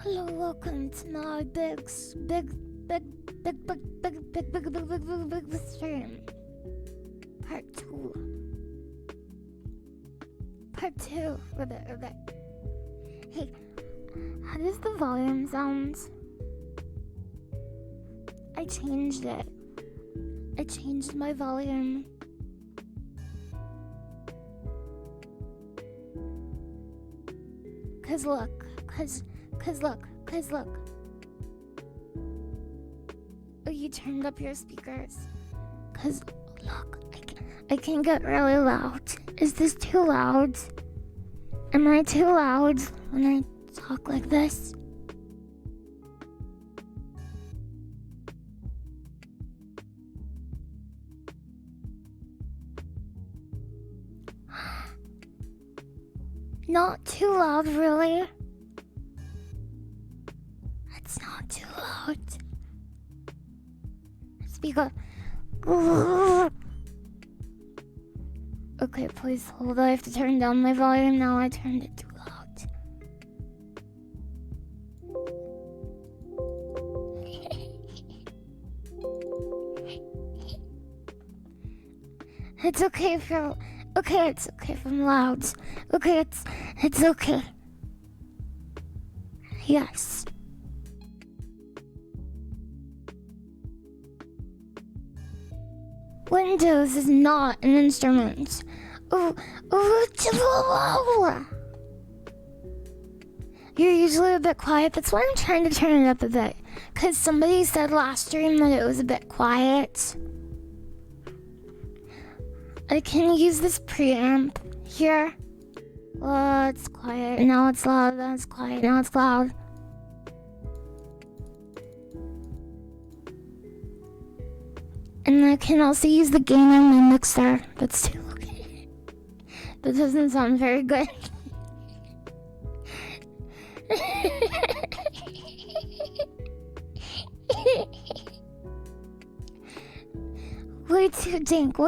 Hello, welcome to my big stream. Part 2. Ribbit. Hey, how does the volume sound? I changed it. I changed my volume. Cause look. Oh, you turned up your speakers. Cause look, I can get really loud. Is this too loud? Am I too loud when I talk like this? Not too loud, really? It's not too loud. Speaker. Okay, please hold. I have to turn down my volume now. I turned it too loud. It's okay if you're... Okay, it's okay if I'm loud. Okay, it's okay. Yes. Windows is not an instrument. You're usually a bit quiet. That's why I'm trying to turn it up a bit. Because somebody said last stream that it was a bit quiet. I can use this preamp here. Oh, it's quiet. Now it's loud. Now it's quiet. Now it's loud. And I can also use the gain on my mixer. That's too okay. That doesn't sound very good. Way too dink.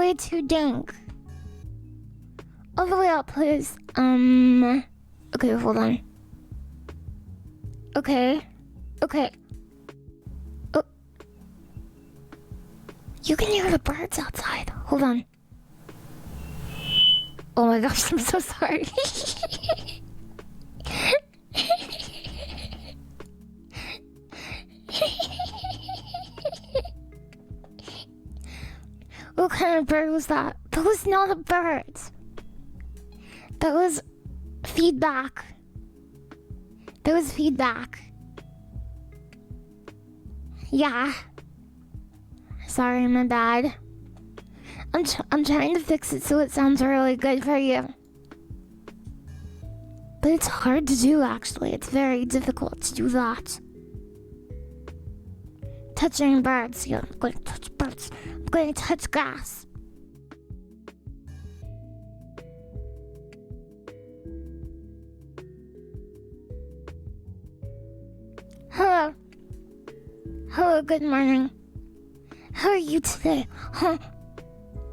All the way up, please. Okay, hold on. Okay. Oh. You can hear the birds outside. Hold on. Oh my gosh, I'm so sorry. What kind of bird was that? That was not a bird. That was feedback. Yeah. Sorry, my bad. I'm trying to fix it so it sounds really good for you. But it's hard to do, actually. It's very difficult to do that. Touching birds. Yeah, I'm going to touch birds. I'm going to touch grass. Hello, good morning. How are you today? Huh?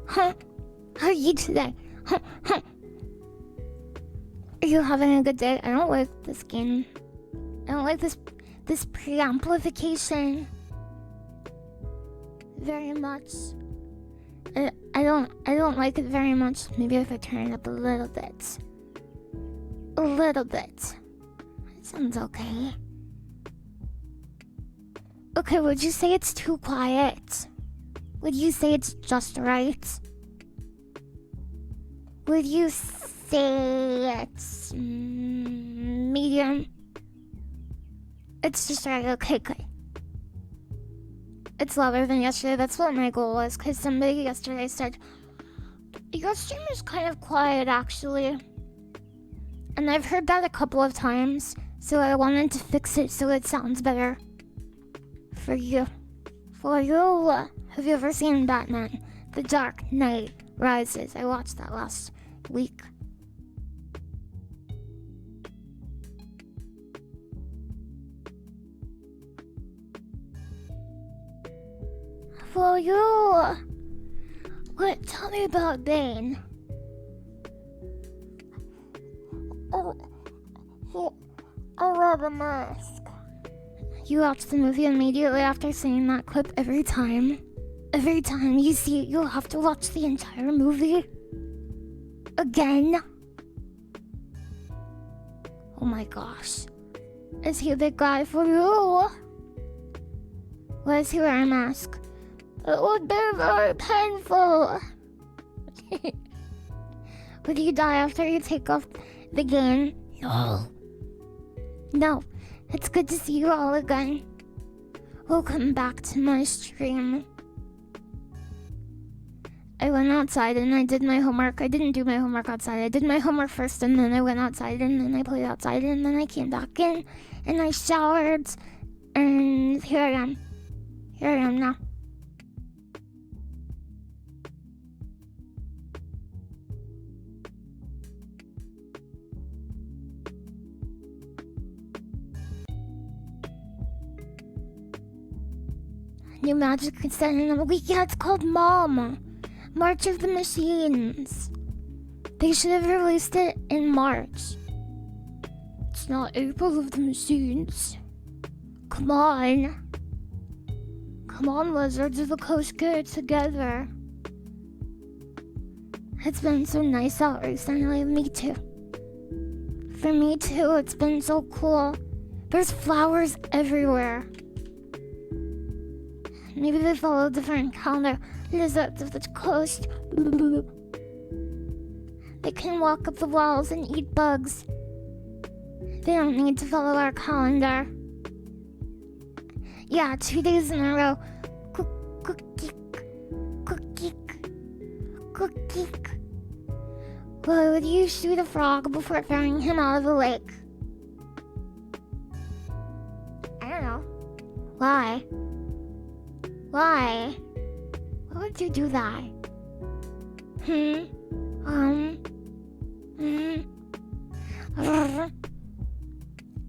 How are you today? Are you having a good day? I don't like this game. I don't like this preamplification very much. I don't like it very much. Maybe if I turn it up a little bit. It sounds okay. Okay, would you say it's too quiet? Would you say it's just right? Would you say it's medium? It's just right, okay. It's louder than yesterday. That's what my goal was, because somebody yesterday said, your stream is kind of quiet, actually. And I've heard that a couple of times, so I wanted to fix it so it sounds better. For you. Have you ever seen Batman? The Dark Knight Rises. I watched that last week. For you. What? Tell me about Bane. Oh, I wear the mask. You watch the movie immediately after seeing that clip every time. Every time you see it, you'll have to watch the entire movie again. Oh my gosh. Is he a big guy for you? Why is he wearing a mask? It would be very painful. Would you die after you take off the game? No. No. It's good to see you all again. Welcome back to my stream. I went outside and I did my homework. I didn't do my homework outside. I did my homework first and then I went outside and then I played outside and then I came back in and I showered and here I am. Here I am now. New magic is set in a week. Yeah, it's called Mom. March of the Machines. They should have released it in March. It's not April of the Machines. Come on. Come on, Wizards of the Coast, get it together. It's been so nice out recently. Me too. For me too, it's been so cool. There's flowers everywhere. Maybe they follow a different calendar. Lizards of the coast. They can walk up the walls and eat bugs. They don't need to follow our calendar. Yeah, 2 days in a row. Cookie. Why would you shoot a frog before throwing him out of the lake? I don't know. Why? Why would you do that?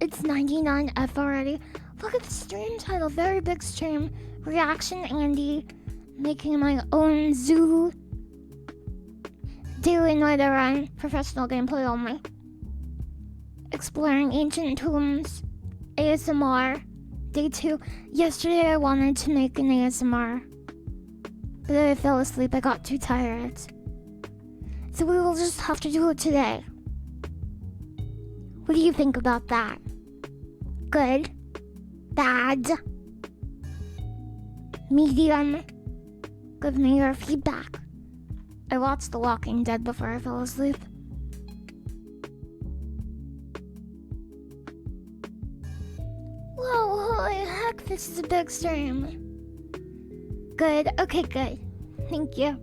It's 99F already. Look at the stream title. Very big stream. Reaction Andy. Making my own zoo. Daily Noita run. Professional gameplay only. Exploring ancient tombs. ASMR. Day 2. Yesterday I wanted to make an ASMR. But I fell asleep. I got too tired. So we will just have to do it today. What do you think about that? Good? Bad? Medium? Give me your feedback. I watched The Walking Dead before I fell asleep. Whoa, holy heck, this is a big stream. Good, okay, good. Thank you.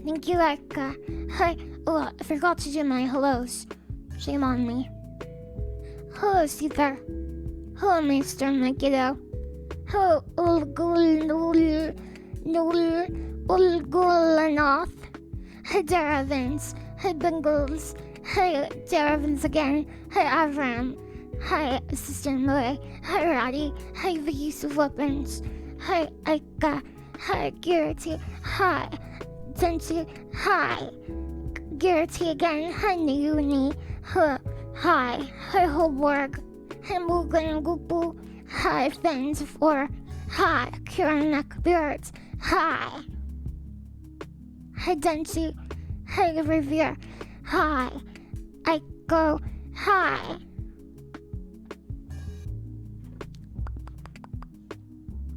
Thank you, Erica. Hi, oh, I forgot to do my hellos. Shame on me. Hello, Caesar. Hello, Mr. Mikito. Hello, Ulgulanoth. Hi, Deravins. Hi, Bengals. Hi, Deravins again. Hi, Avram. Hi, Assistant Malay. Hi, Roddy. Hi, the use of weapons. Hi, Aika. Hi, Garrity. Hi, Densi. Hi, Garrity again. Hi, Naomi. Hi, hi, Holborg. Hi, Mugan Gupu. Hi, Fens 4. Hi, Kiranak Beards. Hi. Hi, Densi. Hi, Revere. Hi, Aiko. Hi.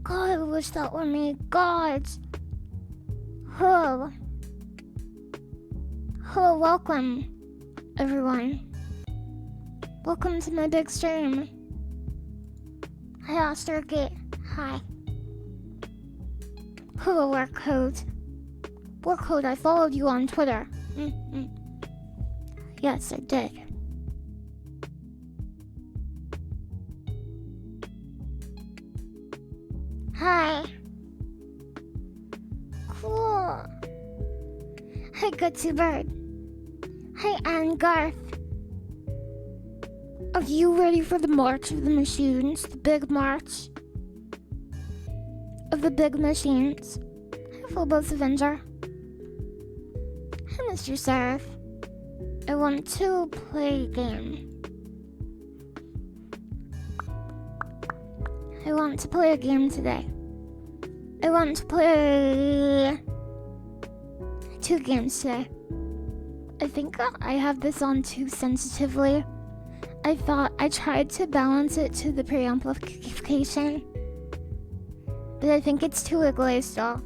God, I wish that were me. God. Hello. Hello, welcome, everyone. Welcome to my big stream. Hi, Ostergate. Hi. Hello, Workcode. Workcode, I followed you on Twitter. Yes, I did. Hi. Cool. Hi, Gutsy Bird. Hi, Anne Garth. Are you ready for the March of the Machines? The big march of the big machines. Hi, Phobos Avenger. Hi, Mr. Seraph. I want to play a game. I want to play a game today. I want to play 2 games today. I think I have this on too sensitively. I tried to balance it to the preamplification, but I think it's too wiggly still.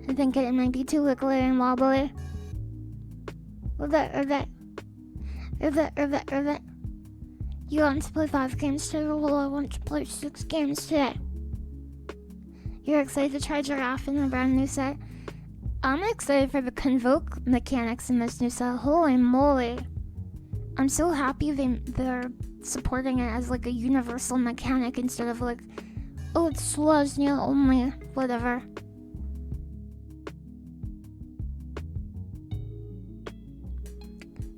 I think it might be too wiggly and wobbly. Rivet. You want to play 5 games today? Well, I want to play 6 games today. You're excited to try Giraffe in a brand new set? I'm excited for the Convoke mechanics in this new set. Holy moly. I'm so happy they're supporting it as like a universal mechanic instead of like, oh, it's Slosnia only, whatever.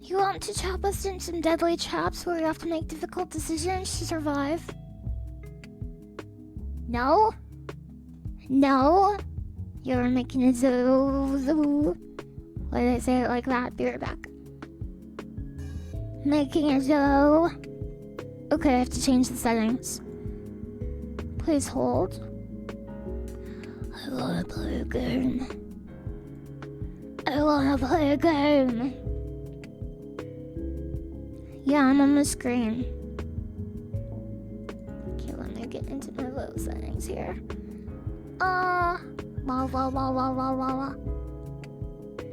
You want to trap us in some deadly traps where we have to make difficult decisions to survive? No? No? You're making a zoo. Why did I say it like that? Be right back. Making a zoo. Okay, I have to change the settings. Please hold. I wanna play a game. I wanna play a game. Yeah, I'm on the screen. Okay, let me get into my little settings here. Wah.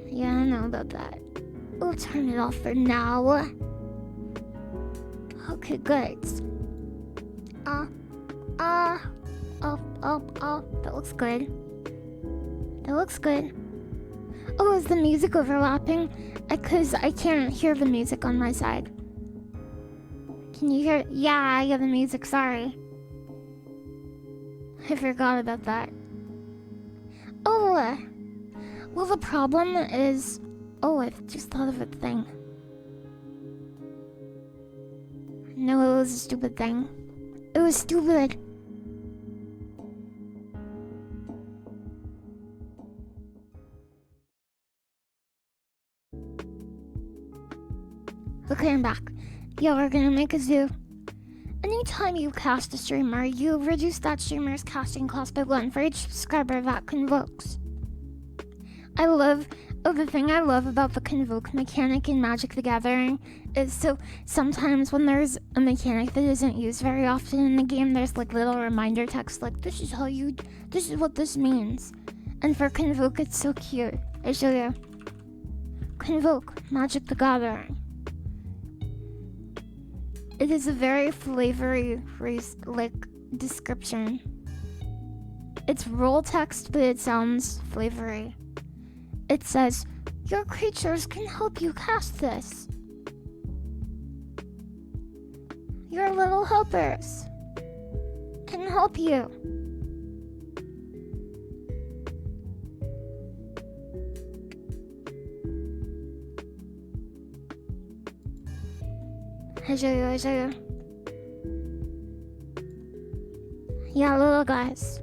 Yeah, I know about that. We'll turn it off for now. Okay, good. That looks good. That looks good. Oh, is the music overlapping? Because I can't hear the music on my side. Can you hear? Yeah, I hear the music, sorry. I forgot about that. Oh, well, the problem is... Oh, I just thought of a thing. No, it was a stupid thing. It was stupid. Okay, I'm back. Yeah, we're gonna make a zoo. Anytime you cast a streamer, you reduce that streamer's casting cost by 1 for each subscriber that convokes. The thing I love about the convoke mechanic in Magic the Gathering is so sometimes when there's a mechanic that isn't used very often in the game, there's like little reminder text like, this is what this means. And for convoke, it's so cute. I show you. Convoke, Magic the Gathering. It is a very flavory description. It's role text, but it sounds flavory. It says, your creatures can help you cast this. Your little helpers can help you. I show you. Yeah, little guys.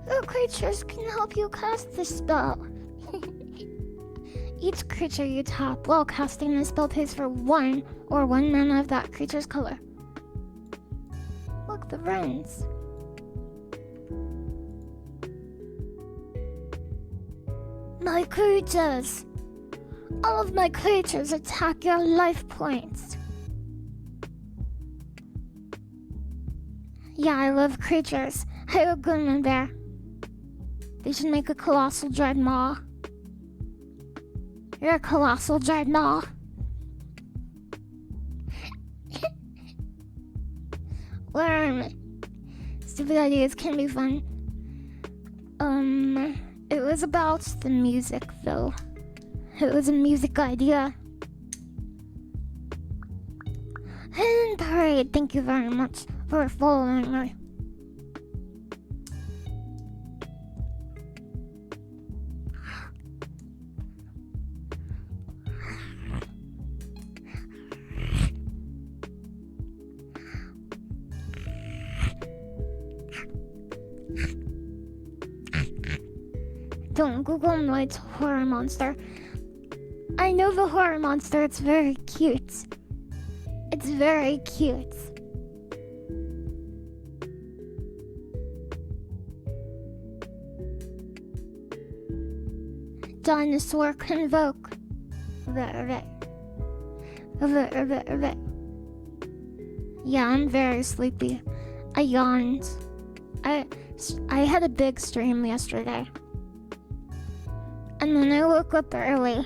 Your creatures can help you cast the spell. Each creature you tap while casting the spell pays for 1 or 1 mana of that creature's color. Look, the runes. My creatures! All of my creatures attack your life points. Yeah, I love creatures. Hey, a Goodman Bear. They should make a colossal dreadmaw. You're a colossal dreadmaw. Learn. Stupid ideas can be fun. It was about the music, though. It was a music idea. And Parade, thank you very much for following me. Don't Google Noita horror monster. I know the horror monster. It's very cute. It's very cute. Dinosaur convoke. Yeah, I'm very sleepy. I yawned. I had a big stream yesterday. And then I woke up early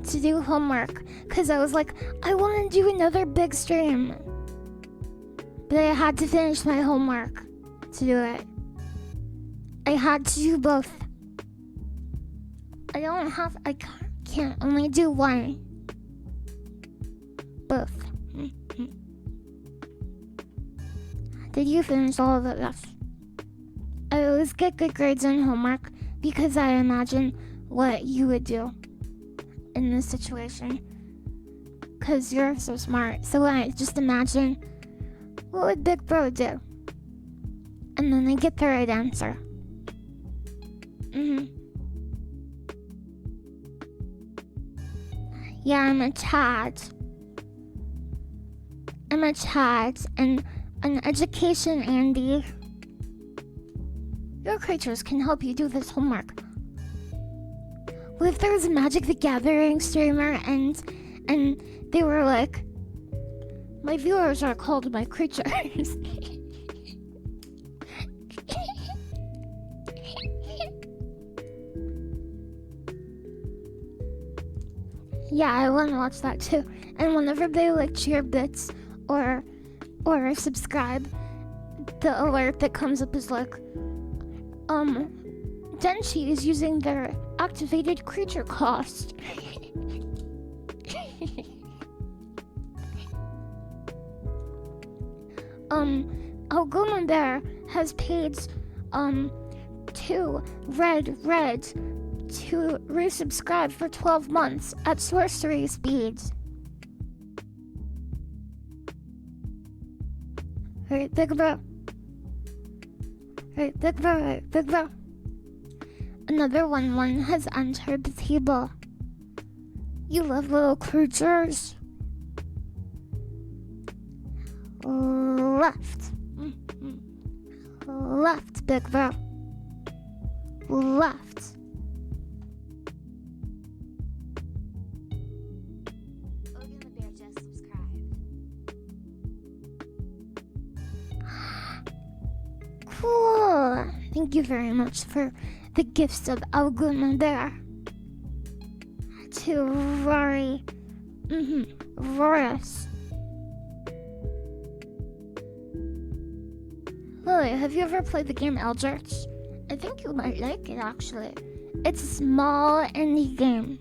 to do homework because I was like, I want to do another big stream. But I had to finish my homework to do it. I had to do both. I can't only do one. Both. Did you finish all of it? Yes. I always get good grades on homework because I imagine what you would do in this situation. Because you're so smart. So I just imagine, what would Big Bro do? And then I get the right answer. Yeah, I'm a Chad and an education, Andy. Your creatures can help you do this homework. What if there was a Magic the Gathering streamer and they were like, my viewers are called my creatures. Yeah, I want to watch that too. And whenever they like cheer bits or subscribe, the alert that comes up is like, Denchi is using their activated creature cost. Algoma Bear has paid, 2 red to resubscribe for 12 months at sorcery speeds. Right, Big Bro. Right, Big Bro, right, Big Bro. Another 1-1 has entered the table. You love little creatures. Left. Left, Big Bro. Left. Cool. Thank you very much for the gifts of Algoma Bear. To Rory. Roris. Lily, have you ever played the game Eldritch? I think you might like it, actually. It's a small indie game.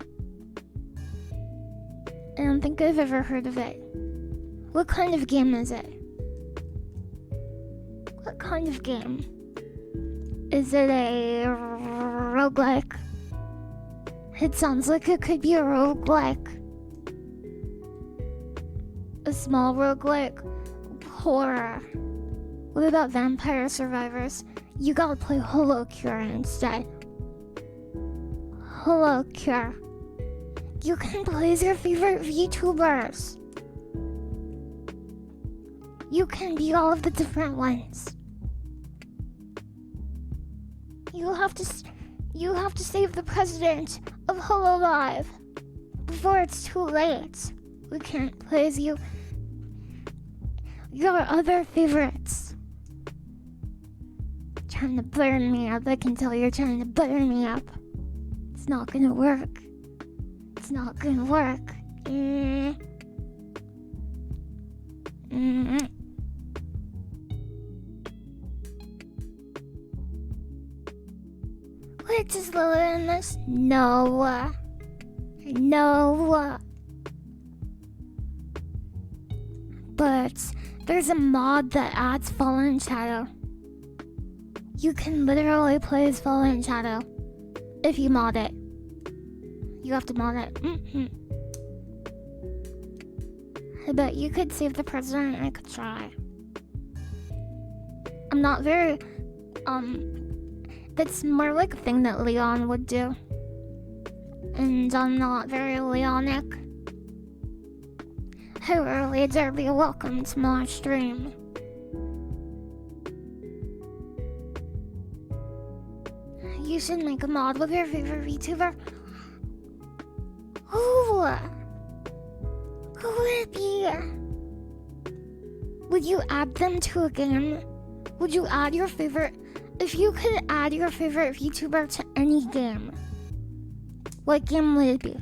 I don't think I've ever heard of it. What kind of game is it? What kind of game? Is it a roguelike? It sounds like it could be a roguelike. A small roguelike. Horror. What about Vampire Survivors? You gotta play Holocure instead. Holocure. You can play as your favorite VTubers. You can be all of the different ones. You have to save the president of Hololive before it's too late. We can't play as you. Your other favorites. Trying to burn me up. I can tell you're trying to butter me up. It's not gonna work. It's not gonna work. Wait, is Lily in this? No. No. But there's a mod that adds Fallen Shadow. You can literally play as Fallen Shadow if you mod it. You have to mod it. I bet you could save the president. I could try. I'm not very, that's more like a thing that Leon would do. and I'm not very leonic. Hey Lily, Derby, welcome to my stream. You should make a mod with your favorite VTuber. Who would it be? Would you add them to a game? Would you add your favorite... If you could add your favorite VTuber to any game, what game would it be?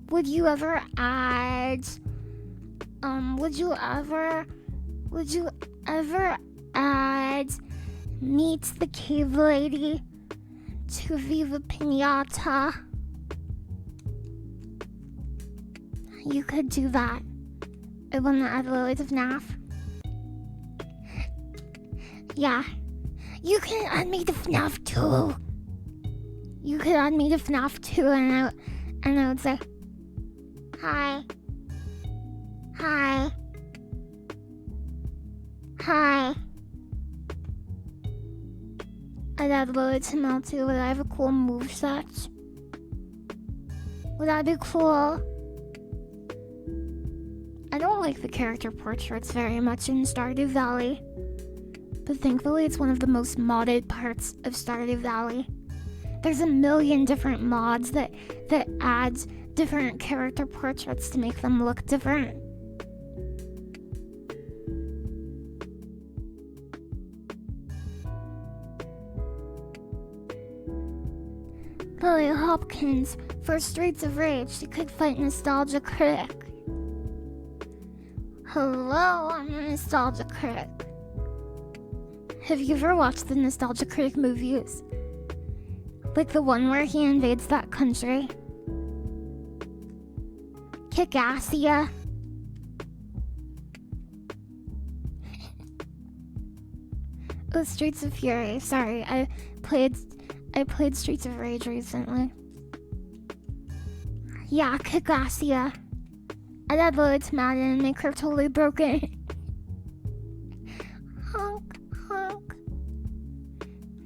Would you ever add... Would you ever add Meet the Cave Lady to Viva Pinata? You could do that. I want to add Lily to FNAF. Yeah. You can add me to FNAF too. You could add me to FNAF too, and I would say, hi. Hi. Hi. I'd add Lily to Mel too. Would I have a cool moveset? Would that be cool? I don't like the character portraits very much in Stardew Valley, but thankfully it's one of the most modded parts of Stardew Valley. There's a million different mods that adds different character portraits to make them look different. Lily Hopkins, for Streets of Rage, she could fight Nostalgia Critic. Hello, I'm a Nostalgia Critic. Have you ever watched the Nostalgia Critic movies? Like the one where he invades that country? Kick-Assia. Oh, Streets of Fury. Sorry, I played Streets of Rage recently. Yeah, Kick-Assia. I'd add Lily to Madden and make her totally broken. Honk, honk.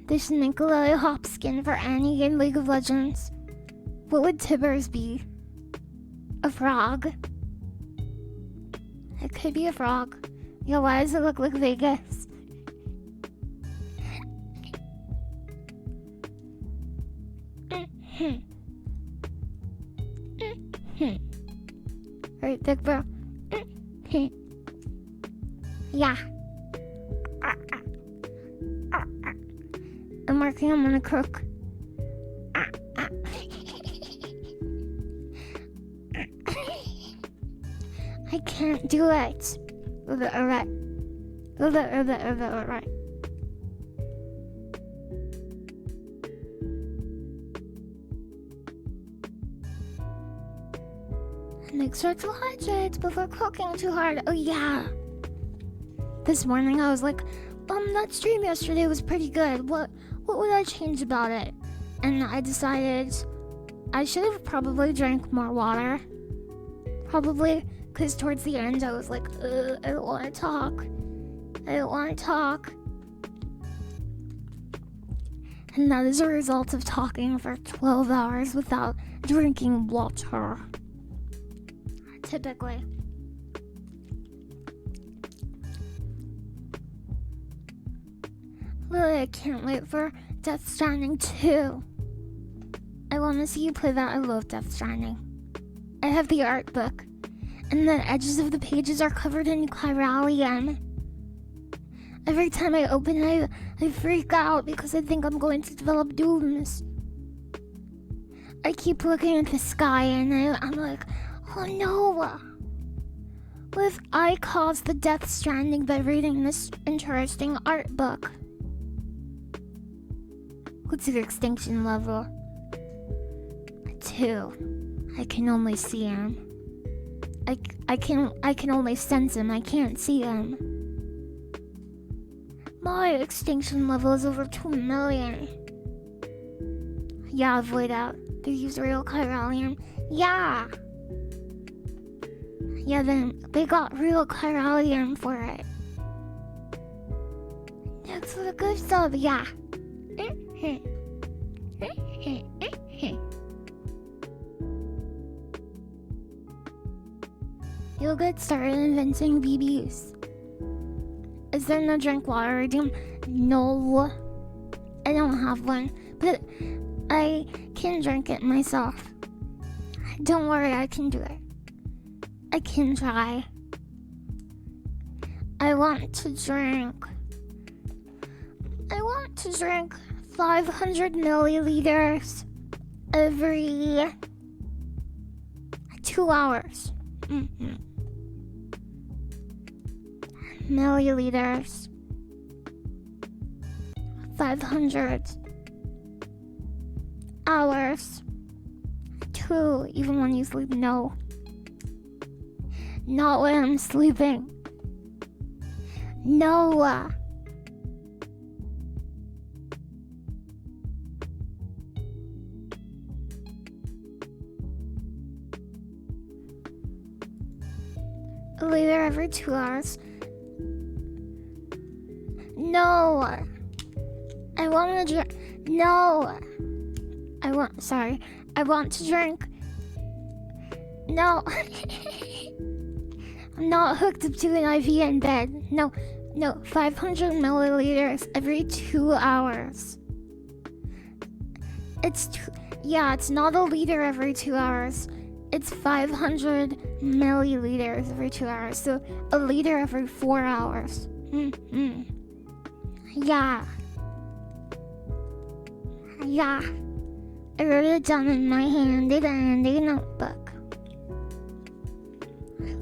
They should make a LilyHops skin for any game League of Legends. What would Tibbers be? A frog? It could be a frog. Yeah, why does it look like Vegas? Right, big bro. Yeah. I'm working on a crook. I can't do it. Alright. Alright. Make sure to hydrate before cooking too hard. Oh yeah. This morning I was like, that stream yesterday was pretty good. What would I change about it? And I decided I should have probably drank more water. Probably, because towards the end I was like, I don't want to talk. And that is a result of talking for 12 hours without drinking water. Typically. Lily, I can't wait for Death Stranding 2. I want to see you play that. I love Death Stranding. I have the art book, and the edges of the pages are covered in chiralium. Every time I open it, I freak out because I think I'm going to develop dooms. I keep looking at the sky and I'm like, oh no! What if I caused the Death Stranding by reading this interesting art book? What's your extinction level? 2. I can only see him. I can only sense him. I can't see him. My extinction level is over 2 million. Yeah, avoid out. They use real chiralium. Yeah. Yeah, then they got real chiralium for it. Next for the good stuff, yeah. You'll get started inventing BBs. Is there no drink water redeem? No. I don't have one, but I can drink it myself. Don't worry, I can do it. I can try. I want to drink 500 milliliters every 2 hours. Milliliters. 500 hours. 2, even when you sleep. No. Not when I'm sleeping. No. A liter every 2 hours. No. I want to drink. No. I want to drink. No. I'm not hooked up to an IV in bed. No, 500 milliliters every 2 hours. It's not a liter every 2 hours. It's 500 milliliters every 2 hours. So a liter every 4 hours. Yeah. I wrote it down in my handy dandy notebook.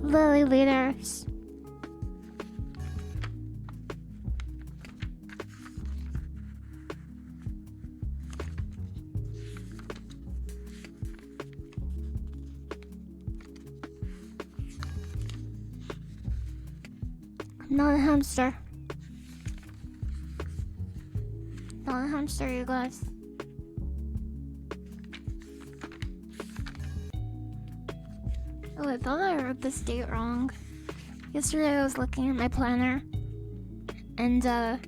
Milliliters. I'm not a hamster. Not a hamster, you guys. Oh, I thought I wrote this date wrong. Yesterday I was looking at my planner and I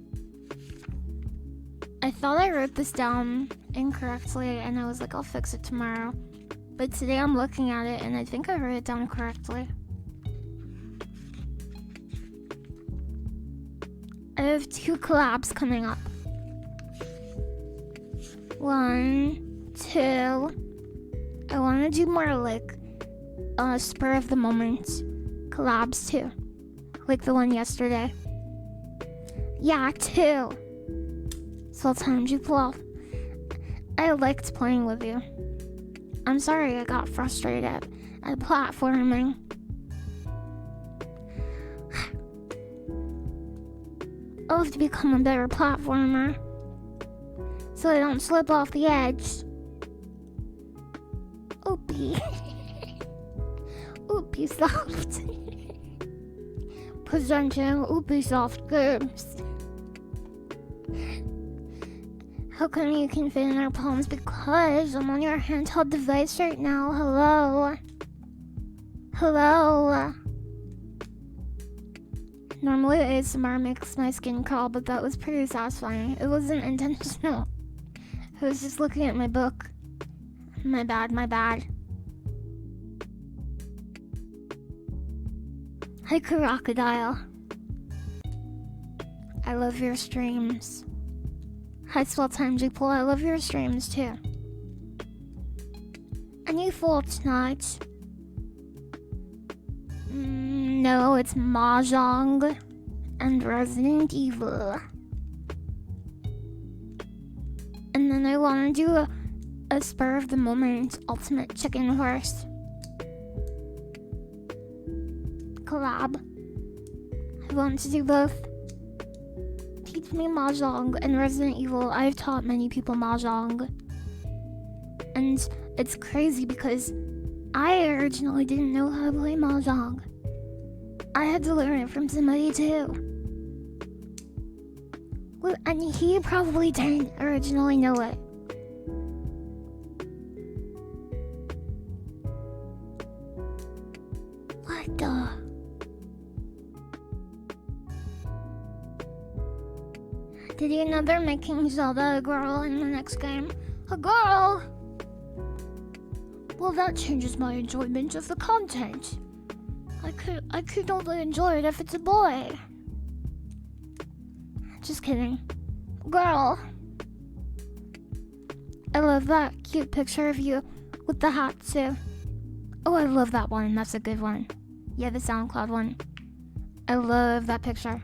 thought I wrote this down incorrectly and I was like, I'll fix it tomorrow. But today I'm looking at it and I think I wrote it down correctly. I have 2 collabs coming up. 1, 2. I want to do more like spur of the moment collabs too, like the one yesterday. Yeah, 2. So times you 12. I liked playing with you. I'm sorry I got frustrated at platforming. I'll have to become a better platformer so I don't slip off the edge. Oopie. Ubisoft. Presenting Ubisoft games. How come you can fit in our palms? Because I'm on your handheld device right now. Hello. Normally ASMR makes my skin crawl, but that was pretty satisfying. It wasn't intentional. I was just looking at my book. My bad. Hi, Crocodile. I love your streams. Hi, Swell Time J Pool. I love your streams too. Any Fortnite? No, it's Mahjong and Resident Evil. And then I want to do a spur of the moment ultimate chicken horse collab. I want to do both. Teach me Mahjong and Resident Evil. I've taught many people Mahjong. And it's crazy because I originally didn't know how to play Mahjong. I had to learn it from somebody too. Well, and he probably didn't originally know it. What the? Did you know they're making Zelda a girl in the next game? A girl? Well, that changes my enjoyment of the content. I could only enjoy it if it's a boy. Just kidding. Girl. I love that cute picture of you with the hat too. Oh, I love that one. That's a good one. Yeah, the SoundCloud one. I love that picture.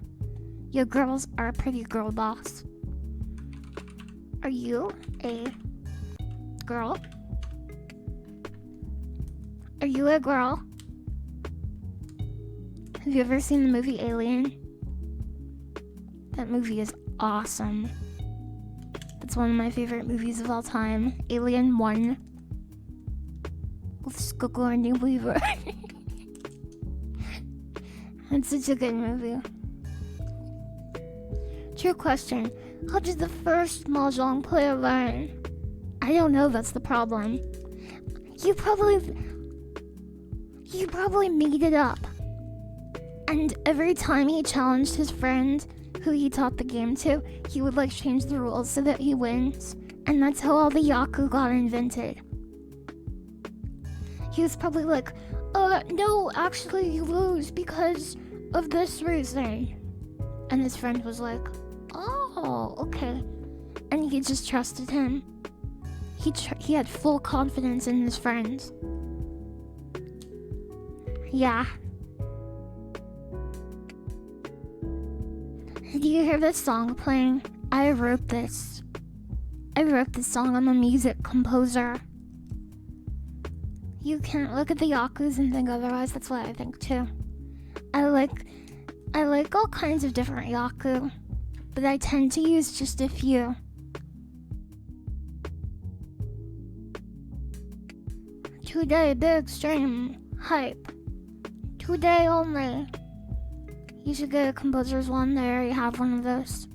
Your girls are a pretty girl boss. Are you a girl? Are you a girl? Have you ever seen the movie Alien? That movie is awesome. It's one of my favorite movies of all time. Alien 1. With Sigourney Weaver. It's such a good movie. True question. How did the first Mahjong player learn? I don't know, that's the problem. You probably made it up. And every time he challenged his friend, who he taught the game to, he would like change the rules so that he wins. And that's how all the Yaku got invented. He was probably like, no, actually you lose because of this reason. And his friend was like, oh, okay. And he just trusted him. He had full confidence in his friend. Yeah. Do you hear this song playing? I wrote this song. I'm a music composer. You can't look at the Yakus and think otherwise. That's what I think too. I like all kinds of different Yaku, but I tend to use just a few. Today, big stream hype. Today only. You should get a composer's one. They already have one of those.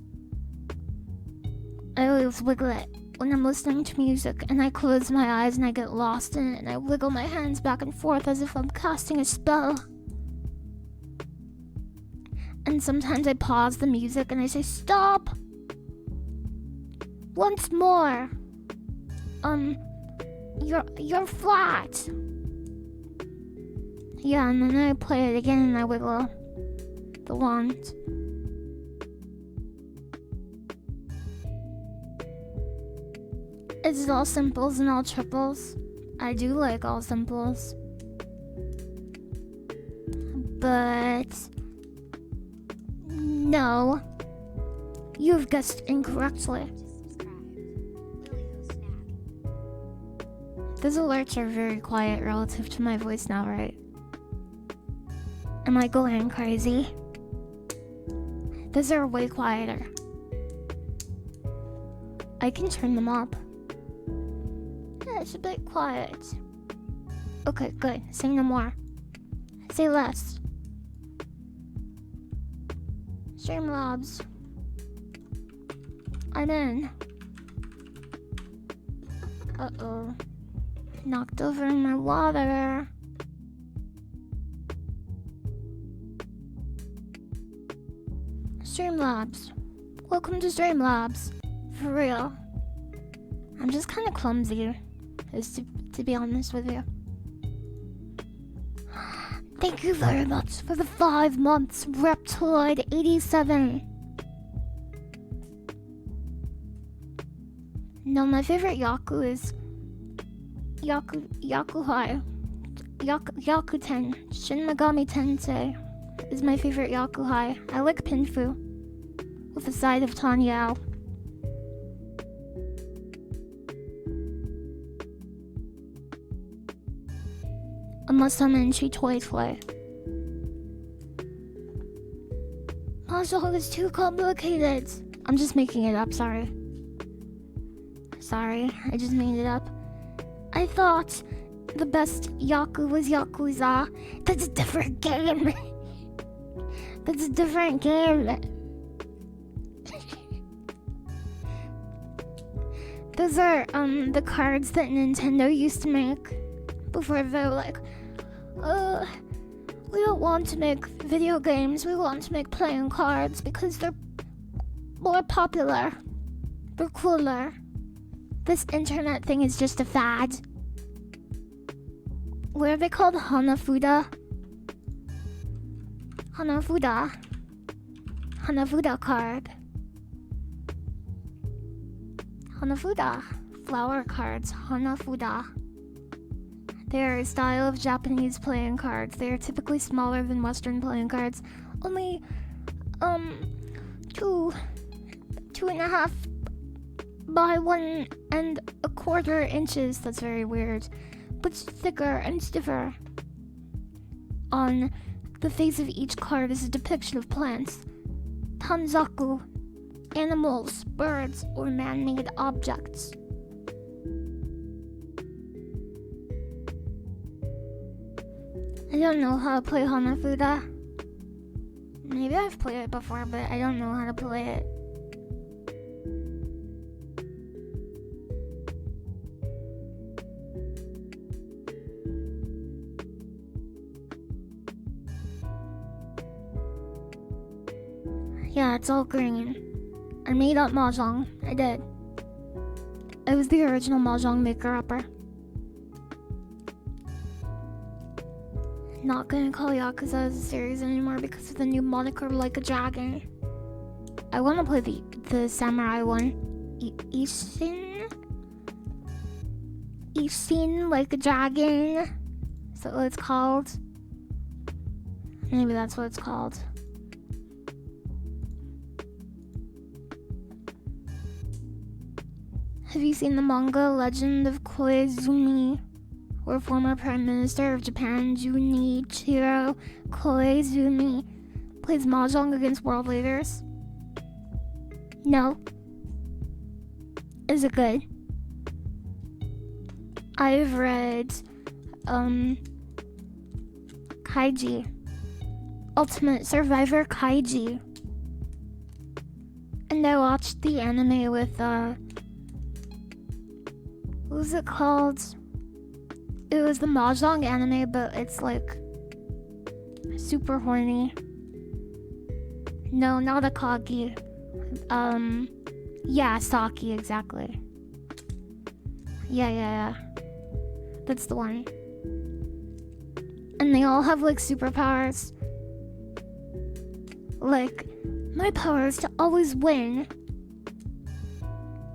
I always wiggle it when I'm listening to music, and I close my eyes and I get lost in it, and I wiggle my hands back and forth as if I'm casting a spell. And sometimes I pause the music and I say, stop! Once more! You're flat! Yeah, and then I play it again and I wiggle the wand. Is it all simples and all triples? I do like all simples. But no, you've guessed incorrectly. Those alerts are very quiet relative to my voice now, right? Am I going crazy? Those are way quieter. I can turn them up. Yeah, it's a bit quiet. Okay, good. Say no more. Say less. Streamlabs. I'm in. Uh-oh. Knocked over my water. Streamlabs. Welcome to Streamlabs. For real. I'm just kind of clumsy, to be honest with you. Thank you very much for the 5 months, Reptoid87. No, my favorite Yaku is Yakuhai. Yakuten. Shin Megami Tensei is my favorite Yakuhai. I like Pinfu with a side of Tanyao. Unless I'm in Toy. Mahjong is too complicated. I'm just making it up, sorry. I just made it up. I thought the best Yaku was Yakuza. That's a different game. That's a different game. Those are the cards that Nintendo used to make before they were like, we don't want to make video games, we want to make playing cards because they're more popular. They're cooler. This internet thing is just a fad. What are they called? Hanafuda? Hanafuda. Hanafuda card. Hanafuda. Flower cards. Hanafuda. They are a style of Japanese playing cards. They are typically smaller than Western playing cards. Only, 2.5 by 1.25 inches. That's very weird. But thicker and stiffer. On the face of each card is a depiction of plants, tanzaku, animals, birds, or man-made objects. I don't know how to play Hanafuda. Maybe I've played it before, but I don't know how to play it. Yeah, it's all green. I made up Mahjong. I did. I was the original Mahjong maker-upper. Not gonna call Yakuza as a series anymore because of the new moniker Like a Dragon. I wanna play the samurai one. Ishin Like a Dragon. Is that what it's called? Maybe that's what it's called. Have you seen the manga Legend of Koizumi, where former Prime Minister of Japan Junichiro Koizumi plays Mahjong against world leaders? No. Is it good? I've read Kaiji. Ultimate Survivor Kaiji. And I watched the anime with what was it called? It was the Mahjong anime, but it's like super horny. No, not Akagi. Yeah, Saki, exactly. Yeah. That's the one. And they all have like superpowers. Like, my power is to always win.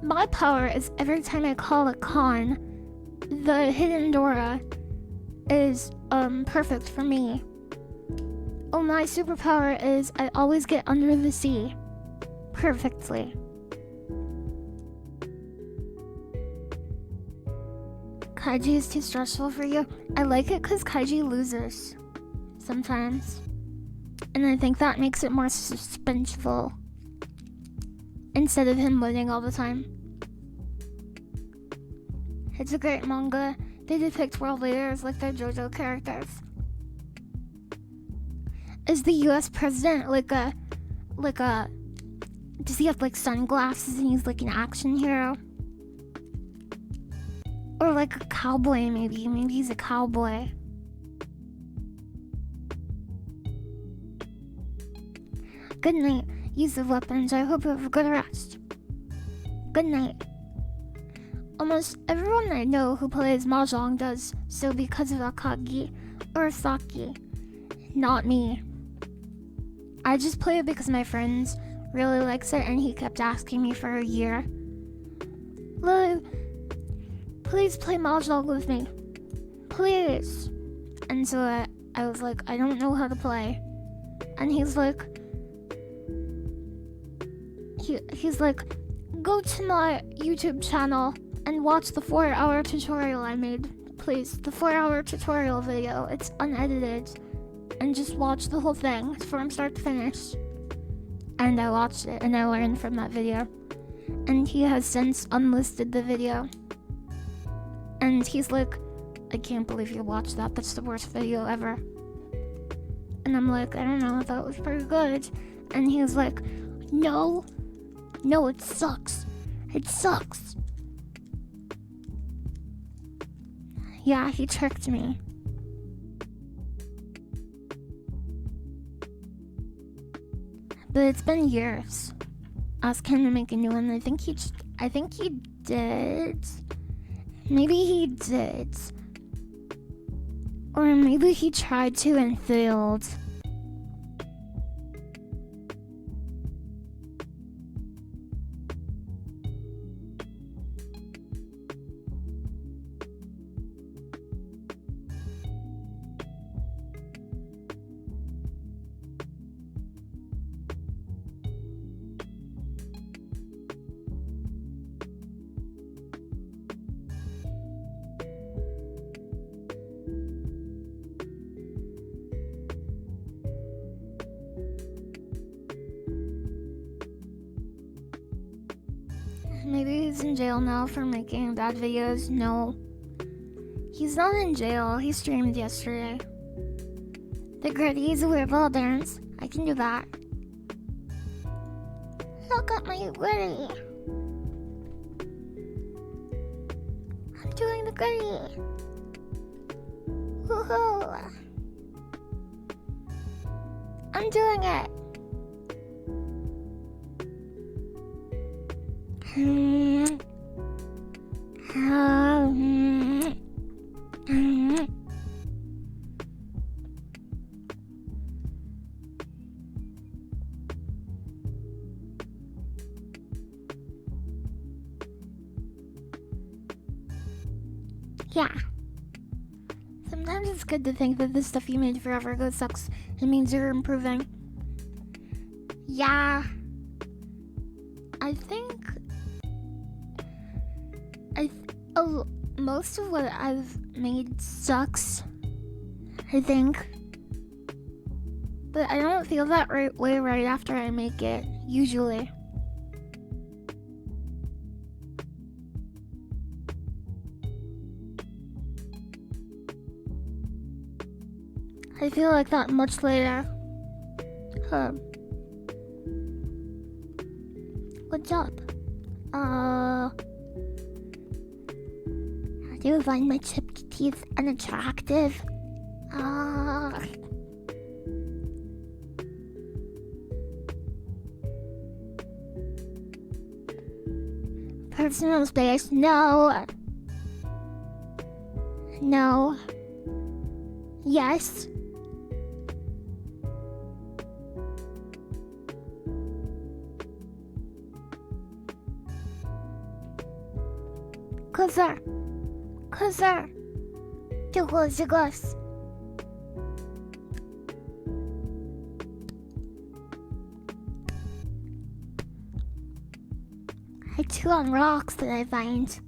My power is every time I call a con, the hidden Dora is perfect for me. Oh, my superpower is I always get under the sea perfectly. Kaiji is too stressful for you? I like it because Kaiji loses sometimes. And I think that makes it more suspenseful instead of him winning all the time. It's a great manga. They depict world leaders like they're JoJo characters. Is the US president like a does he have like sunglasses and he's like an action hero? Or like a cowboy maybe. Maybe he's a cowboy. Good night, use of weapons. I hope you have a good rest. Good night. Almost everyone I know who plays Mahjong does so because of Akagi or Saki. Not me. I just play it because my friend really likes it and he kept asking me for a year. Lily, please play Mahjong with me. Please. And so I was like, I don't know how to play. And he's like, go to my YouTube channel and watch the 4-hour tutorial I made. Please, the 4-hour tutorial video. It's unedited. And just watch the whole thing from start to finish. And I watched it and I learned from that video. And he has since unlisted the video. And he's like, I can't believe you watched that. That's the worst video ever. And I'm like, I don't know, I thought it was pretty good. And he was like, no, it sucks. It sucks. Yeah, he tricked me. But it's been years. Ask him to make a new one. I think he did. Maybe he did. Or maybe he tried to and failed. Maybe he's in jail now for making bad videos. No. He's not in jail. He streamed yesterday. The gritties with ball dance. I can do that. Look at my gritty. I'm doing the gritty. Woohoo! I'm doing it. Yeah. Sometimes it's good to think that the stuff you made forever ago sucks. It means you're improving. Yeah. I think most of what I've made sucks, I think. But I don't feel that way right after I make it, usually. I feel like that much later. What's up? How do you find my chipped teeth unattractive? Personal space? No. No. Yes. Kızlar. Çok özgüz. I chew on rocks that I find.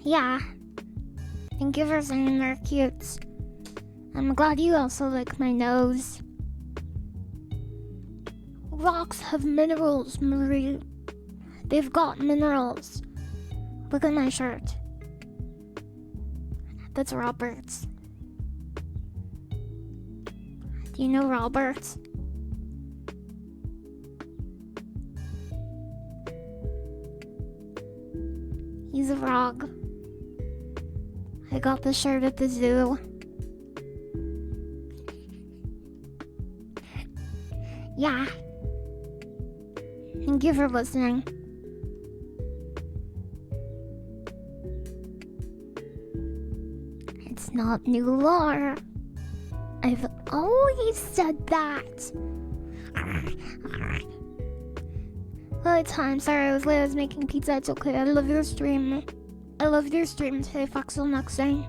Yeah. Thank you for saying they're cute. I'm glad you also like my nose. Rocks have minerals, Marie. They've got minerals. Look at my shirt. That's Robert's. Do you know Robert? He's a frog. I got the shirt at the zoo. Yeah. Thank you for listening. It's not new lore. I've always said that. Well, it's time. Sorry, I was late. I was making pizza. It's okay. I love your stream. I love your stream today. Fox till next day.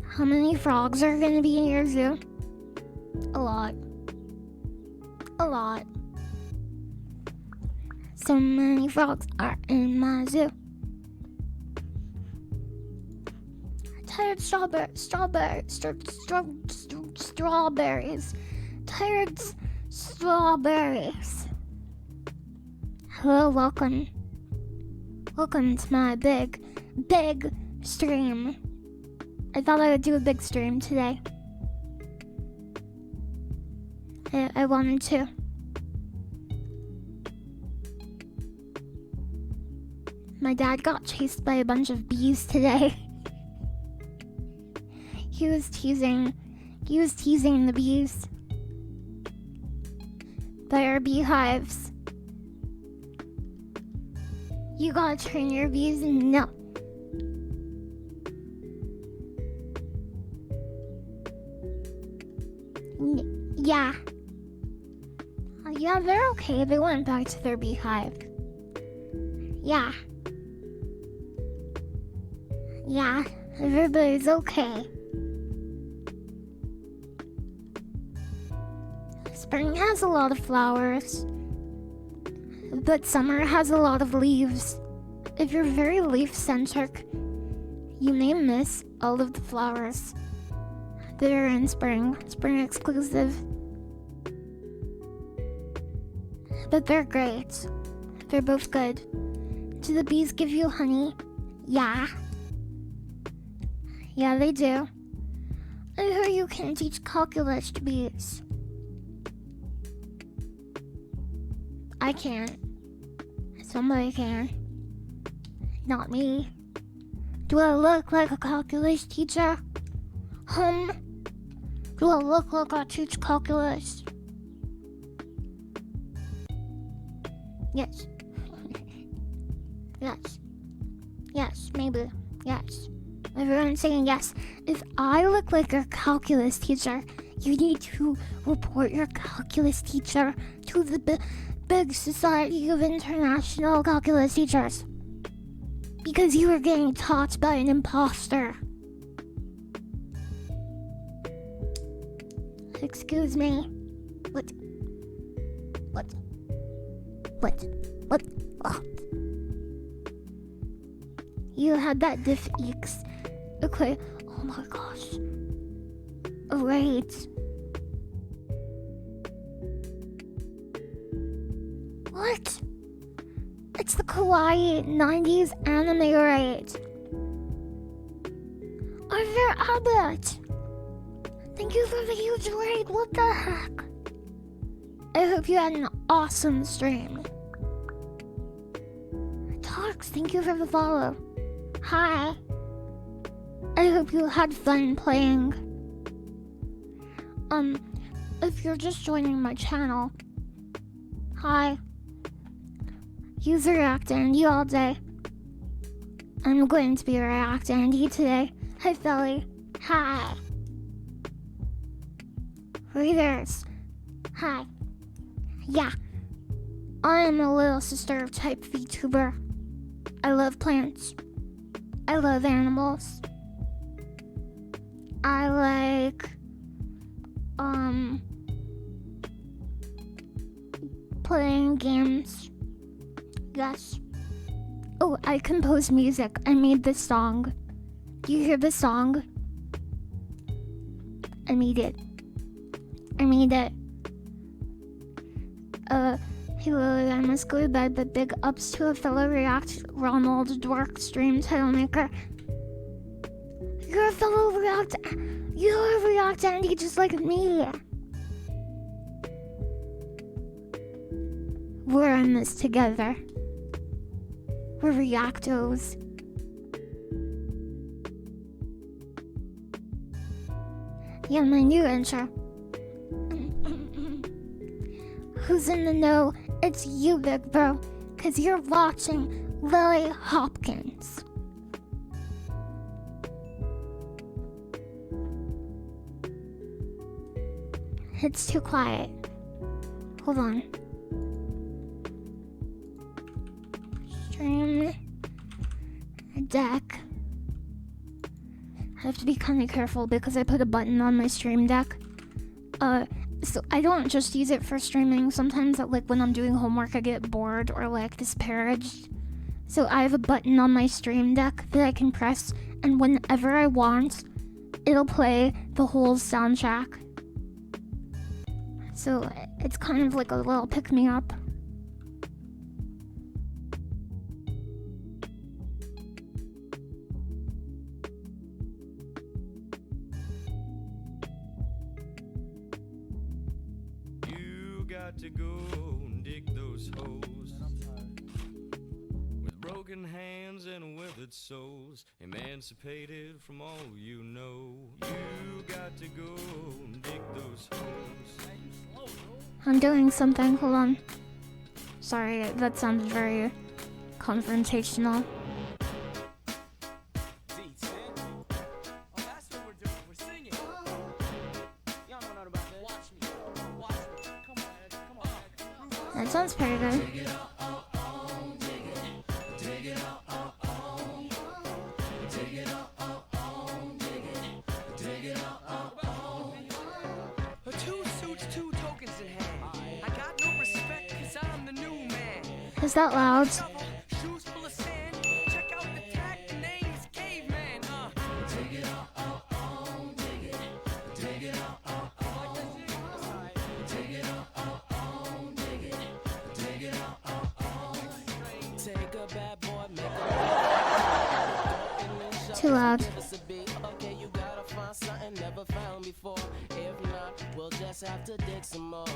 How many frogs are gonna be in your zoo? A lot. A lot. So many frogs are in my zoo. Tired strawberries. Tired strawberries. Hello, welcome. Welcome to my big stream. I thought I would do a big stream today. I wanted to. My dad got chased by a bunch of bees today. He was teasing the bees. By our beehives. You gotta train your bees? No. Yeah. Yeah, they're okay. They went back to their beehive. Yeah. Yeah, everybody's okay. Spring has a lot of flowers, but summer has a lot of leaves. If you're very leaf-centric, you may miss all of the flowers that are in spring exclusive. But they're great. They're both good. Do the bees give you honey? Yeah. Yeah, they do. I heard you can teach calculus to bees. I can't. Somebody can. Not me. Do I look like a calculus teacher? Do I look like I teach calculus? Yes. Yes. Yes, maybe. Yes. Everyone's saying yes. If I look like a calculus teacher, you need to report your calculus teacher to the big Society of International Calculus Teachers. Because you are getting taught by an imposter. Excuse me. What? Oh. You had that diff eeks. Okay. Oh my gosh. Right. What? It's the kawaii 90s anime raid. Arthur Abbott! Thank you for the huge raid, what the heck? I hope you had an awesome stream. Talks, thank you for the follow. Hi. I hope you had fun playing. If you're just joining my channel, hi. User React Andy all day. I'm going to be React Andy today. Hi, Felly. Hi. Readers. Hi. Yeah. I'm a little sister of type VTuber. I love plants. I love animals. I like, playing games. Yes. Oh, I composed music. I made this song. Do you hear this song? I made it. Hey Lily, I must go to bed, but big ups to a fellow Ronald Dork stream title maker. You're a React Andy just like me. We're in this together. We're Reactos. Yeah, my new intro. Who's in the know? It's you, big bro, 'cause you're watching LilyHops. It's too quiet. Hold on. Stream deck. I have to be kind of careful because I put a button on my stream deck. So I don't just use it for streaming. Sometimes, like when I'm doing homework, I get bored or like disparaged. So I have a button on my stream deck that I can press, and whenever I want, it'll play the whole soundtrack. So it's kind of like a little pick-me-up. You got to go and dig those holes with broken hands and withered souls, emancipated from all you know. You got to go and dig those holes. I'm doing something, hold on. Sorry, that sounded very confrontational. That sounds pretty good. Two suits, two tokens in hand. Is that loud? Shoes full of sand. Check out the tag. The name's Caveman. Take a bad boy, make Too loud. okay, you gotta find something never found before. If not, we'll just have to dig some more.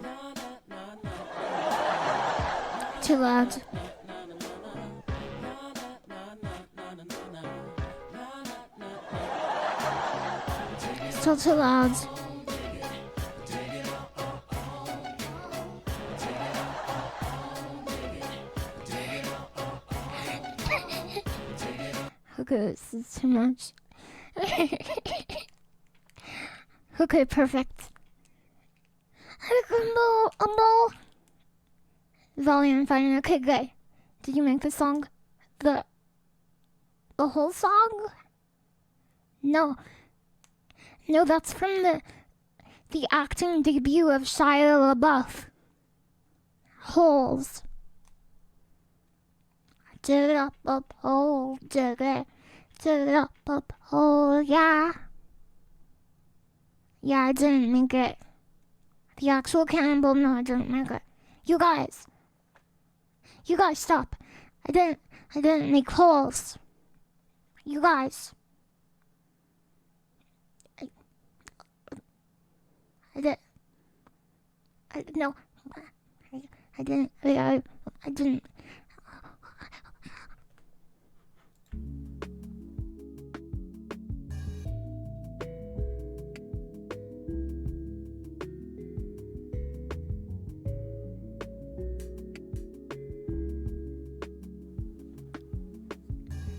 Na, na, na, na. Too loud. Still too loud. Okay, this is too much. Okay, perfect. Volume fine. Okay, good. Did you make the song? The whole song? No. No, that's from the acting debut of Shia LaBeouf. Holes. Dig it up, hole, dig it up, hole, yeah. Yeah, I didn't make it. The actual cannonball, no, I didn't make it. You guys, stop. I didn't make holes. You guys. No. I didn't.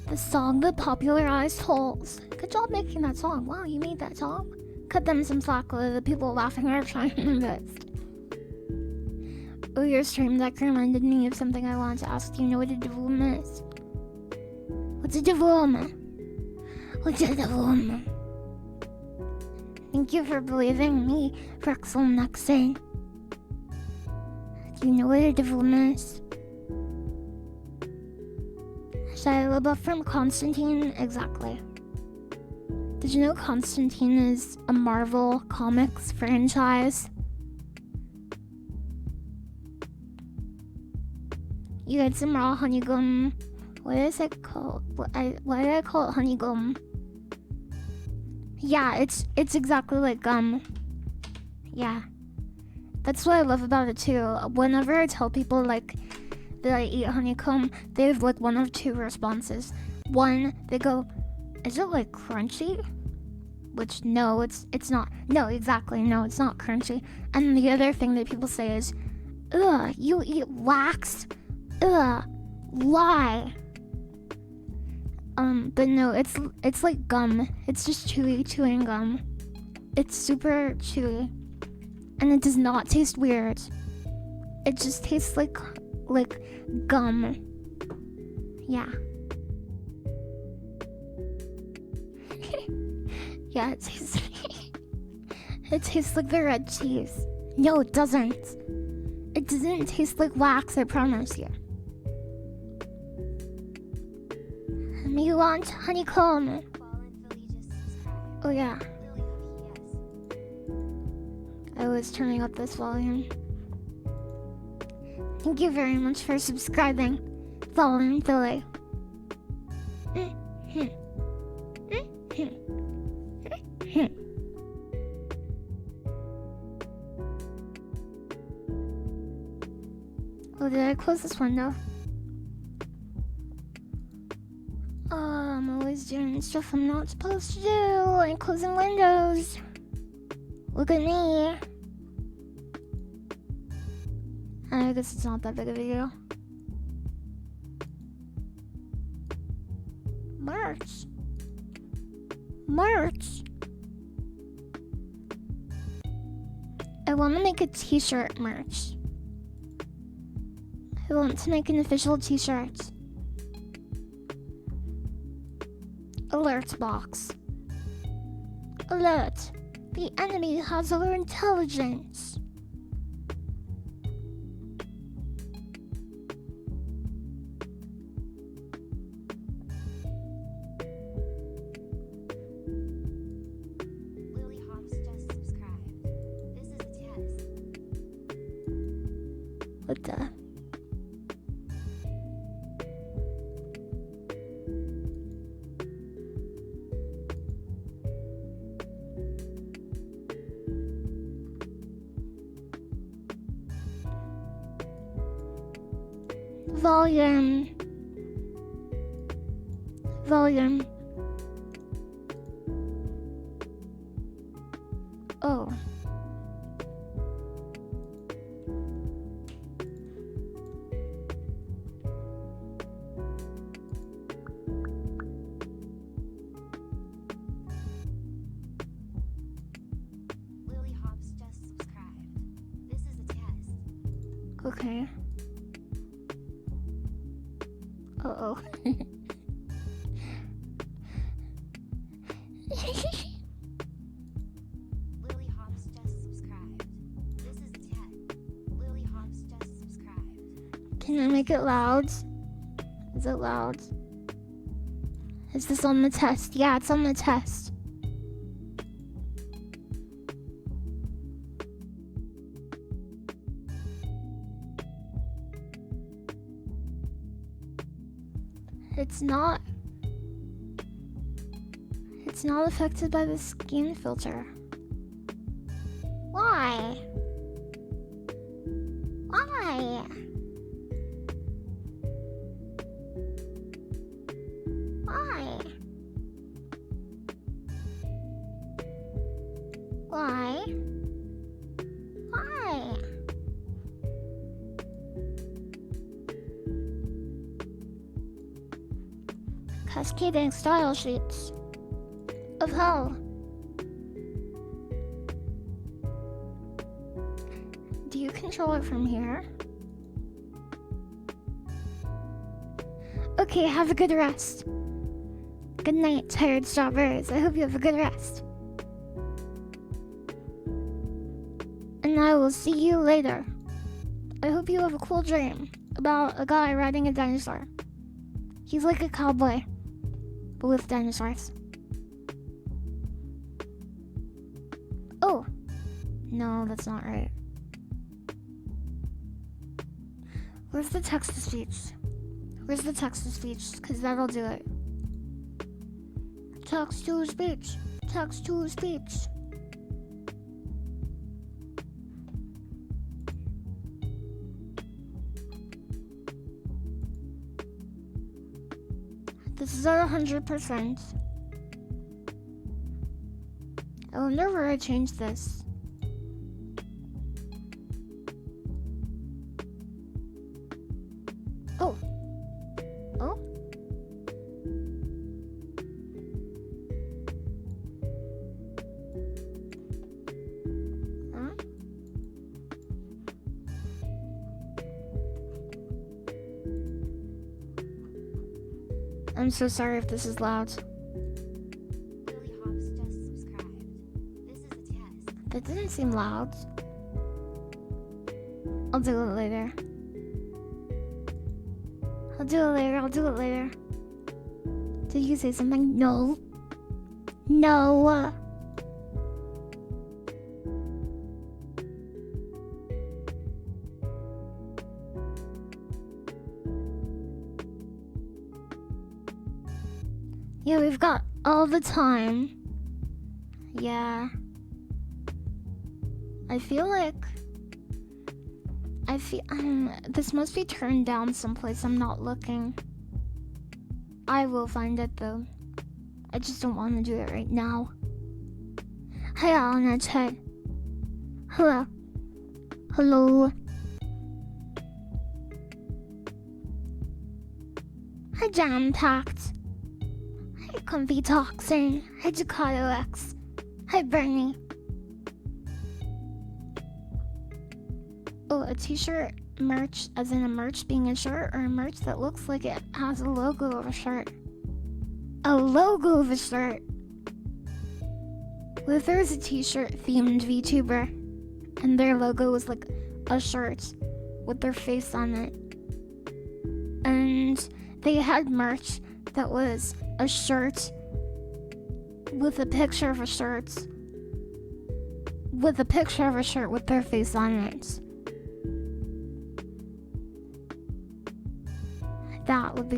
The song that popularized holes. Good job making that song. Wow, you made that song. Cut them some slack. The people laughing are trying their best. Oh, your stream deck reminded me of something I wanted to ask. Do you know what a development is? What's a development? What's a development? Thank you for believing me, Rexel Nexane. Do you know what a development is? Shia LaBeouf from Constantine? Exactly. Did you know Constantine is a Marvel Comics franchise? You get some raw honeycomb. What is it called? Why did I call it honeycomb? Yeah, it's exactly like gum. Yeah. That's what I love about it too. Whenever I tell people like that I eat honeycomb, they have like one of two responses. One, they go, is it like crunchy? Which no, it's not. No, exactly, no, it's not crunchy. And the other thing that people say is, ugh, you eat wax? Ugh, why? But no, it's like gum. It's just chewing gum. It's super chewy. And it does not taste weird. It just tastes like gum. Yeah. Yeah, it tastes like the red cheese. No, it doesn't. It doesn't taste like wax, I promise you. You want honeycomb? Oh yeah. I was turning up this volume. Thank you very much for subscribing. Fallen Philly. Oh, did I close this window? I'm always doing stuff I'm not supposed to do, like closing windows. Look at me. I guess it's not that big of a deal. Merch. I want to make a t-shirt merch. I want to make an official t-shirt. Alert box. Alert. The enemy has our intelligence. Volume. Volume. Oh. LilyHops just subscribed. This is a test. Okay. Uh-oh. LilyHops just subscribed. This is a test. LilyHops just subscribed. Can I make it loud? Is it loud? Is this on the test? Yeah, it's on the test. It's not. It's not affected by the skin filter. Why? Why? Why? Why? Why? Cascading style sheets of hell. Do you control it from here? Okay, have a good rest. Good night, tired strawberries. I hope you have a good rest. And I will see you later. I hope you have a cool dream about a guy riding a dinosaur. He's like a cowboy, but with dinosaurs. Oh! No, that's not right. Where's the text-to-speech? Where's the text-to-speech? Because that'll do it. Text-to-speech. Text-to-speech. This is at 100%. I wonder where I changed this. Oh. Oh. Huh? I'm so sorry if this is loud. LilyHops just subscribed. This is a test. That didn't seem loud. I'll do it later. I'll do it later. I'll do it later. Did you say something? No. No. Yeah, we've got all the time. Yeah. I feel this must be turned down someplace. I'm not looking. I will find it though. I just don't want to do it right now. Hi, on its head. Hello. Hello. Hi, Jam Packed. Hi, Comfy Toxin. Hi, Ducato X. Hi, Bernie. Oh, a t-shirt merch, as in a merch being a shirt, or a merch that looks like it has a logo of a shirt? A logo of a shirt. What if there was a t-shirt themed VTuber and their logo was like a shirt with their face on it, and they had merch that was a shirt with a picture of a shirt with their face on it? That would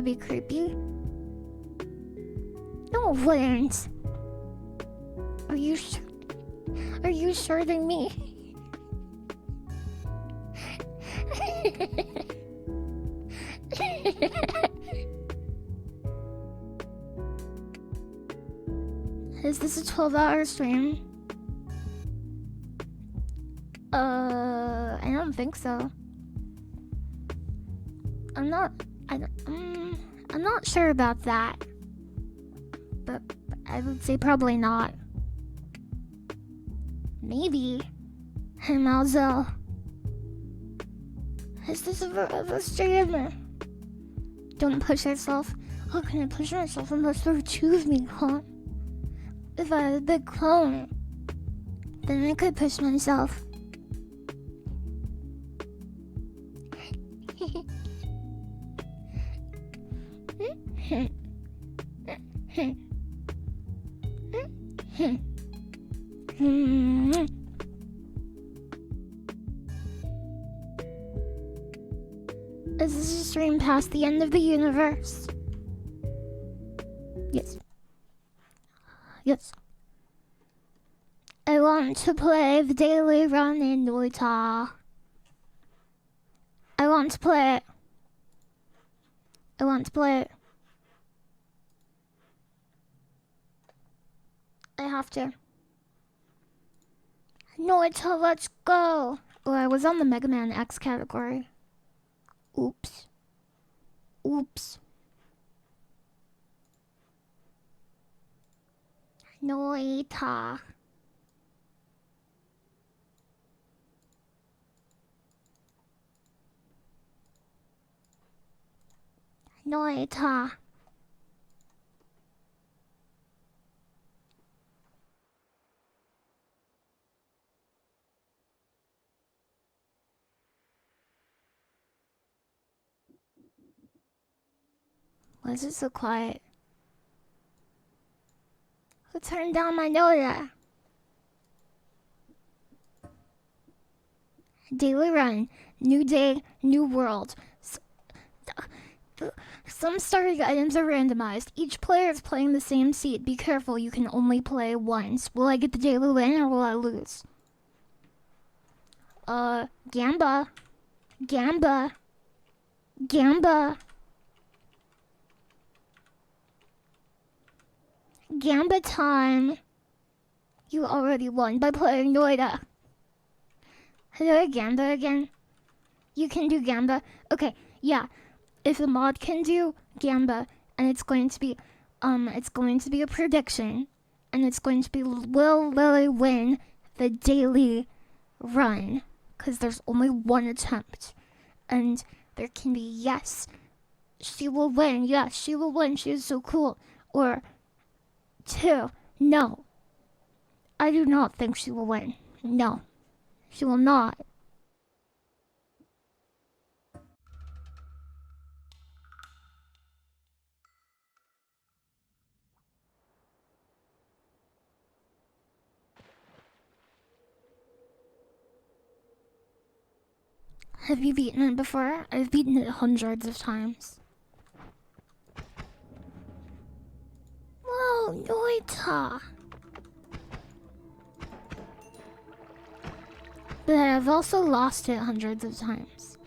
be creepy. No, it wouldn't. Are you shorting me? Is this a 12-hour stream? I don't think so. I'm not sure about that. But I would say probably not. Maybe. Hey, Malzo. Is this a streamer? Don't push yourself. How can I push myself unless there are two of me, huh? If I had a big clone, then I could push myself. Is this a stream past the end of the universe? Yes. Yes. I want to play the daily run in Noita. I want to play it. I want to play it. I have to. Noita, let's go. Oh, I was on the Mega Man X category. Oops. Oops. Noita. Noita. Why is it so quiet? Who turned down my Noita? Daily run. New day, new world. Some starting items are randomized. Each player is playing the same seat. Be careful, you can only play once. Will I get the daily win or will I lose? Gamba. Gamba. Gamba. Gamba time. You already won by playing Noita. Hello, Gamba again. You can do Gamba. Okay, yeah. If the mod can do Gamba, and it's going to be a prediction, and it's going to be will Lily win the daily run? Because there's only one attempt, and there can be yes, she will win. Yes, she will win. She is so cool. Or 2, no, I do not think she will win. No, she will not. Have you beaten it before? I've beaten it hundreds of times. Whoa, Noita! But I've also lost it hundreds of times.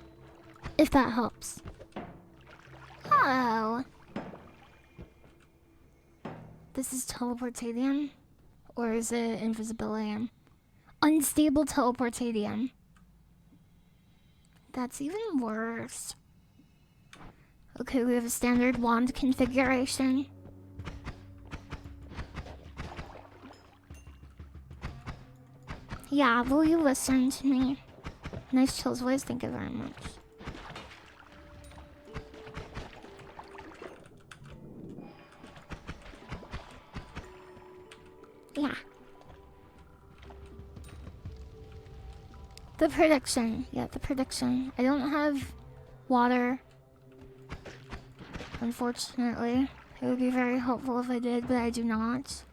If that helps. Oh. This is teleportadium? Or is it invisibilium? Unstable teleportadium. That's even worse. Okay, we have a standard wand configuration. Yeah, will you listen to me? Nice chills voice, thank you very much. Yeah. The prediction. Yeah, the prediction. I don't have water. Unfortunately. It would be very helpful if I did, but I do not.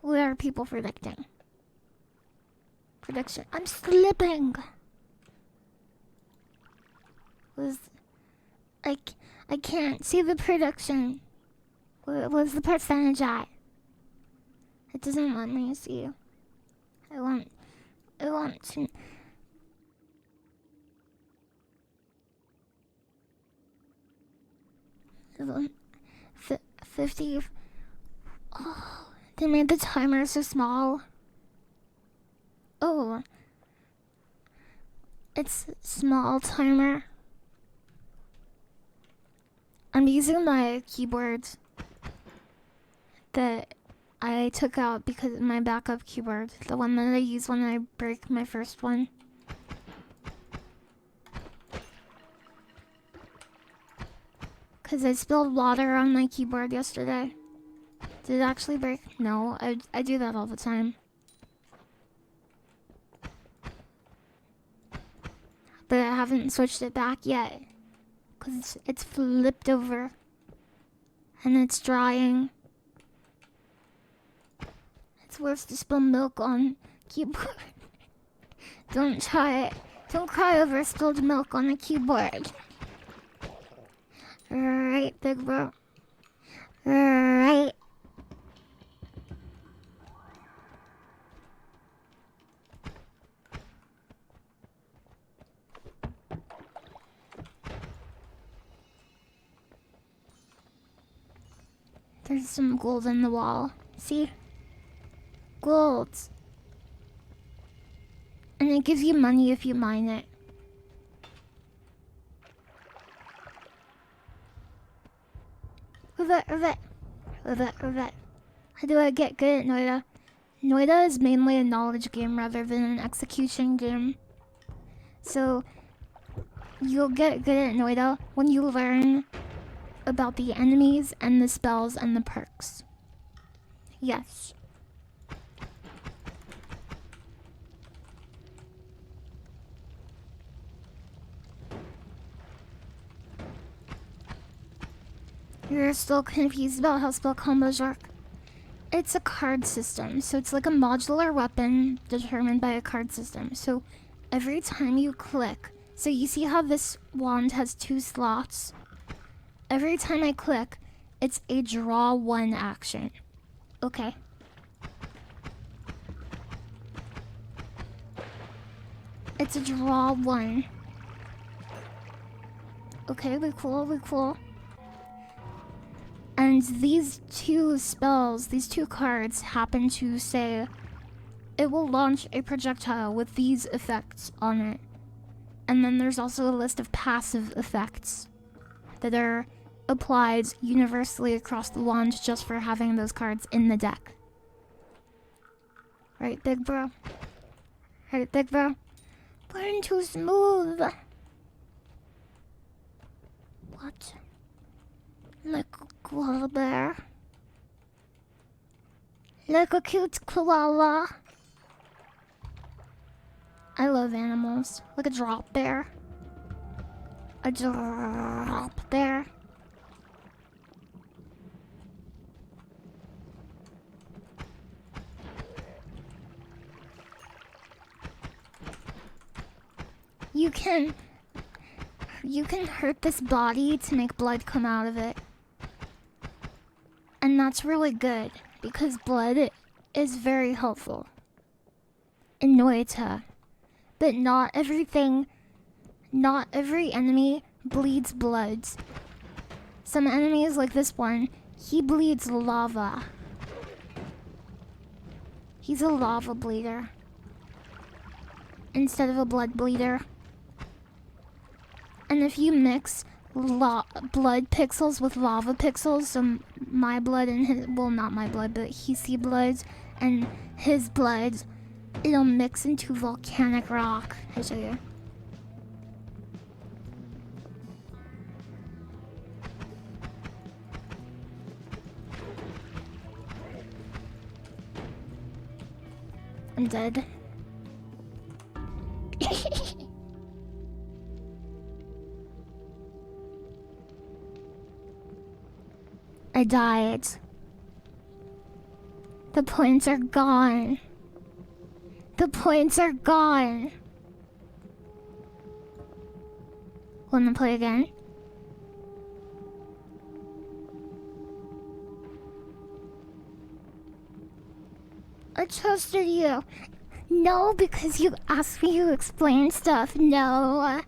What are people predicting? Prediction. I'm slipping! I can't see the prediction. What was the percentage at? It doesn't let me see. I want to 50. Oh, they made the timer so small. Oh. It's small timer. I'm using my keyboard that I took out because of my backup keyboard. The one that I use when I break my first one. Because I spilled water on my keyboard yesterday. Did it actually break? No, I do that all the time. But I haven't switched it back yet. Because it's flipped over. And it's drying. It's worse to spill milk on keyboard. Don't try it. Don't cry over spilled milk on the keyboard. Alright, big bro. Alright. There's some gold in the wall. See? Gold. And it gives you money if you mine it. Rivet. How do I get good at Noita? Noita is mainly a knowledge game rather than an execution game. So, you'll get good at Noita when you learn about the enemies and the spells and the perks. Yes. You're still confused about how spell combos work? It's a card system, so it's like a modular weapon determined by a card system. So every time you click, so you see how this wand has 2 slots? Every time I click, it's a draw 1 action. Okay. It's a draw 1. Okay, we cool. And these 2 spells, these 2 cards happen to say it will launch a projectile with these effects on it. And then there's also a list of passive effects that are applied universally across the wand just for having those cards in the deck. Right, big bro? Right, big bro? Burn too smooth. What? Like a koala bear. Like a cute koala. I love animals. Like a drop bear. A drop bear. You can hurt this body to make blood come out of it. And that's really good, because blood is very helpful in Noita. But not every enemy bleeds blood. Some enemies, like this one, he bleeds lava. He's a lava bleeder instead of a blood bleeder. And if you mix blood pixels with lava pixels, so my blood and his, well, not my blood, but Hisi blood and his blood, it'll mix into volcanic rock. I'll show you. I'm dead. I died. The points are gone. The points are gone. Wanna play again? I trusted you. No, because you asked me to explain stuff. No.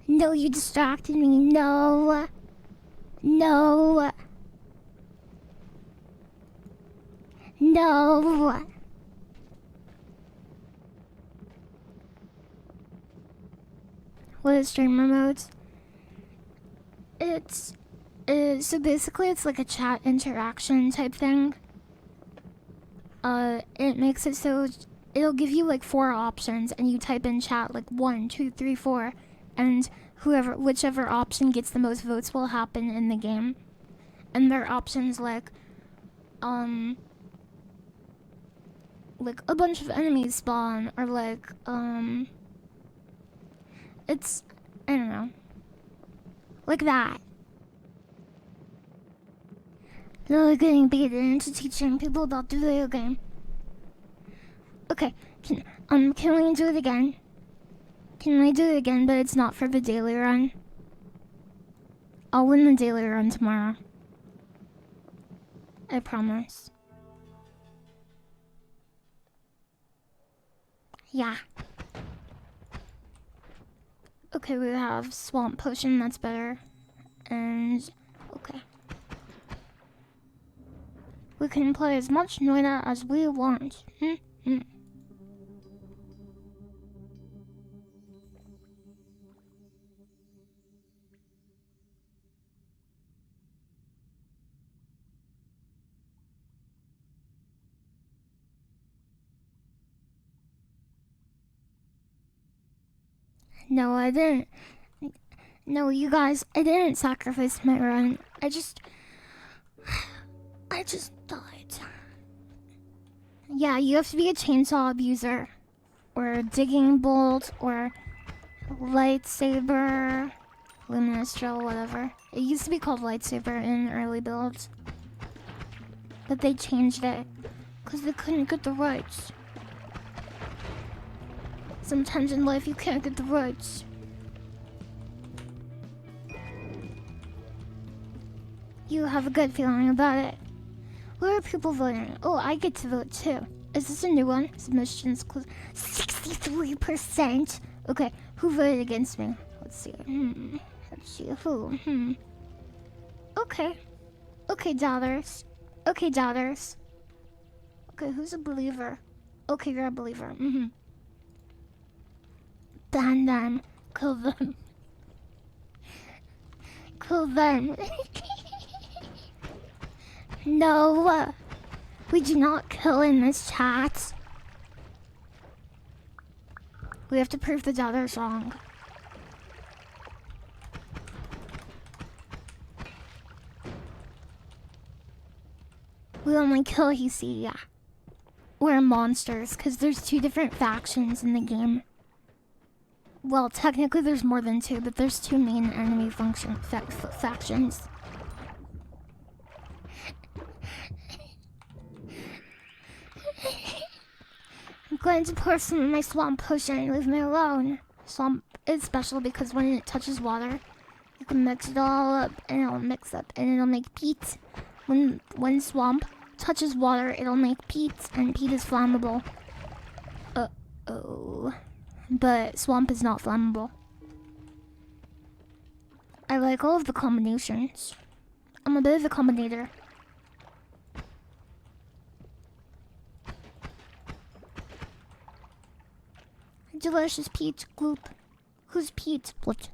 No, you distracted me. No. No. No. What is streamer modes? It's so basically it's like a chat interaction type thing. It makes it so it'll give you like 4 options and you type in chat like 1, 2, 3, 4, and whichever option gets the most votes will happen in the game. And there are options like a bunch of enemies spawn, or like it's, I don't know, like that. Really getting baited into teaching people about the video game. Okay, can we do it again? Can we do it again, but it's not for the daily run? I'll win the daily run tomorrow. I promise. Yeah. Okay, we have swamp potion, that's better. And okay. We can play as much Noita as we want. No, I didn't. No, you guys, I didn't sacrifice my run. I just died. Yeah, you have to be a chainsaw abuser, or a digging bolt, or lightsaber, luminous drill, whatever. It used to be called lightsaber in early builds, but they changed it because they couldn't get the rights. Sometimes in life you can't get the rights. You have a good feeling about it. What are people voting? Oh, I get to vote too. Is this a new one? Submissions close. 63%. Okay, who voted against me? Let's see. Let's see who. Okay. Okay, doubters. Okay, doubters. Okay, who's a believer? Okay, you're a believer. Ban them. Kill them. Kill them. No. We do not kill in this chat. We have to prove the doubters wrong. We only kill you see, yeah. We're monsters, because there's 2 different factions in the game. Well, technically there's more than 2, but there's 2 main enemy factions. I'm going to pour some of my swamp potion. Leave me alone. Swamp is special because when it touches water, you can mix it all up, and it'll mix up, and it'll make peat. When swamp touches water, it'll make peat, and peat is flammable. Uh-oh. But swamp is not flammable. I like all of the combinations. I'm a bit of a combinator. Delicious peach gloop. Who's Pete? What?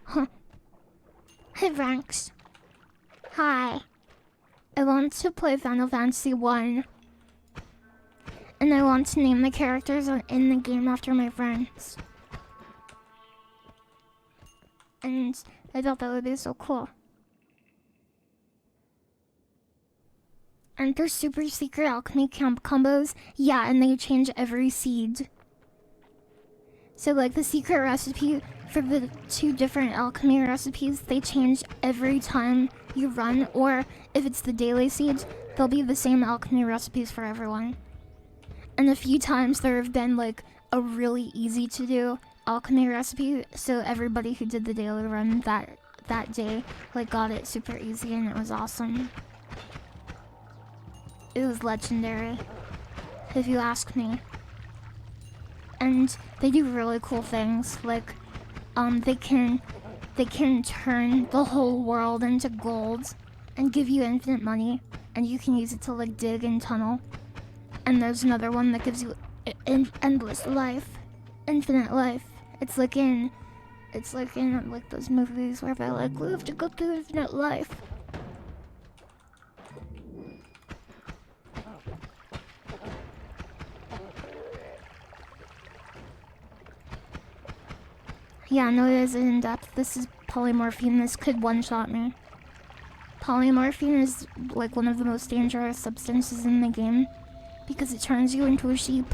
Huh? Hey, Ranks. Hi. I want to play Final Fantasy 1. And I want to name the characters in the game after my friends. And I thought that would be so cool. Aren't there super secret alchemy combos? Yeah, and they change every seed. So like the secret recipe for the 2 different alchemy recipes, they change every time you run, or if it's the daily seeds, they'll be the same alchemy recipes for everyone. And a few times there have been like a really easy to do alchemy recipe, so everybody who did the daily run that day like got it super easy, and it was awesome. It was legendary, if you ask me. And they do really cool things, like they can they can turn the whole world into gold and give you infinite money, and you can use it to like dig and tunnel. And there's another one that gives you endless life, infinite life. It's like in like those movies where they're like, we have to go through infinite life. Yeah, no, it is in depth. This is polymorphine. This could one-shot me. Polymorphine is like one of the most dangerous substances in the game because it turns you into a sheep.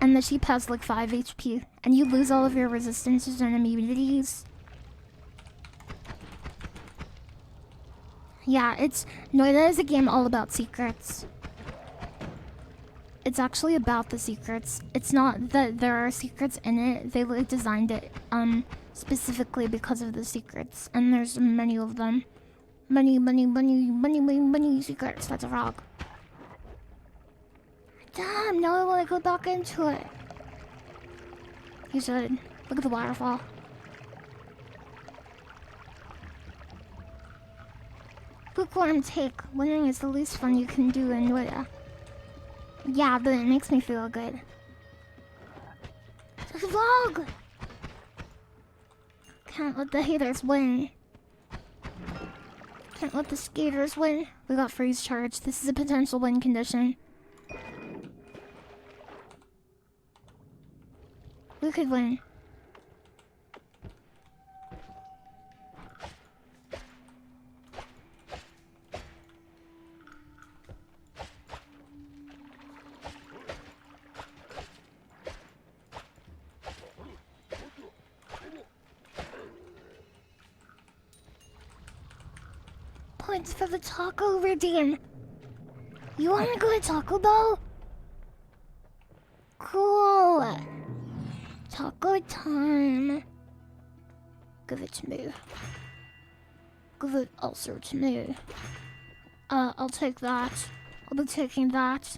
And the sheep has like 5 HP, and you lose all of your resistances and immunities. Yeah, Noita is a game all about secrets. It's actually about the secrets. It's not that there are secrets in it. They like designed it specifically because of the secrets, and there's many of them. Many secrets. That's a frog. Damn, now I want to go back into it. You should. Look at the waterfall. Bookworm take. Winning is the least fun you can do in Noita. Yeah, but it makes me feel good. It's a vlog! Can't let the haters win. Can't let the skaters win. We got freeze charge. This is a potential win condition. We could win. Points for the taco redeem. You wanna go to Taco Bell? Cool. Taco time. Give it to me. Give it also to me. I'll take that. I'll be taking that.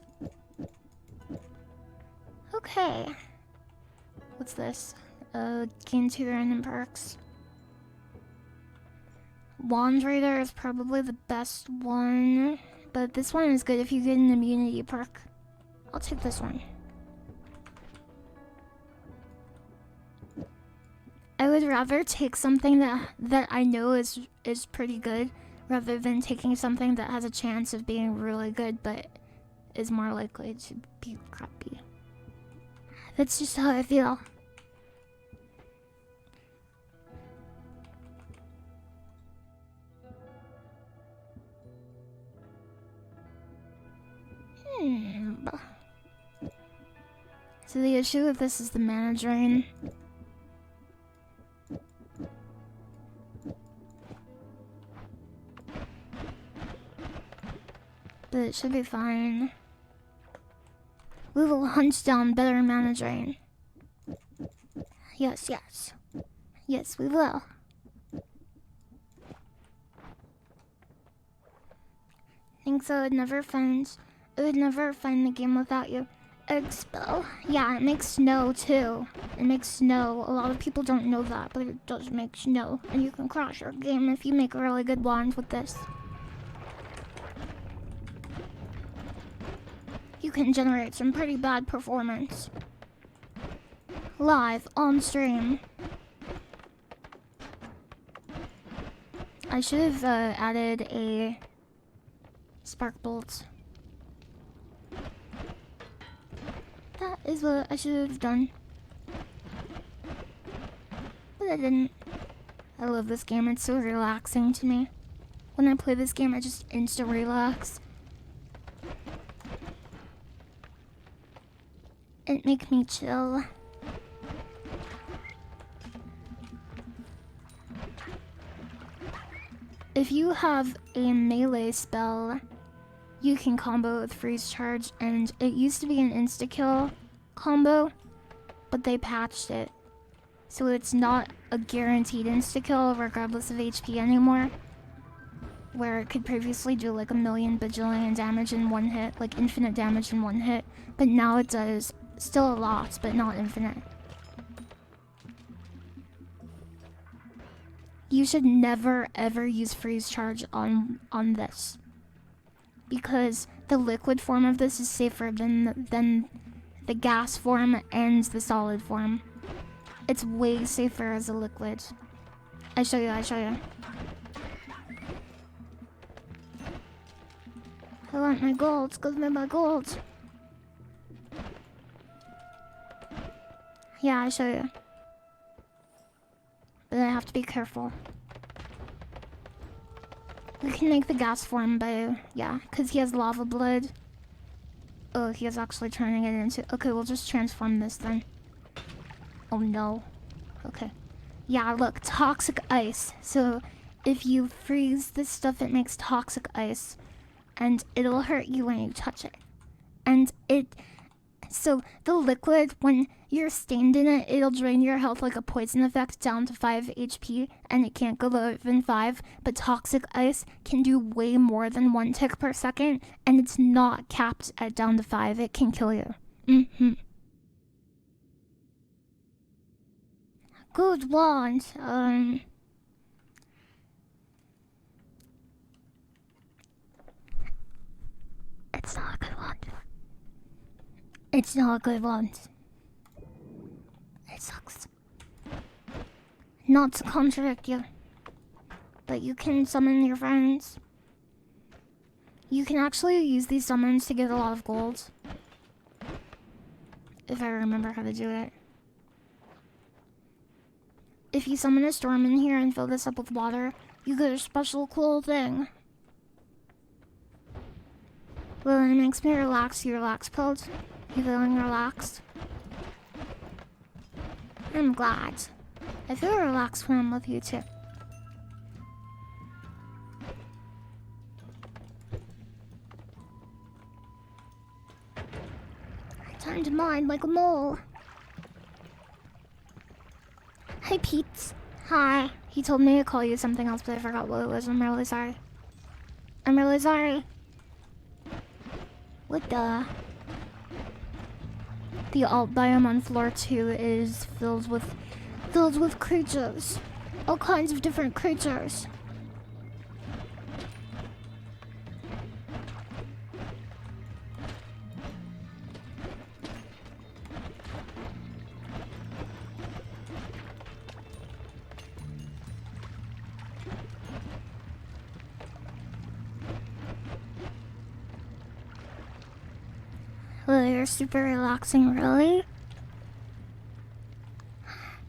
Okay. What's this? Gain 2 random perks. Wand Raider is probably the best one, but this one is good if you get an immunity perk. I'll take this one. I would rather take something that I know is pretty good rather than taking something that has a chance of being really good but is more likely to be crappy. That's just how I feel. So the issue with this is the mana drain. But it should be fine. We will hunt down better mana drain. Yes, yes. Yes, we will. Thinks I would never find the game without you. Egg spell. Yeah, it makes snow too. It makes snow. A lot of people don't know that, but it does make snow. And you can crash your game if you make a really good wand with this. You can generate some pretty bad performance. Live on stream. I should have added a spark bolt. That is what I should have done. But I didn't. I love this game. It's so relaxing to me. When I play this game, I just instant relax. It makes me chill. If you have a melee spell, you can combo with freeze charge, and it used to be an insta-kill combo, but they patched it. So it's not a guaranteed insta-kill regardless of HP anymore. Where it could previously do like a million bajillion damage in one hit, like infinite damage in one hit, but now it does still a lot, but not infinite. You should never ever use freeze charge on this, because the liquid form of this is safer than the gas form and the solid form. It's way safer as a liquid. I show you. I want my gold. Give me my gold. Yeah, I show you. But I have to be careful. We can make the gas form by, yeah, because he has lava blood. Oh, he is actually turning it into... Okay, we'll just transform this then. Oh no. Okay. Yeah, look, toxic ice. So if you freeze this stuff, it makes toxic ice. And it'll hurt you when you touch it. And so the liquid, when you're stained in it, it'll drain your health like a poison effect down to 5 HP, and it can't go lower than 5. But toxic ice can do way more than 1 tick per second, and it's not capped at down to 5. It can kill you. Good wand. It's not a good wand. It's not a good wand. It sucks. Not to contradict you, but you can summon your friends. You can actually use these summons to get a lot of gold. If I remember how to do it. If you summon a storm in here and fill this up with water, you get a special cool thing. Well, it makes me relax. You relax, Pilled? You feeling relaxed? I'm glad. I feel relaxed when I'm with you too. Time to mine like a mole. Hi, Pete. Hi. He told me to call you something else, but I forgot what it was. I'm really sorry. I'm really sorry. What the? The alt biome on floor 2 is filled with creatures. All kinds of different creatures. Well, you're super relaxing, really?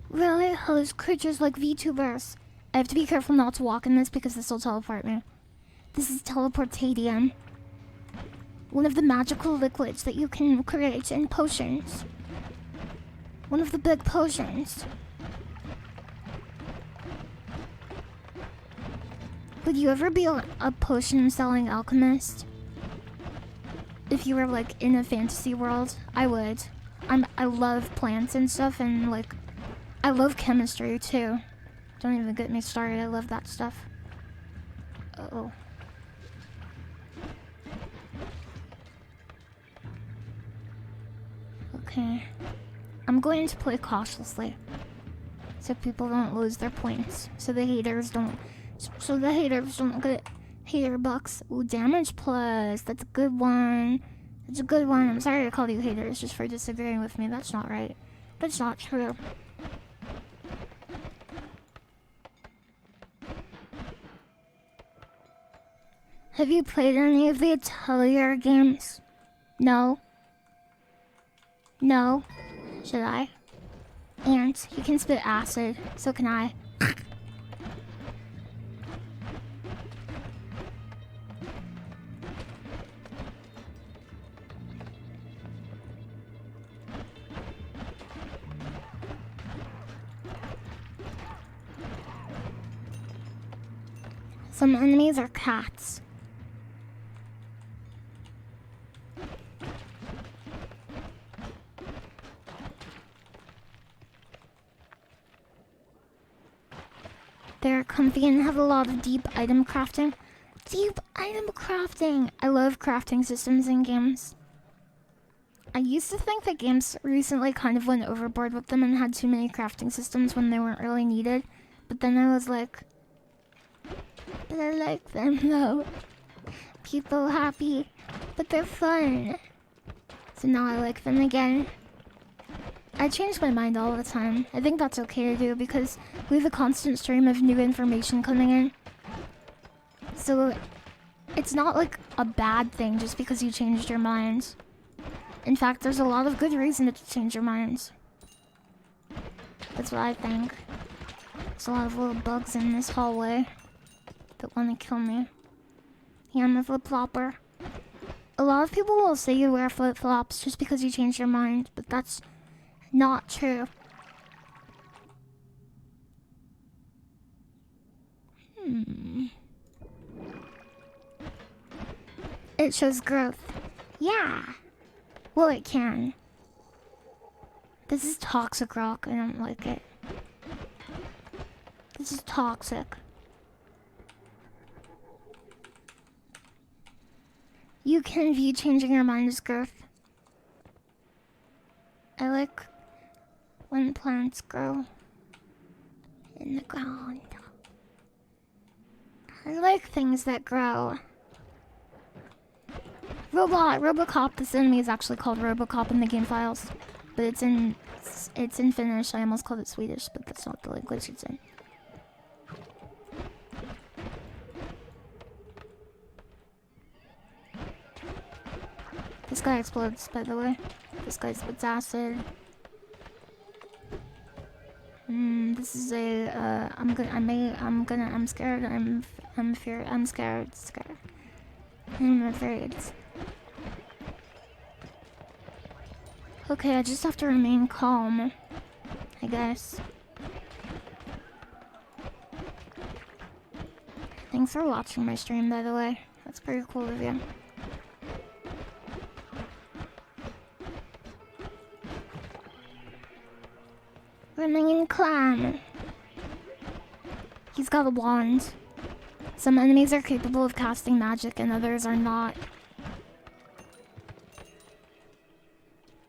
Really? Oh, there's creatures like VTubers. I have to be careful not to walk in this because this will teleport me. This is teleportadium. One of the magical liquids that you can create in potions. One of the big potions. Would you ever be a potion selling alchemist? If you were like in a fantasy world, I would. I love plants and stuff, and like I love chemistry too. Don't even get me started. I love that stuff. Uh-oh. Okay. I'm going to play cautiously, so people don't lose their points. So the haters don't get hater bucks. Ooh, damage plus. That's a good one. That's a good one. I'm sorry to call you haters just for disagreeing with me. That's not right. That's not true. Have you played any of the Atelier games? No? No? Should I? And you can spit acid. So can I. Some enemies are cats. They're comfy and have a lot of deep item crafting. Deep item crafting! I love crafting systems in games. I used to think that games recently kind of went overboard with them and had too many crafting systems when they weren't really needed. But then I was like, but I like them though. People happy, but they're fun. So now I like them again. I change my mind all the time. I think that's okay to do because we have a constant stream of new information coming in. So it's not like a bad thing just because you changed your mind. In fact, there's a lot of good reason to change your mind. That's what I think. There's a lot of little bugs in this hallway that want to kill me. Yeah, I'm a flip-flopper. A lot of people will say you wear flip-flops just because you changed your mind, but that's not true. It shows growth. Yeah. Well, it can. This is toxic rock. I don't like it. This is toxic. You can view changing your mind as growth. I like when plants grow in the ground. I like things that grow. Robocop, this enemy is actually called Robocop in the game files. But it's in Finnish. I almost called it Swedish, but that's not the language it's in. This guy explodes, by the way. This guy spits acid. This is a, I'm scared, I'm scared. I'm afraid. Okay, I just have to remain calm, I guess. Thanks for watching my stream, by the way. That's pretty cool of you. Remain calm. He's got a wand. Some enemies are capable of casting magic and others are not.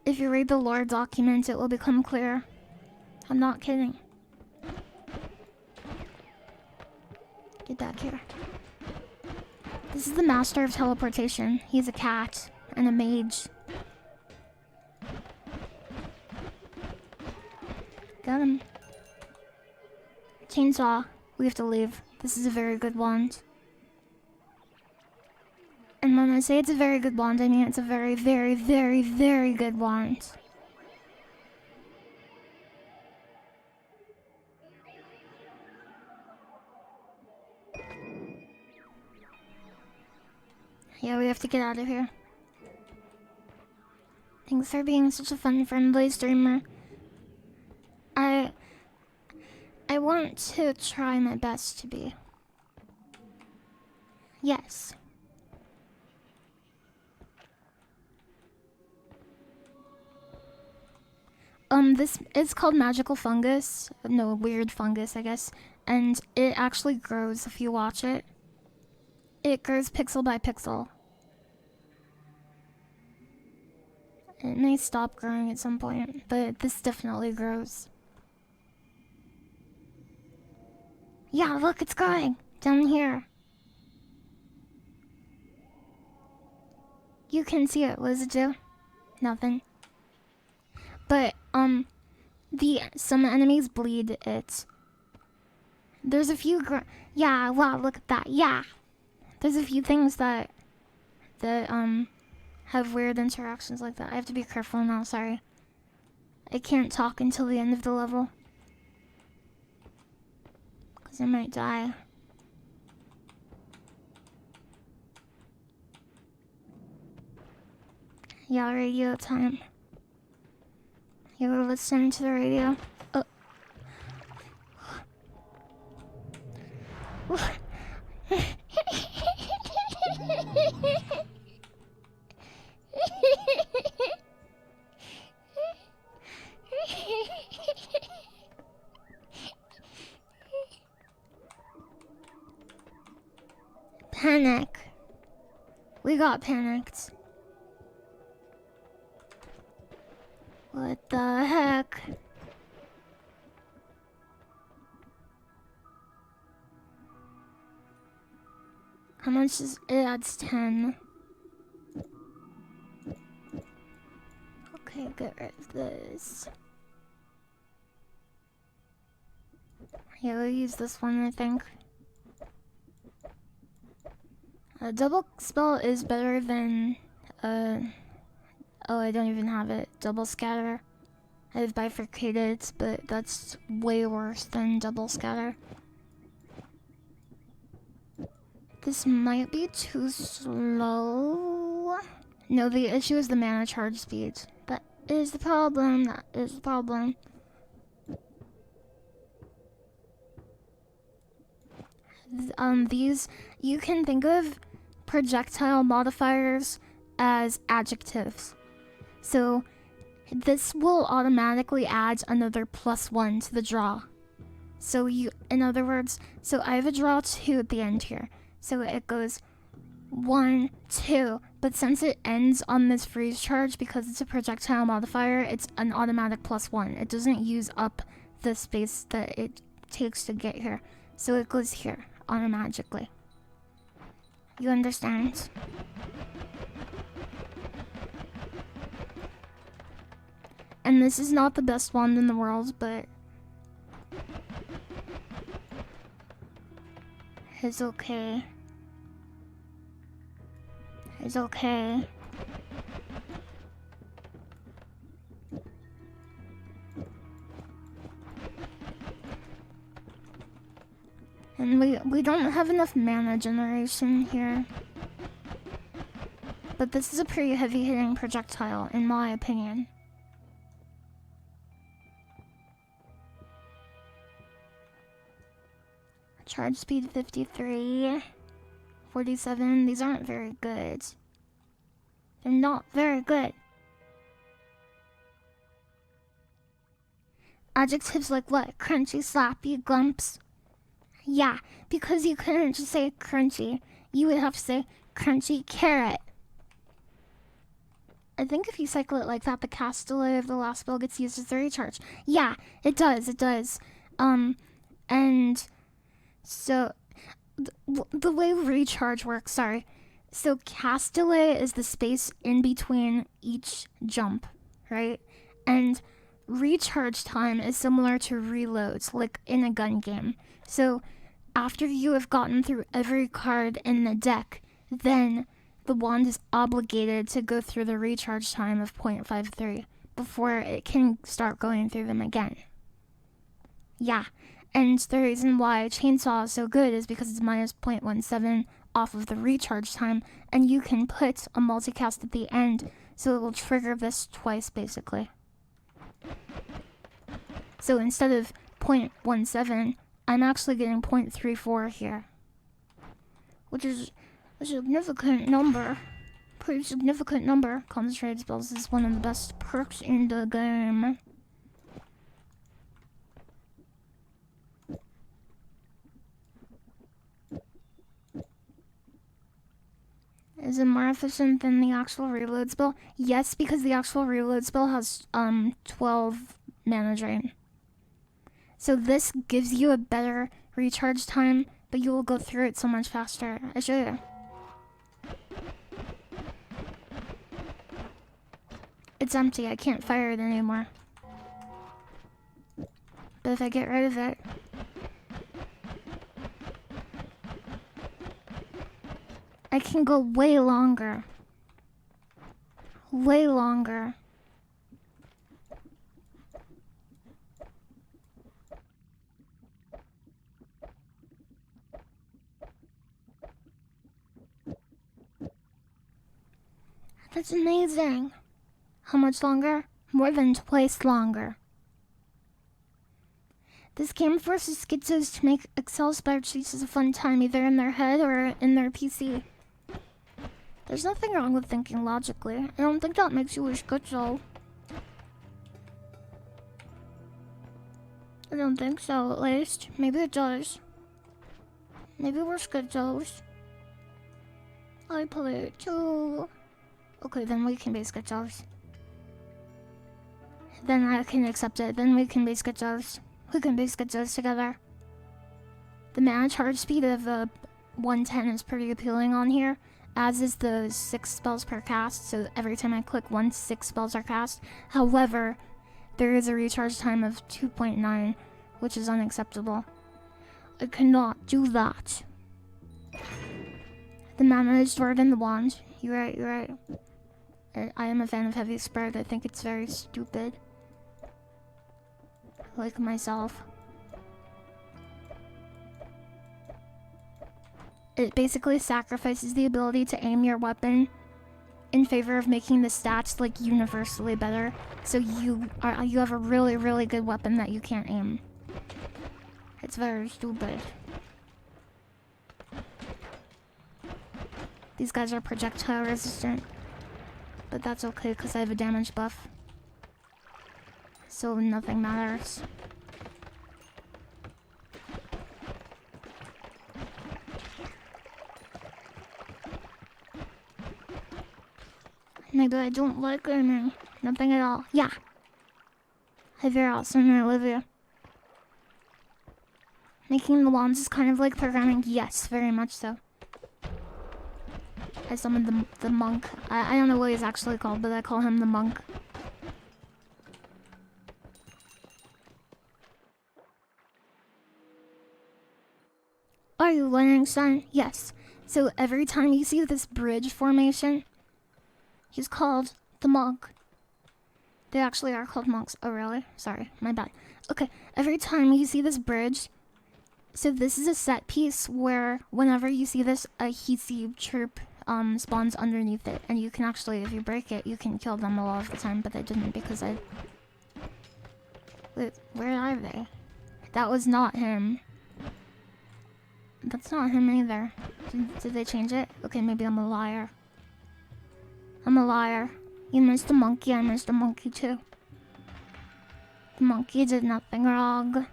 If you read the lore document, it will become clear. I'm not kidding. Get back here. This is the master of teleportation. He's a cat and a mage. Got him. Chainsaw. We have to leave. This is a very good wand. And when I say it's a very good wand, I mean it's a very, very, very, very good wand. Yeah, we have to get out of here. Thanks for being such a fun, friendly streamer. I want to try my best to be. Yes. This is called magical fungus. No, weird fungus, I guess. And it actually grows if you watch it. It grows pixel by pixel. It may stop growing at some point, but this definitely grows. Yeah, look, it's growing down here. You can see it. What does it do? Nothing. But, some enemies bleed it. There's a few yeah, wow, look at that. Yeah. There's a few things that have weird interactions like that. I have to be careful now, sorry. I can't talk until the end of the level. Because I might die. Yeah, radio time. You were listening to the radio. Oh. Panic. We got panicked. What the heck? it adds 10. Okay, get rid of this. Yeah, we'll use this one, I think. Double spell is better than, oh, I don't even have it. Double scatter. I have bifurcated, but that's way worse than double scatter. This might be too slow. No, the issue is the mana charge speed. That is the problem. That is the problem. These, you can think of projectile modifiers as adjectives. So this will automatically add another +1 to the draw. So in other words, so I have a draw 2 at the end here. So it goes 1, 2, but since it ends on this freeze charge, because it's a projectile modifier, it's an automatic +1. It doesn't use up the space that it takes to get here. So it goes here automatically. You understand? And this is not the best wand in the world, but it's okay. It's okay. And we don't have enough mana generation here. But this is a pretty heavy hitting projectile, in my opinion. Charge speed 53, 47. These aren't very good. They're not very good. Adjectives like what? Crunchy, slappy, glumps. Yeah, because you couldn't just say crunchy. You would have to say crunchy carrot. I think if you cycle it like that, the cast delay of the last spell gets used as the recharge. Yeah, it does, it does. And so the way recharge works, sorry. So cast delay is the space in between each jump, right? And recharge time is similar to reloads, like in a gun game. So after you have gotten through every card in the deck, then the wand is obligated to go through the recharge time of 0.53 before it can start going through them again. Yeah, and the reason why Chainsaw is so good is because it's minus 0.17 off of the recharge time, and you can put a multicast at the end, so it will trigger this twice, basically. So instead of 0.17, I'm actually getting 0.34 here, which is a significant number. Pretty significant number. Concentrated spells is one of the best perks in the game. Is it more efficient than the actual reload spell? Yes, because the actual reload spell has 12 mana drain. So this gives you a better recharge time, but you will go through it so much faster. I show you. It's empty, I can't fire it anymore. But if I get rid of it, I can go way longer. Way longer. That's amazing. How much longer? More than twice longer. This game forces schizos to make Excel spreadsheets as a fun time, either in their head or in their PC. There's nothing wrong with thinking logically. I don't think that makes you a schizo. I don't think so, at least. Maybe it does. Maybe we're schizos. I play it too. Okay, then we can be schizos. Then I can accept it. Then we can be schizos. We can be schizos together. The mana charge speed of 110 is pretty appealing on here, as is the 6 spells per cast, so every time I click once, 6 spells are cast. However, there is a recharge time of 2.9, which is unacceptable. I cannot do that. The mana is stored in the wand. You're right, you're right. I am a fan of heavy spread. I think it's very stupid. Like myself. It basically sacrifices the ability to aim your weapon in favor of making the stats like universally better. So you have a really, really good weapon that you can't aim. It's very stupid. These guys are projectile resistant. But that's okay because I have a damage buff. So nothing matters. Maybe I don't like aiming. Nothing at all. Yeah. Hi, very awesome. I love you. Making the wands is kind of like programming. Yes, very much so. I summoned the monk. I don't know what he's actually called, but I call him the monk. Are you learning, son? Yes. So every time you see this bridge formation, he's called the monk. They actually are called monks. Oh, really? Sorry, my bad. Okay, every time you see this bridge, so this is a set piece where whenever you see this, a Heatseed troop spawns underneath it, and you can actually, if you break it, you can kill them a lot of the time, but I didn't because I... Wait, where are they? That was not him. That's not him either. Did they change it? Okay, maybe I'm a liar. I'm a liar. You missed the monkey, I missed the monkey too. The monkey did nothing wrong.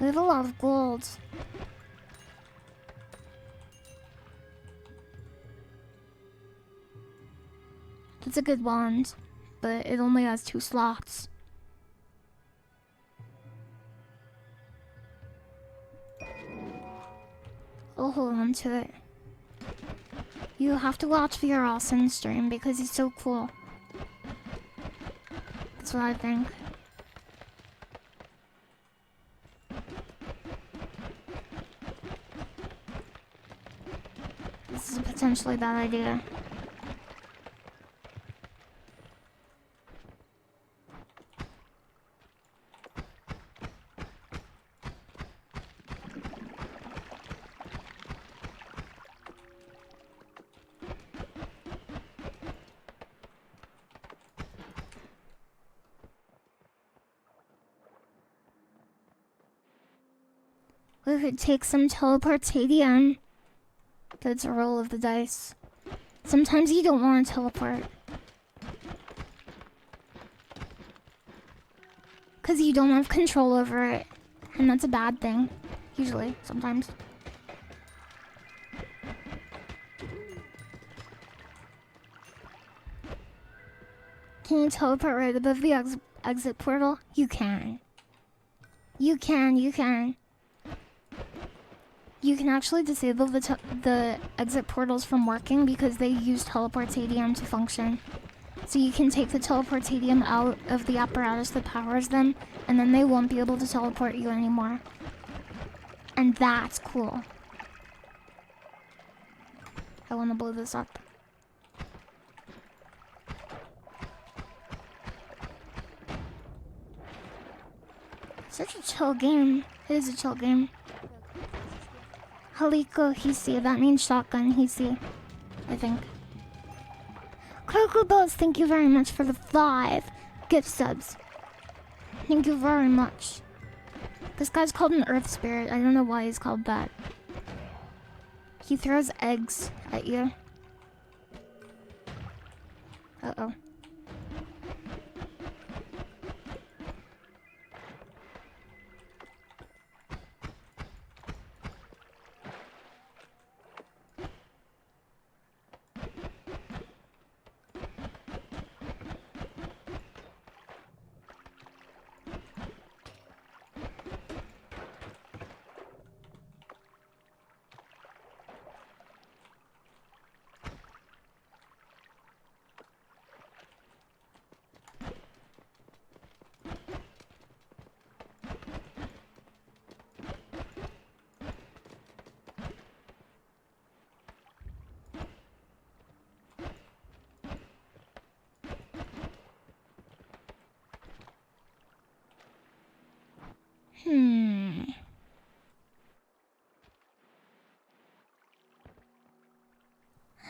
We have a lot of gold. It's a good wand, but it only has 2 slots. I'll hold on to it. You have to watch Fear Austin stream because he's so cool. That's what I think. This is a potentially bad idea. We could take some teleportadium. That's a roll of the dice. Sometimes you don't want to teleport. Because you don't have control over it. And that's a bad thing. Usually, sometimes. Can you teleport right above the exit portal? You can. You can. You can actually disable the exit portals from working because they use teleportadium to function. So you can take the teleportadium out of the apparatus that powers them, and then they won't be able to teleport you anymore. And that's cool. I want to blow this up. Such a chill game. It is a chill game. Haliko Hisi, that means shotgun Hisi, I think. Coco Bells, thank you very much for the 5 gift subs. Thank you very much. This guy's called an earth spirit. I don't know why he's called that. He throws eggs at you. Uh-oh. Hmm.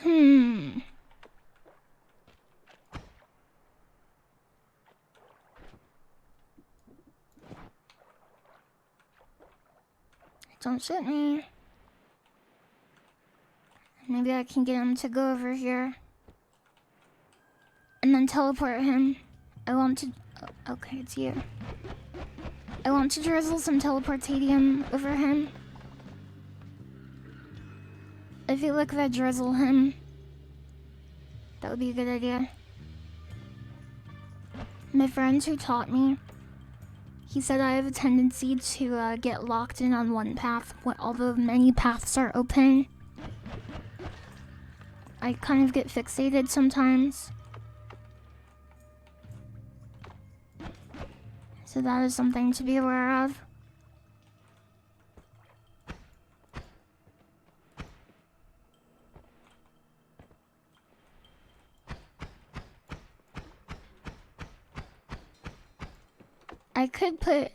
Hmm. Don't shoot me. Maybe I can get him to go over here. And then teleport him. I want to... oh, okay, it's you. I want to drizzle some teleportatium over him. I feel like if I drizzle him, that would be a good idea. My friend who taught me, he said I have a tendency to get locked in on one path, although many paths are open. I kind of get fixated sometimes. So that is something to be aware of. I could put...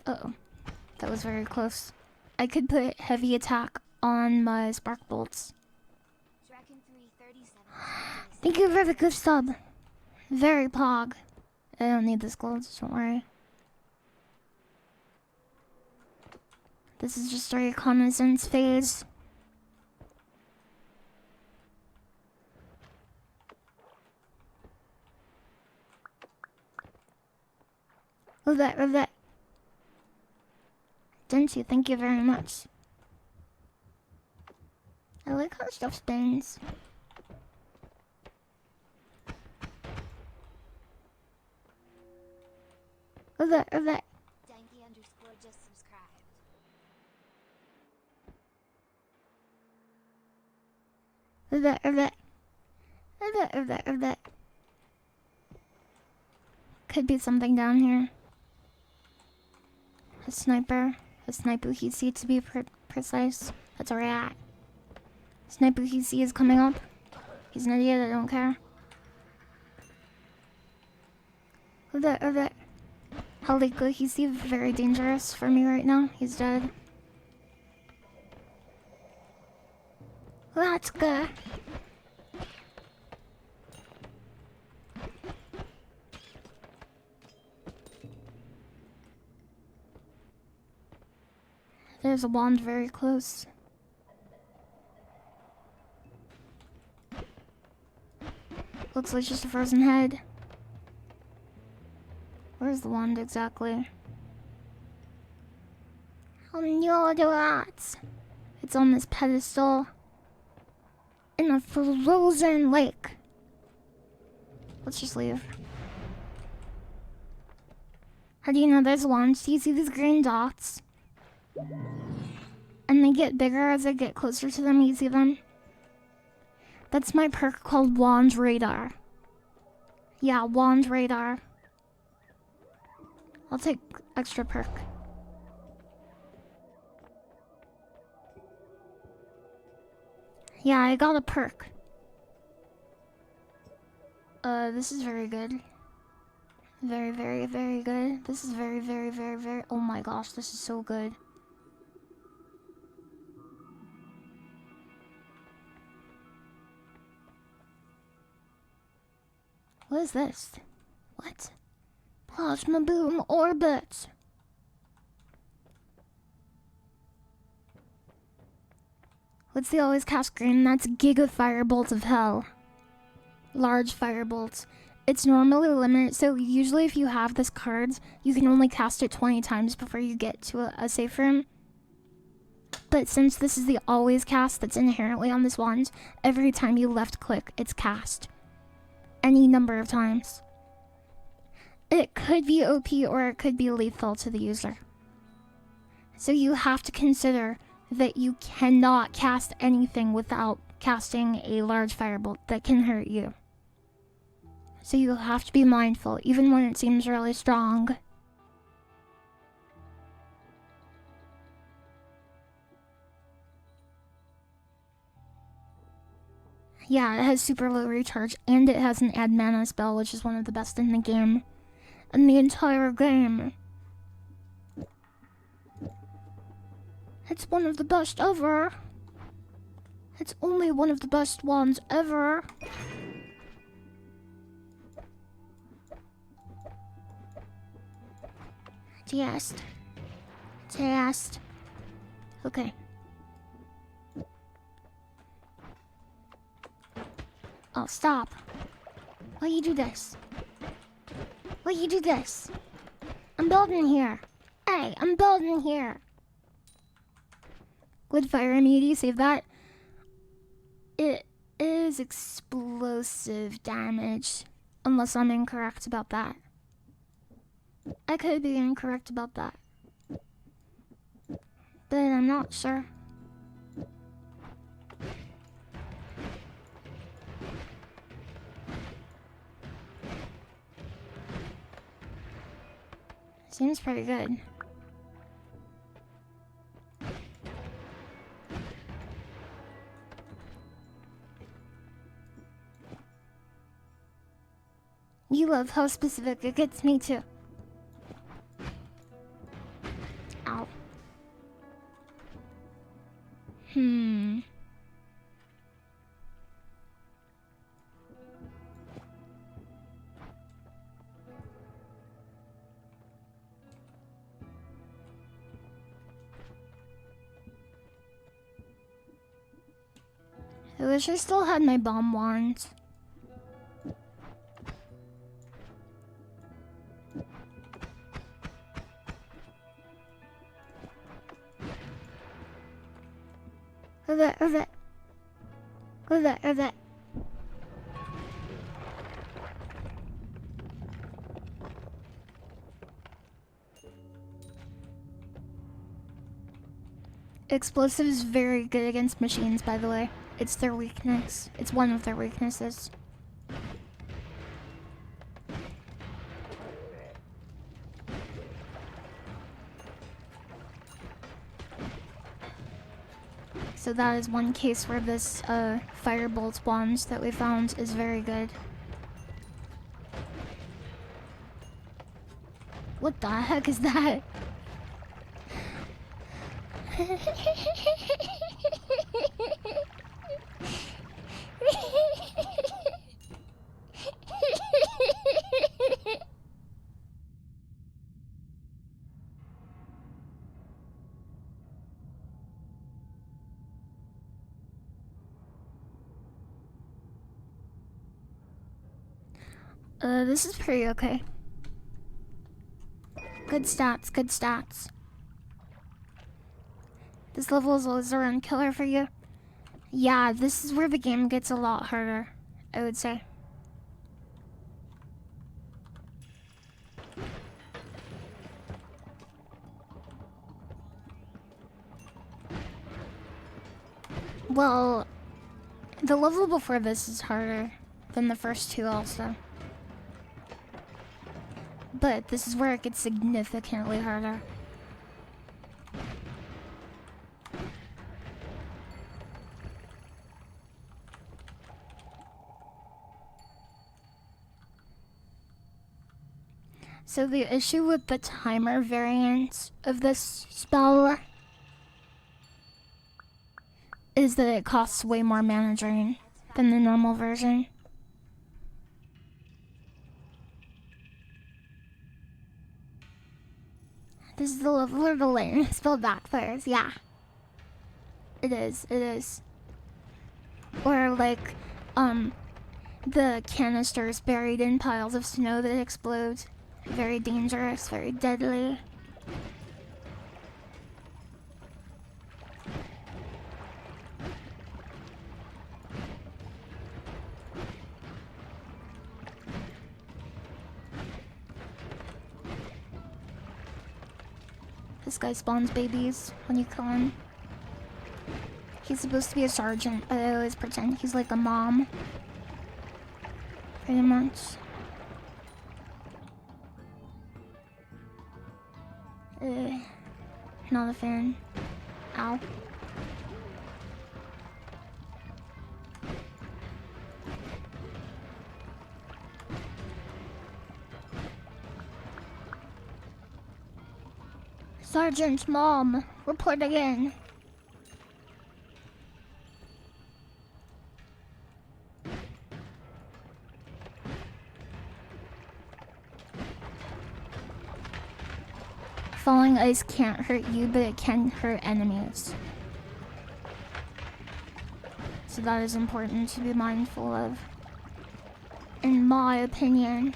uh-oh. That was very close. I could put heavy attack on my spark bolts. Thank you for the gift sub. Very pog. I don't need this gold, don't worry. This is just a reconnaissance phase. Love that, love that. Didn't thank you very much. I like how stuff spins. Love that, love that. Danky underscore just subscribed. Love that, love that. Love that, love that, love that. Could be something down here. A sniper. A sniper he see to be precise. That's where we're at. Sniper he see is coming up. He's an idiot, I don't care. Love that, love that. Halika, he's very dangerous for me right now. He's dead. Let's go. There's a wand very close. Looks like just a frozen head. Where's the wand exactly? Oh no, that. It's on this pedestal in a frozen lake. Let's just leave. How do you know there's a wand? Do you see these green dots? And they get bigger as I get closer to them. You see them? That's my perk called Wand Radar. Yeah, Wand Radar. I'll take extra perk. Yeah, I got a perk. This is very good. Very, very, very good. This is very, very, very, very... oh my gosh, this is so good. What is this? What? Plasma Boom Orbit. What's the always cast green? That's Giga Firebolt of Hell. Large Firebolt. It's normally limited, so usually if you have this card, you can only cast it 20 times before you get to a safe room. But since this is the always cast that's inherently on this wand, every time you left click, it's cast. Any number of times. It could be OP or it could be lethal to the user. So you have to consider that you cannot cast anything without casting a large firebolt that can hurt you. So you have to be mindful, even when it seems really strong. Yeah, it has super low recharge, and it has an add mana spell, which is one of the best in the game. In the entire game. It's one of the best ever. It's only one of the best ones ever. Test. Test. Okay. Oh, stop. Why you do this? Why you do this? I'm building here. Hey, I'm building here. Would fire immunity save that? It is explosive damage. Unless I'm incorrect about that. I could be incorrect about that. But I'm not sure. Seems pretty good. You love how specific it gets me too. Ow. I wish I still had my bomb wand. Over. Explosive is very good against machines, by the way. It's their weakness. It's one of their weaknesses. So that is one case where this firebolt wand that we found is very good. What the heck is that? This is pretty okay. Good stats, good stats. This level is a run killer for you. Yeah, this is where the game gets a lot harder, I would say. Well, the level before this is harder than the first two also. But this is where it gets significantly harder. So the issue with the timer variant of this spell is that it costs way more mana drain than the normal version. This is the level where the lightning spell backfires, yeah. It is. Or like, the canisters buried in piles of snow that explode. Very dangerous, very deadly. This guy spawns babies when you kill him. He's supposed to be a sergeant, but I always pretend he's like a mom. Pretty much. Not a fan. Ow. Sergeant, Mom, report again. Falling ice can't hurt you, but it can hurt enemies. So that is important to be mindful of, in my opinion.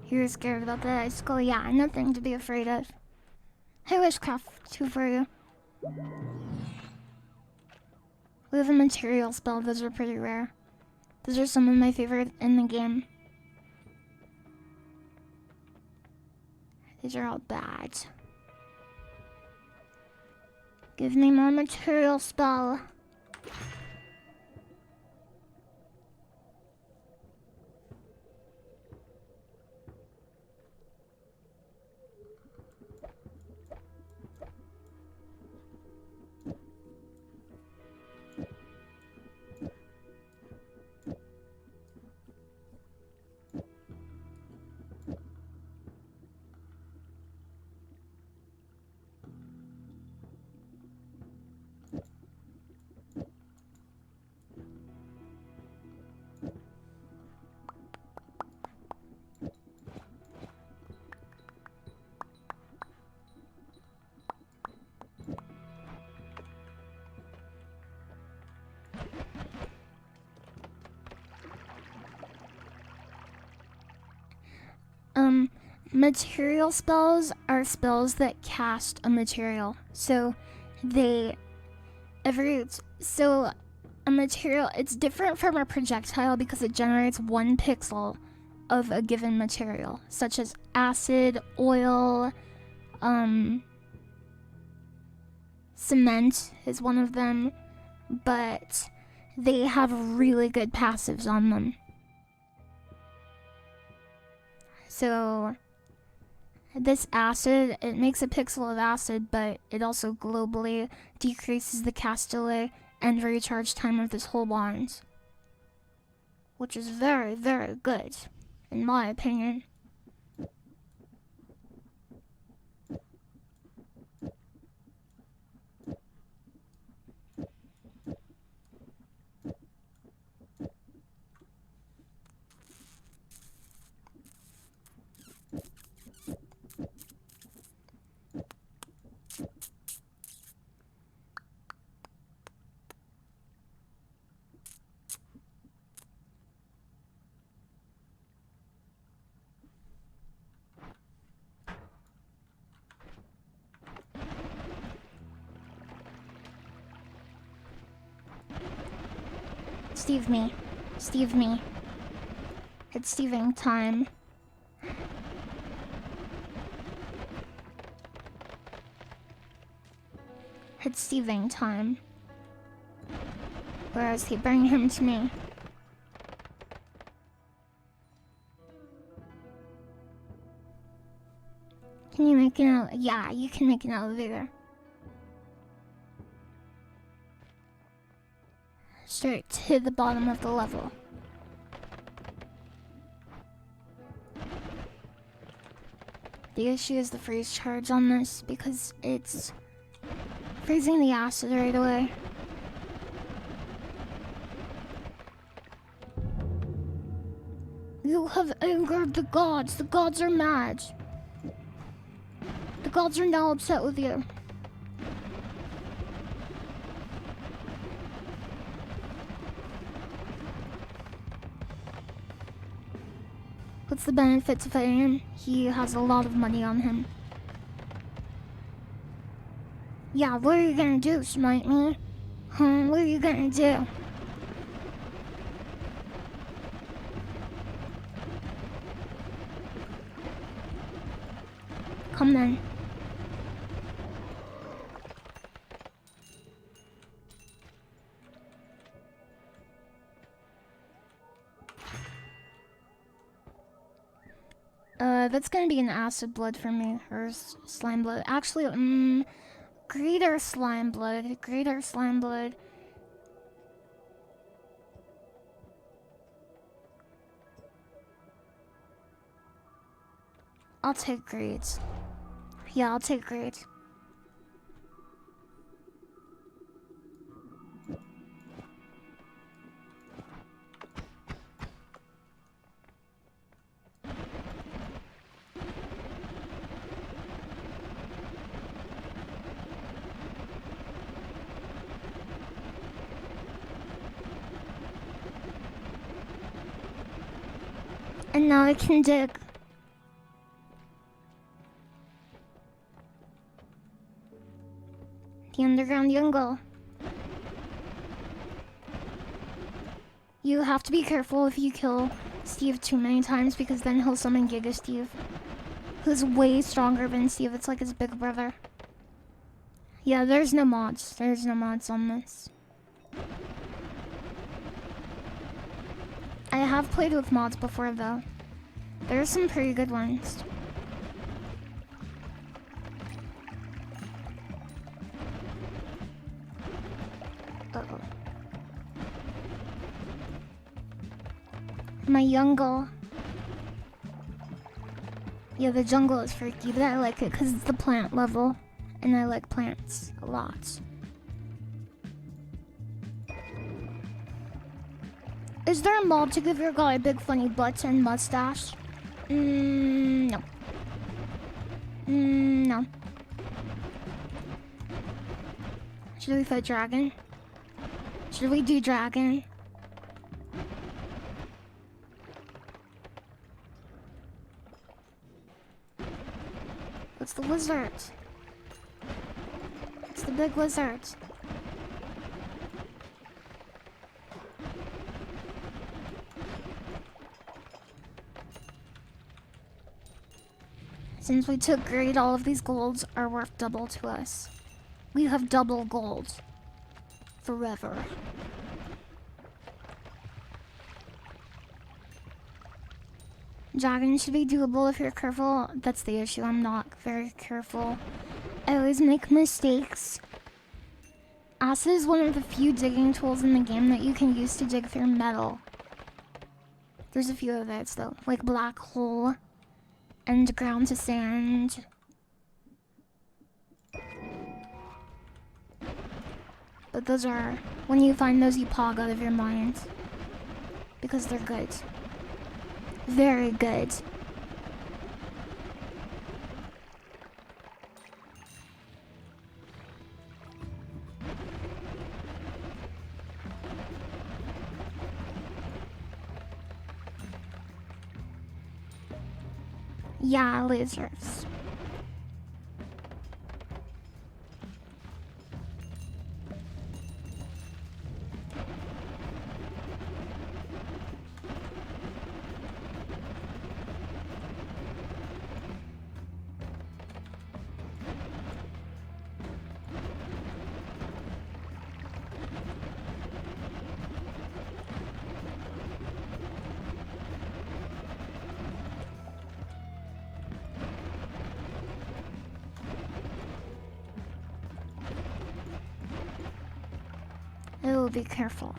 You're scared about the icicle? Yeah, nothing to be afraid of. Hey, Witchcraft 2 for you. We have a material spell. Those are pretty rare. Those are some of my favorite in the game. These are all bad. Give me my material spell. Material spells are spells that cast a material. So a material, it's different from a projectile because it generates 1 pixel of a given material, such as acid, oil, cement is one of them, but they have really good passives on them. So this acid, it makes a pixel of acid, but it also globally decreases the cast delay and recharge time of this whole wand, which is very, very good, in my opinion. Steve me. It's Steving time. It's Steving time. Where is he? Bring him to me. Can you make an yeah, you can make an elevator. Straight to the bottom of the level. The issue is the freeze charge on this because it's freezing the acid right away. You have angered the gods. The gods are mad. The gods are now upset with you. What's the benefit to fighting him? He has a lot of money on him. Yeah, what are you gonna do, smite me? What are you gonna do? Come then. That's gonna be an acid blood for me, or slime blood. Actually, greater slime blood. I'll take grades. Yeah, I'll take grades. And now I can dig. The underground jungle. You have to be careful if you kill Steve too many times because then he'll summon Giga Steve, who's way stronger than Steve. It's like his big brother. Yeah, there's no mods. There's no mods on this. I have played with mods before though. There's some pretty good ones. Uh-oh. My jungle. Yeah, the jungle is freaky, but I like it because it's the plant level. And I like plants a lot. Is there a mob to give your guy a big funny butt and mustache? No. No. Should we fight dragon? Should we do dragon? What's the lizard? It's the big lizard. Since we took grade, all of these golds are worth double to us. We have double gold. Forever. Dragon should be doable if you're careful. That's the issue. I'm not very careful. I always make mistakes. Acid is one of the few digging tools in the game that you can use to dig through metal. There's a few of it though, like black hole and ground to sand. But those are, when you find those, you pog out of your mind. Because they're good. Very good. Yeah, lasers. Oh, be careful.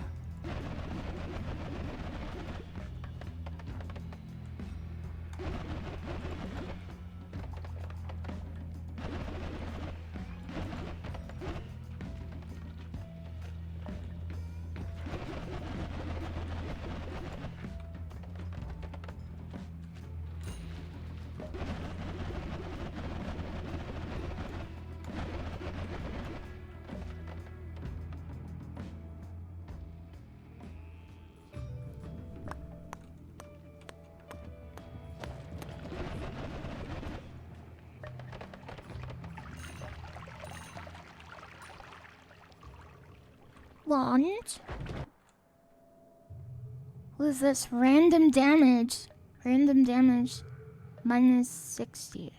Launch? What is this? Random damage. Random damage. Minus 60.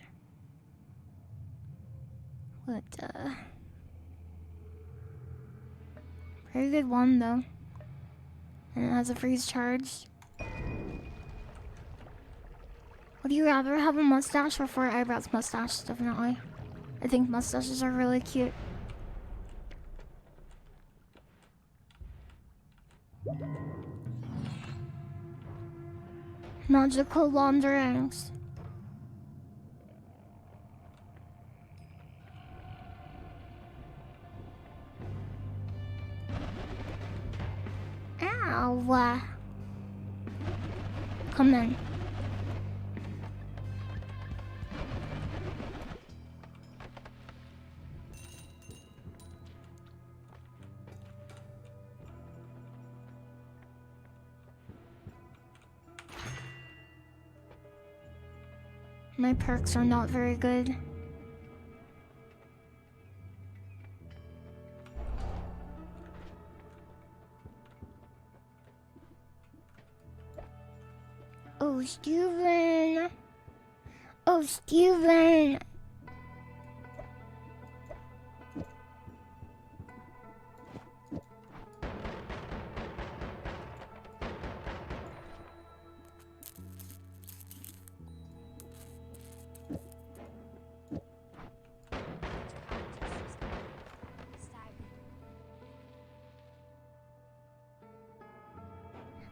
What the? Pretty good one though. And it has a freeze charge. Would you rather have a mustache or 4 eyebrows? Mustache, definitely. I think mustaches are really cute. Magical wanderings. Ow. Come in. My perks are not very good. Oh, Steven. Oh, Steven.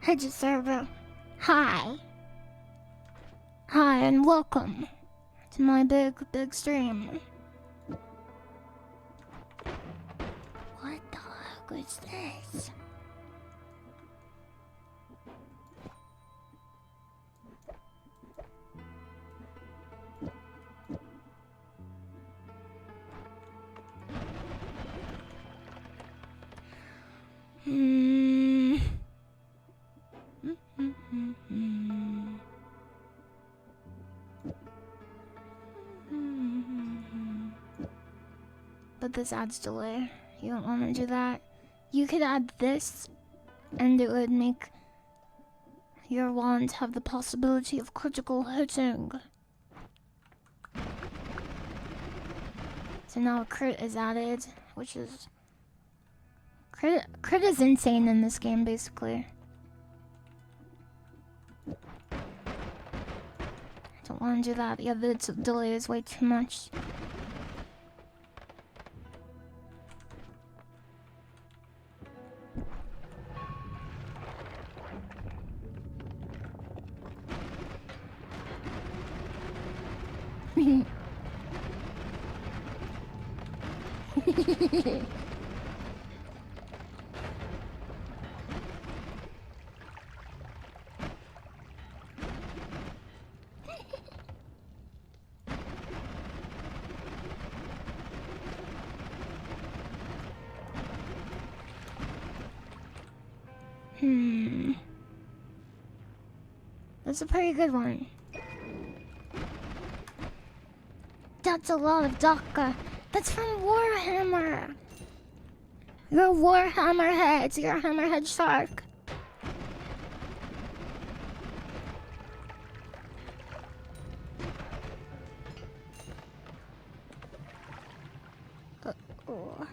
Hey, server. Hi. Hi, and welcome to my big stream. What the heck is this? But this adds delay. You don't want to do that. You could add this, and it would make your wand have the possibility of critical hitting. So now a crit is added, which is... Crit is insane in this game, basically. I don't want to do that. Yeah, the delay is way too much. That's a pretty good one. That's a lot of DACA. That's from Warhammer. You're Warhammer heads. You're a hammerhead shark. Oh.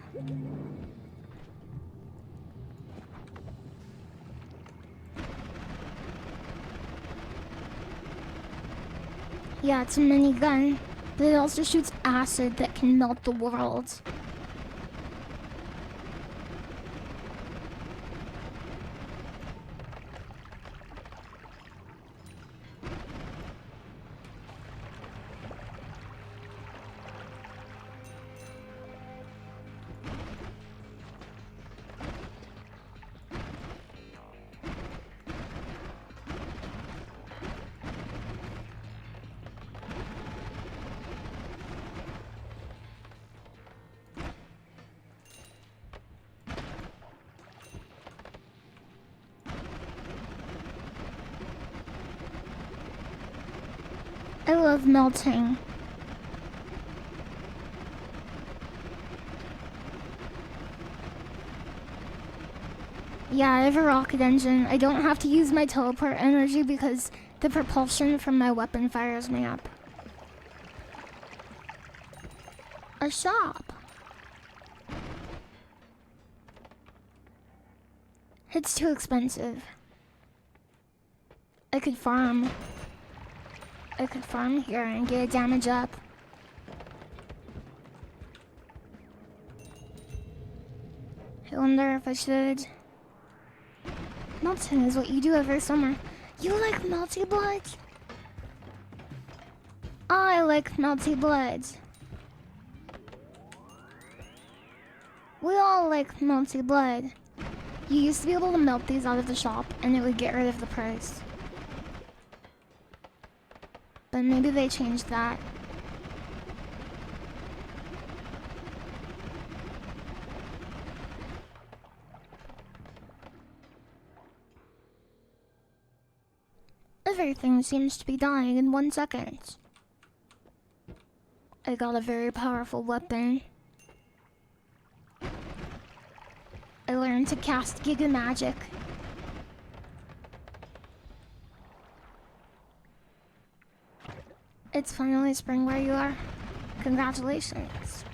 Yeah, it's a minigun, but it also shoots acid that can melt the world. I love melting. Yeah, I have a rocket engine. I don't have to use my teleport energy because the propulsion from my weapon fires me up. A shop. It's too expensive. I could farm. I could farm here and get a damage up. I wonder if I should. Melting is what you do every summer. You like melty blood? I like melty blood. We all like melty blood. You used to be able to melt these out of the shop and it would get rid of the price. But maybe they changed that. Everything seems to be dying in 1 second. I got a very powerful weapon. I learned to cast Giga Magic. It's finally spring where you are. Congratulations.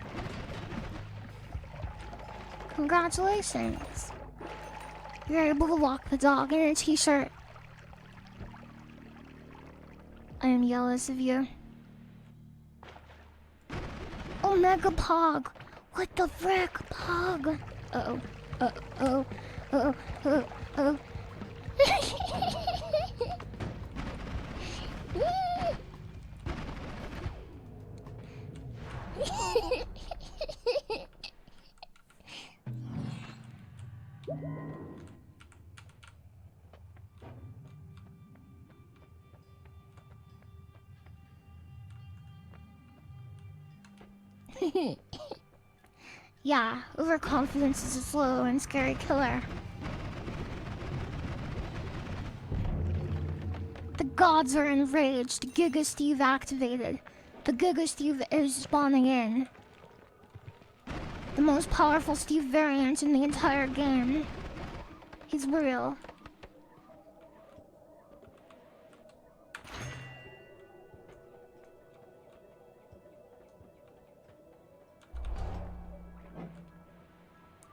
Congratulations. You're able to walk the dog in a t-shirt. I am jealous of you. Omega Pog! What the frick, Pog? Uh-oh. Uh-oh. Uh-oh. Uh-oh. Uh-oh. Yeah, overconfidence is a slow and scary killer. The gods are enraged. Giga Steve activated. The Giga Steve is spawning in. The most powerful Steve variant in the entire game. He's real.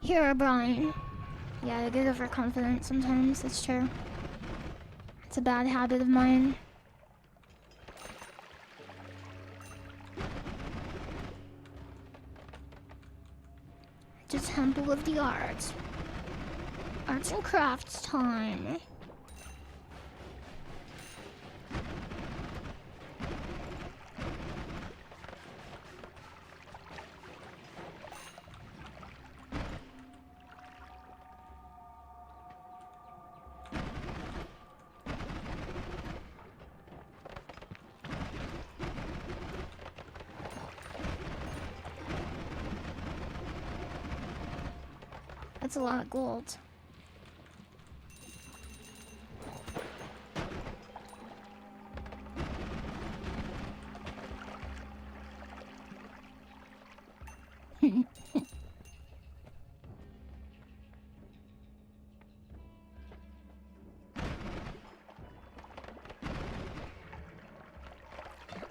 Here, Brian. Yeah, I get overconfident sometimes, that's true. It's a bad habit of mine. The Temple of the Arts. Arts and crafts time. That's a lot of gold.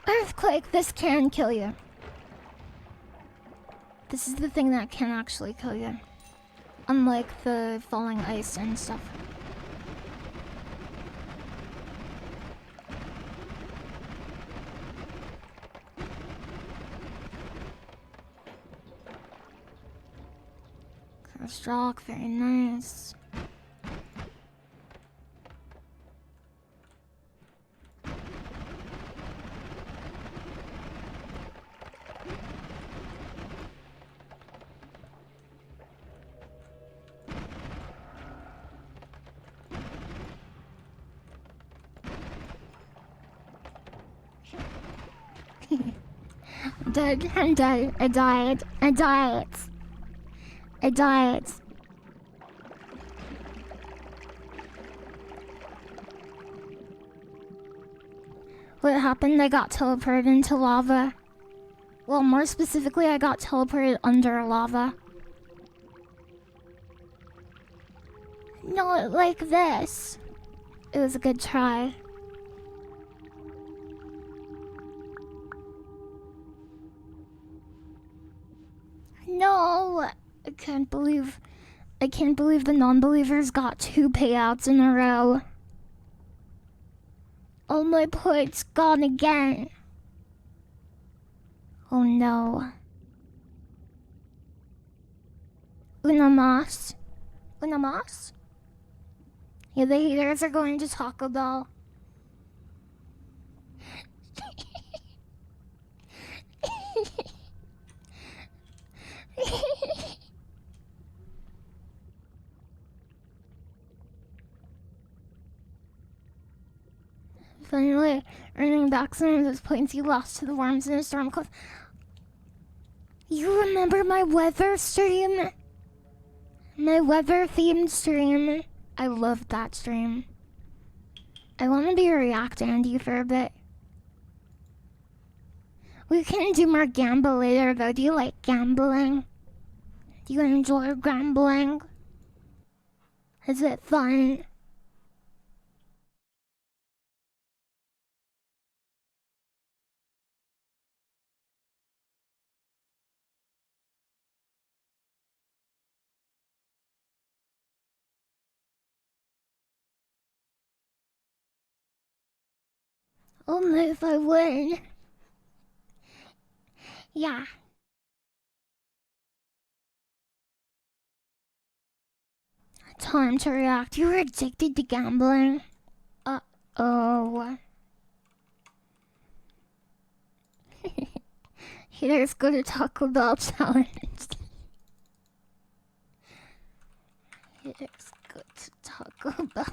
Earthquake, this can kill you. This is the thing that can actually kill you. Unlike the falling ice and stuff. Cursed rock, very nice. I'm dead. I died. What happened? I got teleported into lava. Well, more specifically, I got teleported under lava. Not like this. It was a good try. No! I can't believe the non-believers got 2 payouts in a row. All my points gone again. Oh no. Una más? Una más? Yeah, the haters are going to Taco Bell. Finally, earning back some of those points you lost to the worms in a storm cloud. You remember my weather stream? My weather-themed stream? I loved that stream. I want to be a React Andy for a bit. We can do more gamble later though. Do you like gambling? Do you enjoy gambling? Is it fun? Only if I win. Yeah. Time to react. You're addicted to gambling. Uh-oh. Let's go to Taco Bell challenge. Let's go to Taco Bell.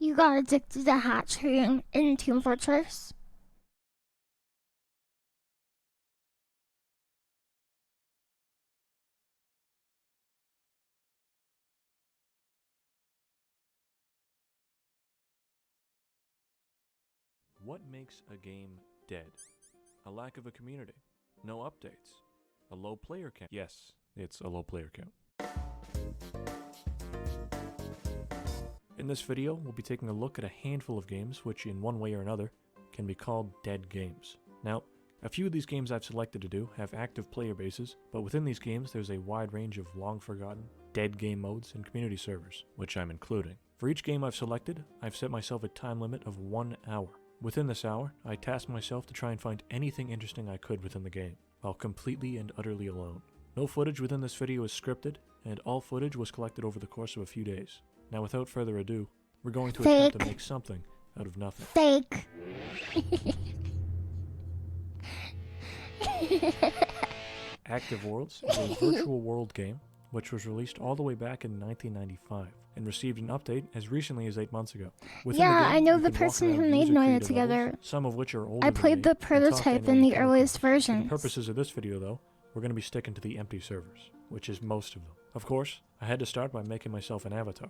You got addicted to hatching in Team Fortress? What makes a game dead? A lack of a community. No updates. A low player count. Yes, it's a low player count. In this video, we'll be taking a look at a handful of games which, in one way or another, can be called dead games. Now, a few of these games I've selected to do have active player bases, but within these games there's a wide range of long-forgotten, dead game modes and community servers, which I'm including. For each game I've selected, I've set myself a time limit of 1 hour. Within this hour, I tasked myself to try and find anything interesting I could within the game, while completely and utterly alone. No footage within this video is scripted, and all footage was collected over the course of a few days. Now without further ado, we're going to attempt to make something out of nothing. Fake. Active Worlds is a virtual world game which was released all the way back in 1995 and received an update as recently as 8 months ago. Within Yeah, the game, I know you the can walk person who around made user Noita created together. levels, some of which are older I than played me, the and talk to prototype in anyone the who can earliest For the versions. purposes of this video though, we're going to be sticking to the empty servers, which is most of them. Of course, I had to start by making myself an avatar.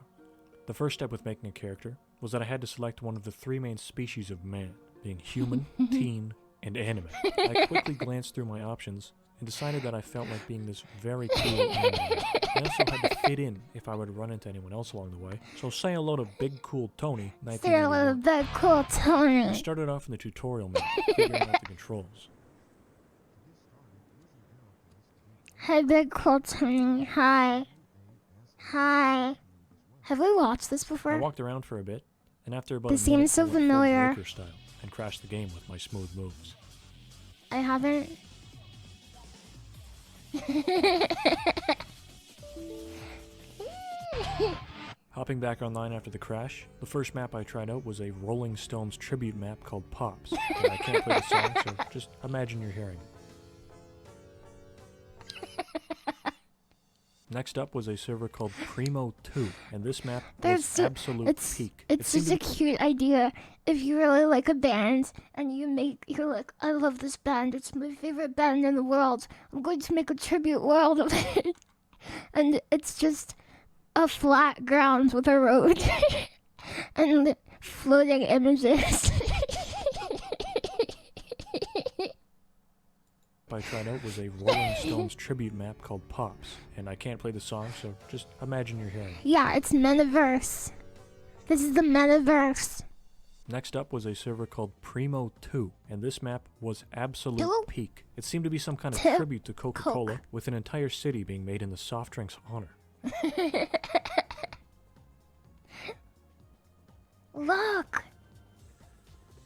The first step with making a character was that I had to select one of the 3 main species of man, being human, teen, and anime. I quickly glanced through my options and decided that I felt like being this very cool anime. I also had to fit in if I were to run into anyone else along the way, so say hello to Big Cool Tony, Say hello to 1991. Big Cool I Tony. started off in the tutorial menu, figuring out the controls. Hi, Big Cool Tony. Hi. Hi. Have we watched this I before? walked around for a bit, and after about This a minute, seems so I went full familiar. breaker style and crashed the game with my smooth moves. I haven't. Hopping back online after the crash, the first map I tried out was a Rolling Stones tribute map called Pops. And I can't play the song, so just imagine you're hearing it. Next up was a server called Primo 2, and this map was absolute peak. It It's seemed such to a be cute idea. If you really like a band and you're like, I love this band. It's my favorite band in the world. I'm going to make a tribute world of it. And it's just a flat ground with a road and floating images. I tried out was a Rolling Stones tribute map called Pops, and I can't play the song, so just imagine you're hearing it. Yeah, it's metaverse. This is the metaverse. Next up was a server called Primo 2, and this map was absolute Two? peak. It seemed to be some kind of Two? tribute to Coca-Cola, Coke. with an entire city being made in the soft drink's honor. Look.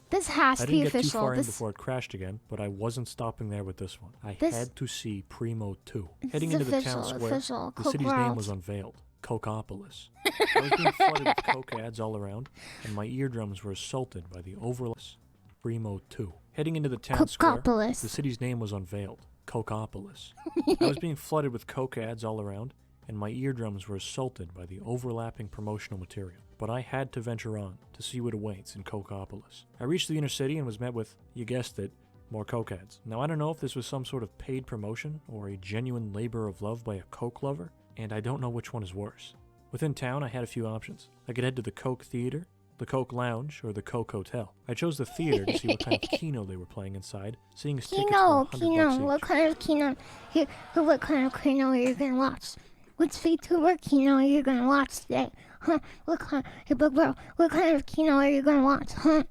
This has I to be didn't get too official. far in This before it crashed again, but I wasn't stopping there with this one. I This- had to see Primo 2. This Heading is into the town official, square, official. the Coke city's name World. was unveiled. Cokeopolis. I was being flooded with Coke ads all around, and my eardrums were assaulted by the overless Primo 2. Heading into the town square, Cokeopolis. the city's name was unveiled. Cokeopolis. I was being flooded with Coke ads all around, and my eardrums were assaulted by the overlapping promotional material. But I had to venture on to see what awaits in Cokeopolis. I reached the inner city and was met with, you guessed it, more Coke ads. Now I don't know if this was some sort of paid promotion or a genuine labor of love by a Coke lover, and I don't know which one is worse. Within town, I had a few options. I could head to the Coke Theater, the Coke Lounge, or the Coke Hotel. I chose the theater to see what kind of Kino they were playing inside, seeing as tickets were $100 Kino, each. what kind of Kino? Here, what kind of Kino are you gonna watch? Which VTuber Kino are you gonna watch today? Huh? What kind? Hey, big bro, what kind of Kino are you gonna watch? Huh?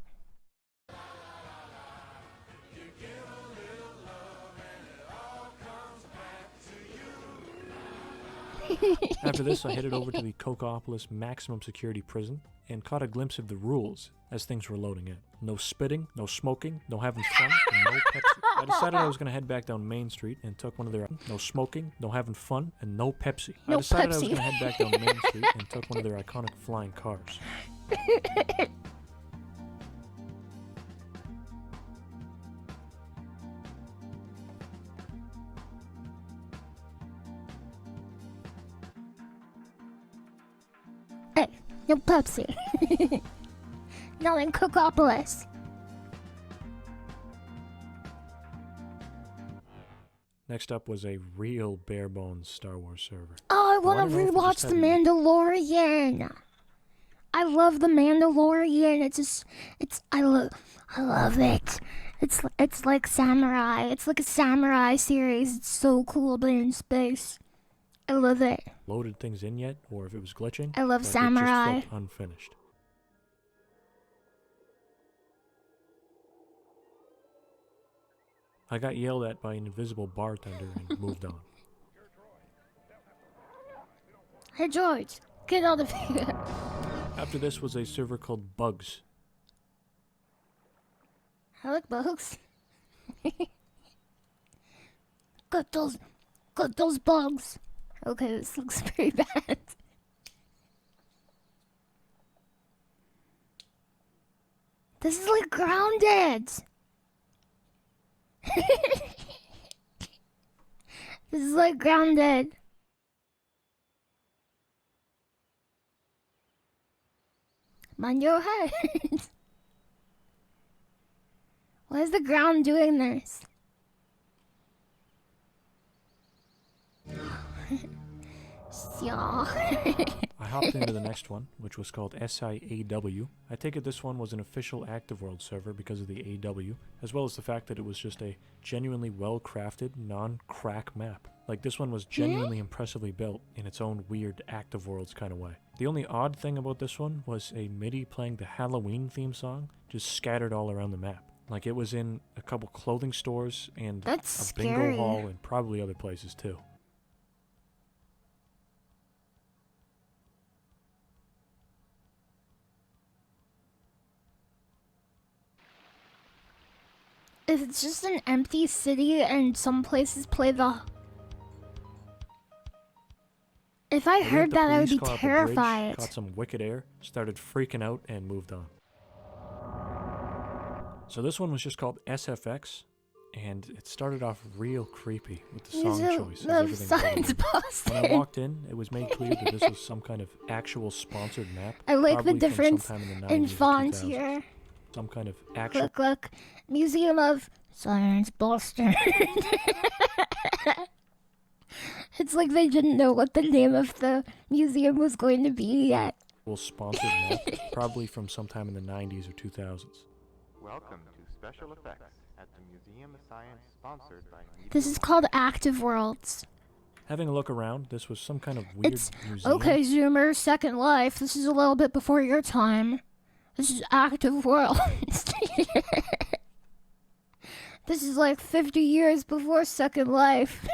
After this, I headed over to the Cokeopolis maximum security prison and caught a glimpse of the rules as things were loading in. No spitting, no smoking, no having fun, and no Pepsi. I decided I was going to head back down Main Street and took one of their no smoking, no having fun, and no Pepsi. I decided I was going to head back down Main Street and took one of their iconic flying cars. Hey, no Pepsi. No in Cokeopolis. Next up was a real bare bones Star Wars server. Oh, I Well, I want to don't know if it rewatch just The had Mandalorian. I love The Mandalorian. I love it. It's like samurai. It's like a samurai series. It's so cool, but in space. I love it. Loaded things in yet, or if it was glitching. I love but samurai. It just felt unfinished. I got yelled at by an invisible bartender and moved on. Hey George, get out of here. After this was a server called Bugs. I like bugs. Got those bugs. Okay, this looks pretty bad. This is like Grounded. This is like Grounded. Mind your head. Why is the ground doing this? Yeah. I hopped into the next one, which was called SIAW. I take it this one was an official Active World server because of the AW, as well as the fact that it was just a genuinely well-crafted, non-crack map. Like, this one was genuinely impressively built in its own weird Active Worlds kind of way. The only odd thing about this one was a MIDI playing the Halloween theme song, just scattered all around the map. Like, it was in a couple clothing stores and That's a bingo scary. hall and probably other places too. If it's just an empty city and some places play the... If I We heard had the that, I would police be car up a bridge, terrified. Caught some wicked air, started freaking out, and moved on. So this one was just called SFX, and it started off real creepy with the song choice. As The everything signs going on. posted. When I walked in, it was made clear that this was some kind of actual sponsored map. I like the probably from difference sometime in the in 90s or font 2000s. here. Some kind of actual... Look. Museum of Science Boston. It's like they didn't know what the name of the museum was going to be yet. sponsored map, probably from sometime in the 90s or 2000s. Welcome to Special Effects at the Museum of Science, sponsored by This is called Active Worlds. Having a look around, this was some kind of weird It's museum. okay, Zoomer, Second Life. This is a little bit before your time. This is Active Worlds. This is like 50 years before Second Life.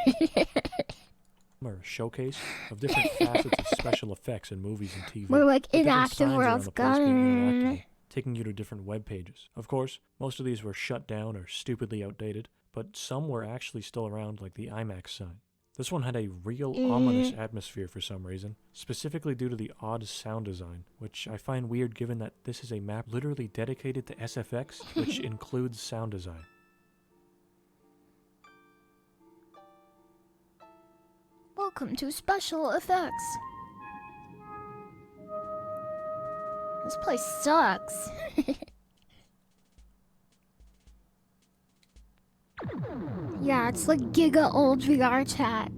Or a showcase of different facets of special effects in movies and TV. We're like with in different Active signs around Worlds. the place being interactive, Gun. taking you to different web pages. Of course, most of these were shut down or stupidly outdated, but some were actually still around, like the IMAX sign. This one had a real ominous atmosphere for some reason, specifically due to the odd sound design, which I find weird given that this is a map literally dedicated to SFX, which includes sound design. Welcome to Special Effects. This place sucks. Yeah, it's like giga old VR chat.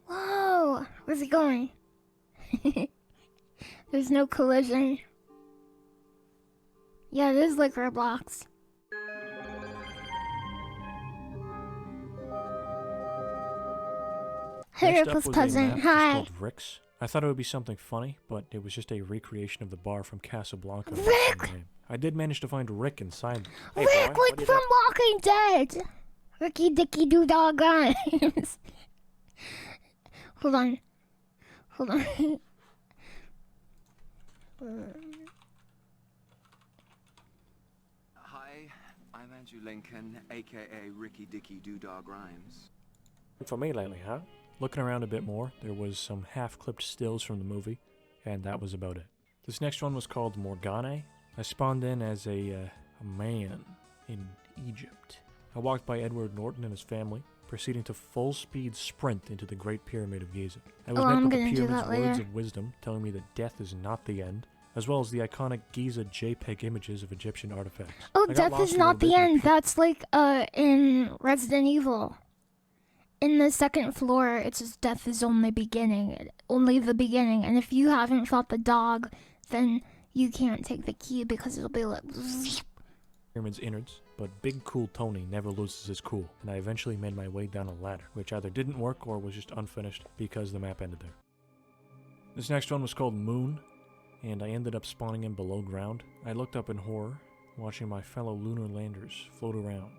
Whoa. Where's he going? There's no collision. Yeah, it is like Roblox. Hey, Next up Rick's was a cousin. map just Hi. called Rick's. I thought it would be something funny, but it was just a recreation of the bar from Casablanca. with the same Rick! name. I did manage to find Rick inside. Rick, like from Walking Dead. Ricky Dicky Doo Dog Grimes. Hold on. Hold on. Hi, I'm Andrew Lincoln, aka Ricky Dicky Doo-Dog Rhymes. For me lately, huh? Looking around a bit more, there was some half-clipped stills from the movie, and that was about it. This next one was called Morgane. I spawned in as a man in Egypt. I walked by Edward Norton and his family, proceeding to full-speed sprint into the Great Pyramid of Giza. I was met I'm with the gonna do pyramid's that words later. of wisdom, telling me that death is not the end, as well as the iconic Giza JPEG images of Egyptian artifacts. Oh, I got death lost is a little not the bit in end. That's like in Resident Evil. In the second floor, it says death is only beginning, only the beginning. And if you haven't fought the dog, then you can't take the key because it'll be like. pyramid's innards, but Big Cool Tony never loses his cool, and I eventually made my way down a ladder, which either didn't work or was just unfinished because the map ended there. This next one was called Moon, and I ended up spawning in below ground. I looked up in horror, watching my fellow lunar landers float around,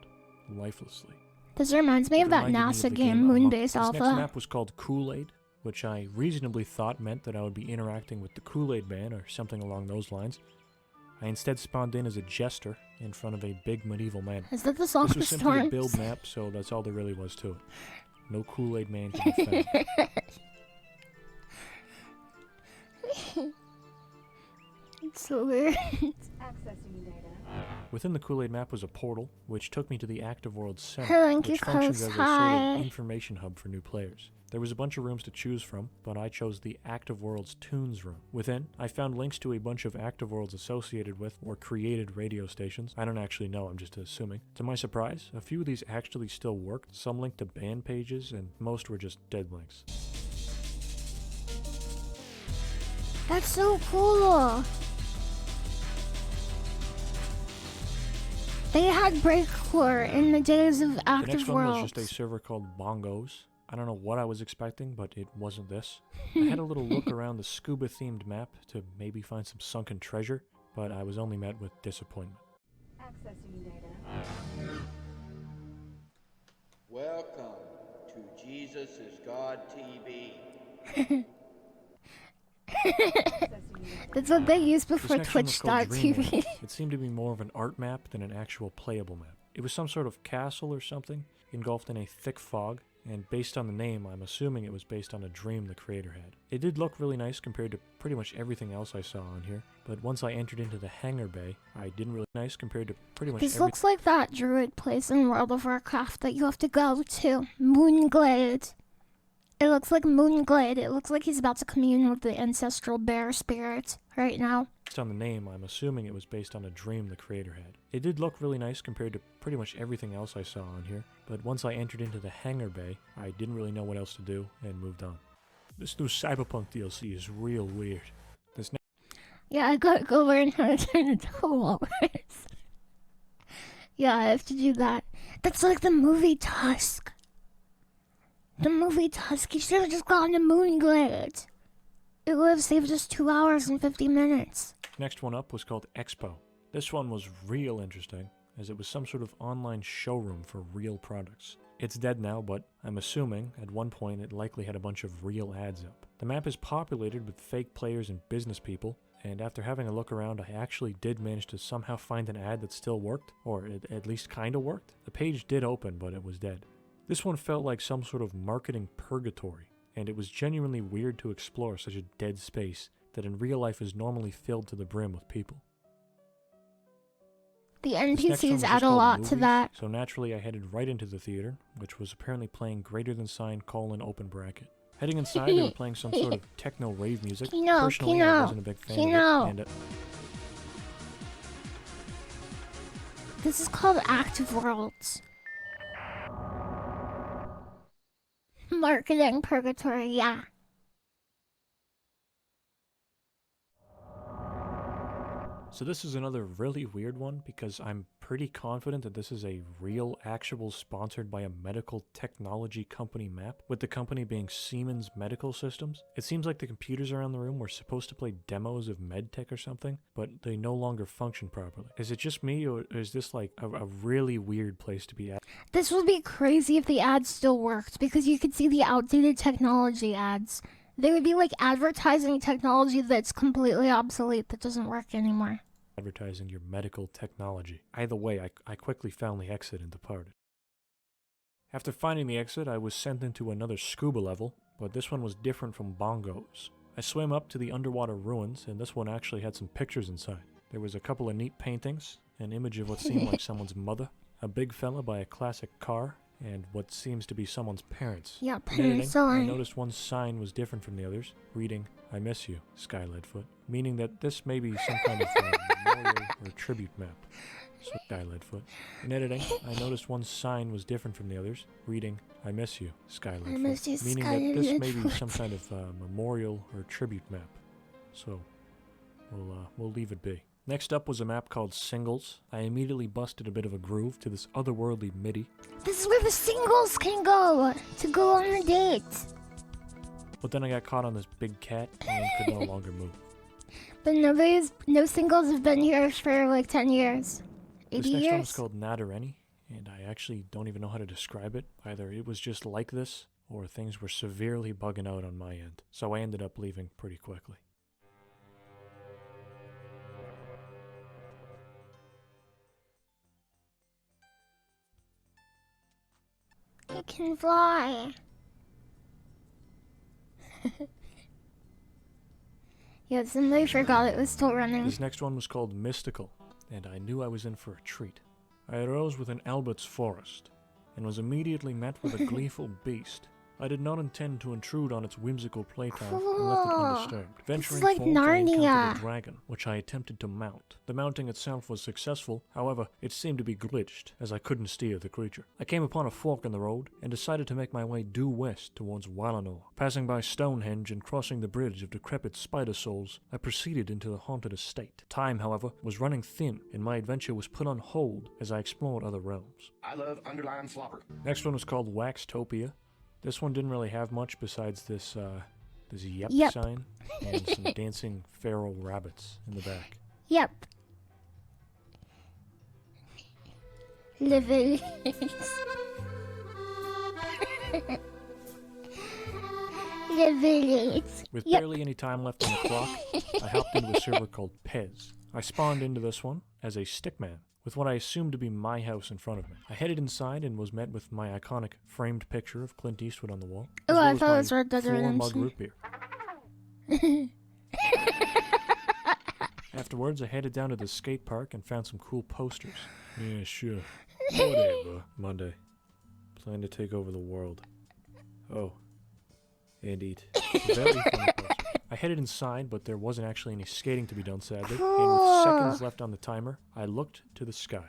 lifelessly. This reminds me It of that reminded me of NASA the game, Among Us. Moonbase This next Alpha. map was called Kool-Aid, which I reasonably thought meant that I would be interacting with the Kool-Aid Man or something along those lines. I instead spawned in as a jester in front of a big medieval manor. Is that the song This for was simply a Storms? build map, so that's all there really was to it. No Kool-Aid Man can be found. It's so weird. Accessing data. Within the Kool-Aid map was a portal, which took me to the Active World Center, Thank you, which functions Coast. as a sort Hi. of information hub for new players. There was a bunch of rooms to choose from, but I chose the Active World's Tunes room. Within, I found links to a bunch of Active Worlds associated with or created radio stations. I don't actually know, I'm just assuming. To my surprise, a few of these actually still worked. Some linked to band pages, and most were just dead links. That's so cool. They had breakcore in the days of The Active next one was Worlds. just a server called Bongos. I don't know what I was expecting, but it wasn't this. I had a little look around the scuba-themed map to maybe find some sunken treasure, but I was only met with disappointment. Accessing data. Welcome to Jesus is God TV. That's what they used This before next one was called Twitch.tv. Dreamland. It seemed to be more of an art map than an actual playable map. It was some sort of castle or something, engulfed in a thick fog, and based on the name, I'm assuming it was based on a dream the creator had. It did look really nice compared to pretty much everything else I saw on here, but once I entered into the hangar bay, I didn't really nice compared to pretty much This everything. looks like that druid place in World of Warcraft that you have to go to. Moonglade. It looks like Moonglade. It looks like he's about to commune with the ancestral bear spirit right now. Based on the name, I'm assuming it was based on a dream the creator had. It did look really nice compared to pretty much everything else I saw on here, but once I entered into the hangar bay, I didn't really know what else to do and moved on. This new Cyberpunk DLC is real weird. This Yeah, I gotta go learn how to turn into walrus. Yeah, I have to do that. That's like the movie Tusk. The movie Tusk, you should have just gone to Moonglade. It would have saved us 2 hours and 50 minutes. next one up was called Expo. This one was real interesting, as it was some sort of online showroom for real products. It's dead now, but I'm assuming at one point it likely had a bunch of real ads up. The map is populated with fake players and business people, and after having a look around, I actually did manage to somehow find an ad that still worked, or it at least kinda worked. The page did open, but it was dead. This one felt like some sort of marketing purgatory, and it was genuinely weird to explore such a dead space that in real life is normally filled to the brim with people. The This next one was NPCs just add a called lot to Movies, that. So naturally I headed right into the theater, which was apparently playing greater than sign : open bracket. Heading inside, they were playing some sort of techno rave music. Kino, Personally, I Kino, wasn't a big fan Kino. of it, and This is called Active Worlds. Marketing purgatory, yeah. So this is another really weird one because I'm pretty confident that this is a real, actual sponsored by a medical technology company map, with the company being Siemens Medical Systems. It seems like the computers around the room were supposed to play demos of medtech or something, but they no longer function properly. Is it just me, or is this like a really weird place to be at? This would be crazy if the ads still worked, because you could see the outdated technology ads. They would be like advertising technology that's completely obsolete, that doesn't work anymore. Advertising your medical technology. Either way, I quickly found the exit and departed. After finding the exit, I was sent into another scuba level, but this one was different from bongos. I swam up to the underwater ruins, and this one actually had some pictures inside. There was a couple of neat paintings, an image of what seemed like someone's mother, a big fella by a classic car, and what seems to be someone's parents. Yeah, In editing, parents I are. noticed one sign was different from the others, reading, "I miss you, Sky Leadfoot," meaning that this may be some kind of memorial or tribute map. So, Sky Leadfoot. In editing, I noticed one sign was different from the others, reading, "I miss you, Sky Leadfoot," miss you, meaning Sky that this may be Leadfoot. some kind of memorial or tribute map. So, we'll leave it be. Next up was a map called Singles. I immediately busted a bit of a groove to this otherworldly MIDI, This is where the singles can go to go on a date. but then I got caught on this big cat and could no longer move. But no singles have been here for like 10 years. 80 This next one years? is called Nadareni, and I actually don't even know how to describe it. Either it was just like this, or things were severely bugging out on my end, so I ended up leaving pretty quickly. It can fly. Yeah, somebody forgot it was still running. This next one was called Mystical, and I knew I was in for a treat. I arose within Albert's forest, and was immediately met with a gleeful beast. I did not intend to intrude on its whimsical playtime and left it Cool. undisturbed. Venturing like forth, I encountered Narnia. a dragon, which I attempted to mount. The mounting itself was successful, however, it seemed to be glitched, as I couldn't steer the creature. I came upon a fork in the road, and decided to make my way due west towards Wallenor. Passing by Stonehenge and crossing the bridge of decrepit spider souls, I proceeded into the haunted estate. Time, however, was running thin, and my adventure was put on hold as I explored other realms. I love underline slobber. Next one was called Waxtopia. This one didn't really have much besides this yep, Yep. sign and some dancing feral rabbits in the back. Yep. Living. Living. With Yep. barely any time left on the clock, I hopped into a server called Pez. I spawned into this one as a stickman, with what I assumed to be my house in front of me. I headed inside and was met with my iconic framed picture of Clint Eastwood on the wall. Oh, as I well as thought it my was Red Dead 4-mug Redemption. root beer. Afterwards, I headed down to the skate park and found some cool posters. Yeah, sure. Whatever. Monday. Plan to take over the world. Oh. And eat. Very funny poster. I headed inside, but there wasn't actually any skating to be done, sadly. And with seconds left on the timer, I looked to the sky.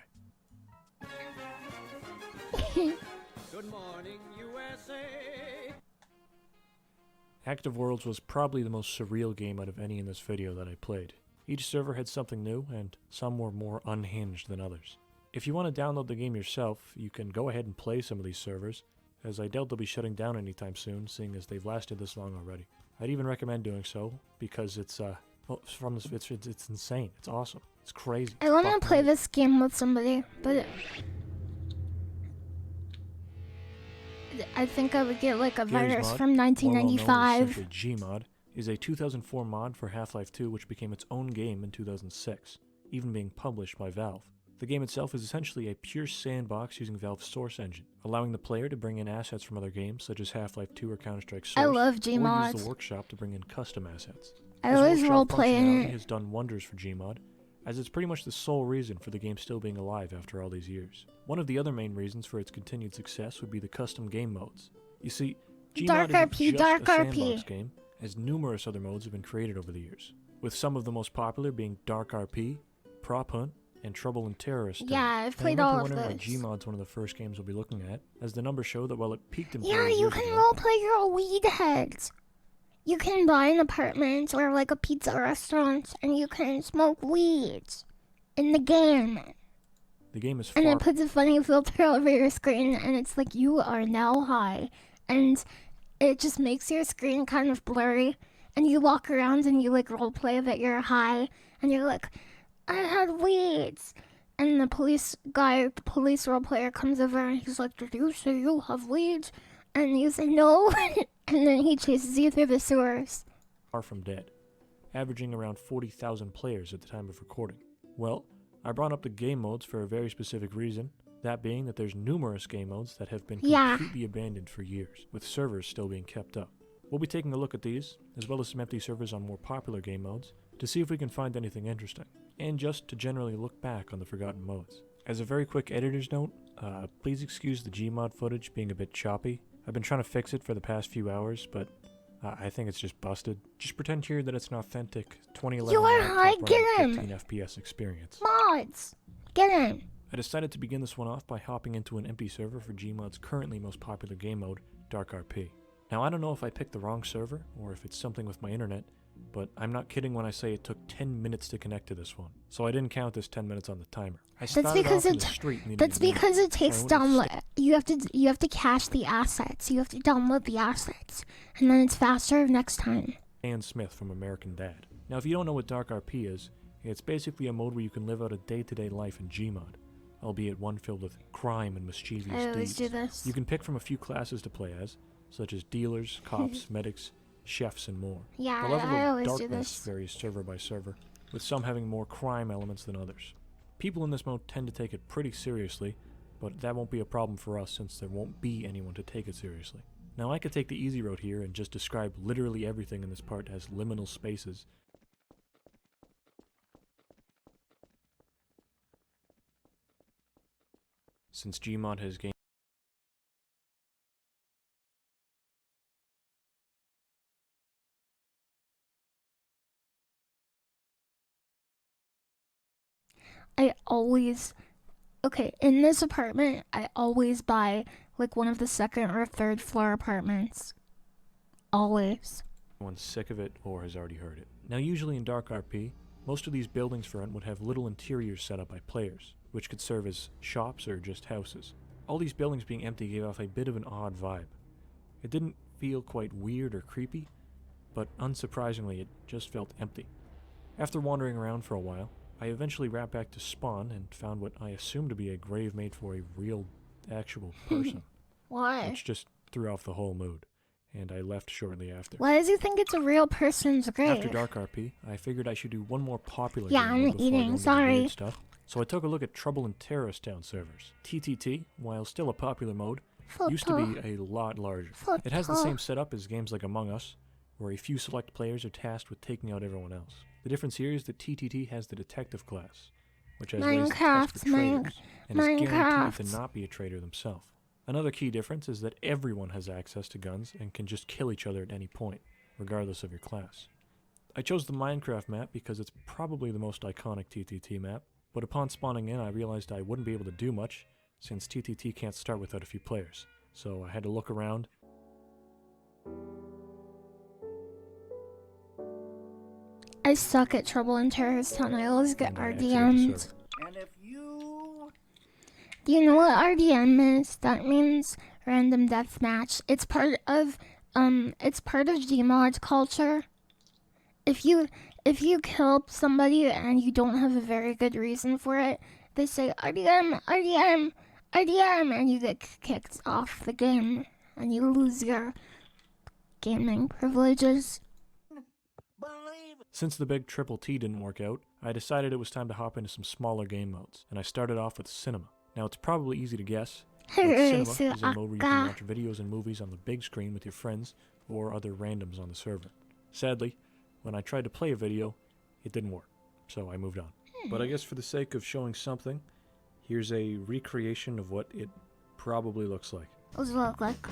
Good morning, USA. Active Worlds was probably the most surreal game out of any in this video that I played. Each server had something new, and some were more unhinged than others. If you want to download the game yourself, you can go ahead and play some of these servers, as I doubt they'll be shutting down anytime soon, seeing as they've lasted this long already. I'd even recommend doing so, because it's insane. It's awesome. It's crazy. I want Fuck to play me. this game with somebody, but I think I would get like a Gary's virus Mod, from or well known as 1995. simply Gmod, is a 2004 mod for Half-Life 2 which became its own game in 2006, even being published by Valve. The game itself is essentially a pure sandbox using Valve's Source engine, allowing the player to bring in assets from other games such as Half-Life 2 or Counter-Strike Source, I love or Gmod. use the workshop to bring in custom assets. I This always workshop roleplay in functionality it. has done wonders for Gmod, as it's pretty much the sole reason for the game still being alive after all these years. One of the other main reasons for its continued success would be the custom game modes. You see, Dark Gmod isn't RP, just Dark a RP. sandbox game, as numerous other modes have been created over the years, with some of the most popular being Dark RP, Prop Hunt, and Trouble in Terrorist. Yeah, I've played and you might all be of wondering why those. Gmod's one of the first games we'll be looking at, as the numbers show that while it peaked in Yeah, players you years can ago, roleplay your weed heads. You can buy an apartment or like a pizza restaurant, and you can smoke weed in the game. The game is And far it puts a funny filter over your screen, and it's like you are now high, and it just makes your screen kind of blurry. And you walk around and you like roleplay that you're high, and you're like, I had weed. And the police role player comes over and he's like, did you say you have weed? And you say no, and then he chases you through the sewers. far from dead, averaging around 40,000 players at the time of recording. Well, I brought up the game modes for a very specific reason, that being that there's numerous game modes that have been Yeah. completely abandoned for years, with servers still being kept up. We'll be taking a look at these, as well as some empty servers on more popular game modes, to see if we can find anything interesting, and just to generally look back on the forgotten modes. As a very quick editor's note, please excuse the Gmod footage being a bit choppy. I've been trying to fix it for the past few hours, but I think it's just busted. Just pretend here that it's an authentic 2011 You are laptop high, running get him! 15 FPS experience. Mods! Get him! I decided to begin this one off by hopping into an empty server for Gmod's currently most popular game mode, Dark RP. Now I don't know if I picked the wrong server, or if it's something with my internet, but I'm not kidding when I say it took 10 minutes to connect to this one, so I didn't count this 10 minutes on the timer. I started because off in it- the street needing That's a game, because it so I takes went to download. You have to cache the assets. You have to download the assets, and then it's faster next time. Stan Smith from American Dad. Now if you don't know what Dark RP is, it's basically a mode where you can live out a day-to-day life in Gmod, albeit one filled with crime and mischievous I always deeds. do this. You can pick from a few classes to play as, such as dealers, cops, medics, chefs, and more. Yeah, The level I of always do darkness this. varies server by server, with some having more crime elements than others. People in this mode tend to take it pretty seriously, but that won't be a problem for us since there won't be anyone to take it seriously. Now I could take the easy road here and just describe literally everything in this part as liminal spaces. Since Gmod has gained In this apartment, I always buy like one of the second or third floor apartments. Always. Everyone's sick of it or has already heard it. Now usually in Dark RP, most of these buildings for rent would have little interiors set up by players, which could serve as shops or just houses. All these buildings being empty gave off a bit of an odd vibe. It didn't feel quite weird or creepy, but unsurprisingly it just felt empty. After wandering around for a while, I eventually ran back to spawn and found what I assumed to be a grave made for a real, actual person, Why? which just threw off the whole mood, and I left shortly after. Why does he think it's a real person's grave? After Dark RP, I figured I should do one more popular Yeah, game mode I'm before eating, going to the sorry. weird stuff. So I took a look at Trouble in Terrorist Town servers. TTT, while still a popular mode, used to be a lot larger. It has the same setup as games like Among Us, where a few select players are tasked with taking out everyone else. The difference here is that TTT has the detective class, which has lays the test for traitors, and is guaranteed to not be a traitor themselves. Another key difference is that everyone has access to guns and can just kill each other at any point, regardless of your class. I chose the Minecraft map because it's probably the most iconic TTT map, but upon spawning in I realized I wouldn't be able to do much since TTT can't start without a few players, so I had to look around. I suck at Trouble in Terrorist Town. I always get And I exited the RDM'd. server. And if you... Do you know what RDM is? That means random deathmatch. It's part of Gmod culture. If you kill somebody and you don't have a very good reason for it, they say RDM, RDM, RDM, and you get kicked off the game and you lose your gaming privileges. Since the big Triple T didn't work out, I decided it was time to hop into some smaller game modes, and I started off with Cinema. Now it's probably easy to guess, but Cinema is a mode where you can watch videos and movies on the big screen with your friends or other randoms on the server. Sadly, when I tried to play a video, it didn't work, so I moved on. But I guess for the sake of showing something, here's a recreation of what it probably looks like. What does it look like?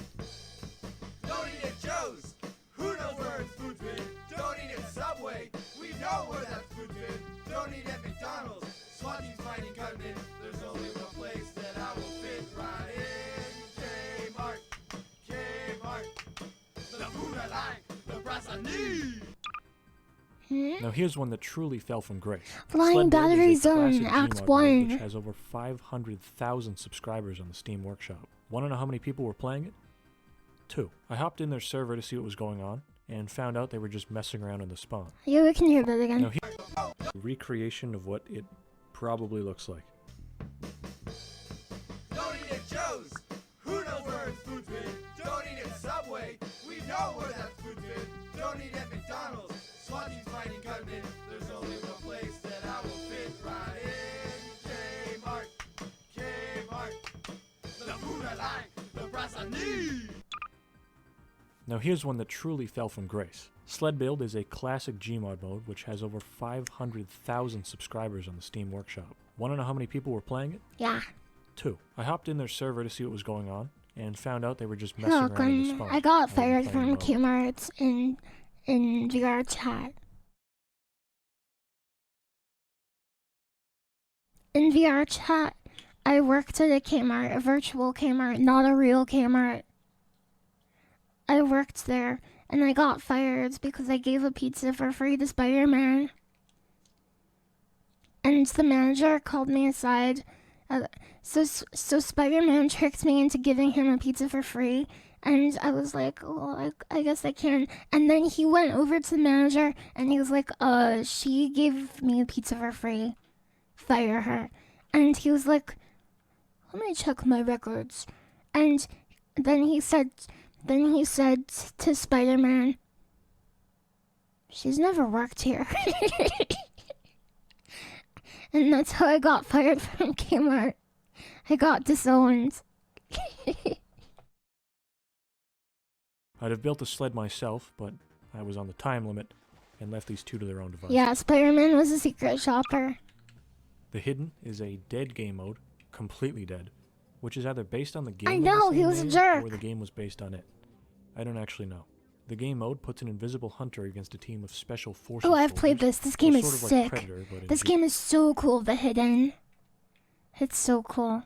Don't eat at Joe's. Who knows where his food's been? Don't eat at Subway. We know where that food's been. Don't eat at McDonald's. Swati's fighting gunmen. There's only one place that I will fit right in. Kmart. Kmart. The food I like. The price I here's one that truly fell from grace. Flying Sled Build is a Battery Zone, classic Act Gmod mode 1. which has over 500,000 subscribers on the Steam Workshop. Want to know how many people were playing it? 2. I hopped in their server to see what was going on, and found out they were just messing around in the spawn. Yeah, we can hear that again. Now here's a recreation of what it probably looks like. Don't eat at Joe's. Who knows where his food's been? Don't eat at Subway. We know where that food's been. Don't eat at McDonald's. SWAT team's fighting gunmen. There's only one place that I will fit right in. Kmart. Kmart. The food I like. The price I need. Now here's one that truly fell from grace. Sled Build is a classic Gmod mode which has over 500,000 subscribers on the Steam Workshop. Want to know how many people were playing it? Yeah. 2. I hopped in their server to see what was going on, and found out they were just messing Look, around in the spawn. I got wasn't fired playing from mode. Kmart's in VR chat. In VR chat, I worked at a Kmart, a virtual Kmart, not a real Kmart. I worked there, and I got fired because I gave a pizza for free to Spider-Man. And the manager called me aside. So Spider-Man tricked me into giving him a pizza for free. And I was like, oh, I guess I can. And then he went over to the manager, and he was like, she gave me a pizza for free. Fire her. And he was like, let me check my records. And then he said to Spider-Man, she's never worked here. And that's how I got fired from Kmart. I got disowned. I'd have built a sled myself, but I was on the time limit and left these 2 to their own devices. Yeah, Spider-Man was a secret shopper. The Hidden is a dead game mode, completely dead, which is either based on the game I of the know, same he was a name, jerk. or the game was based on it. I don't actually know. The game mode puts an invisible hunter against a team of special forces. Oh, I've played soldiers, this. This game so is sort of like sick. Predator, but in This G- game is so cool, The Hidden. It's so cool.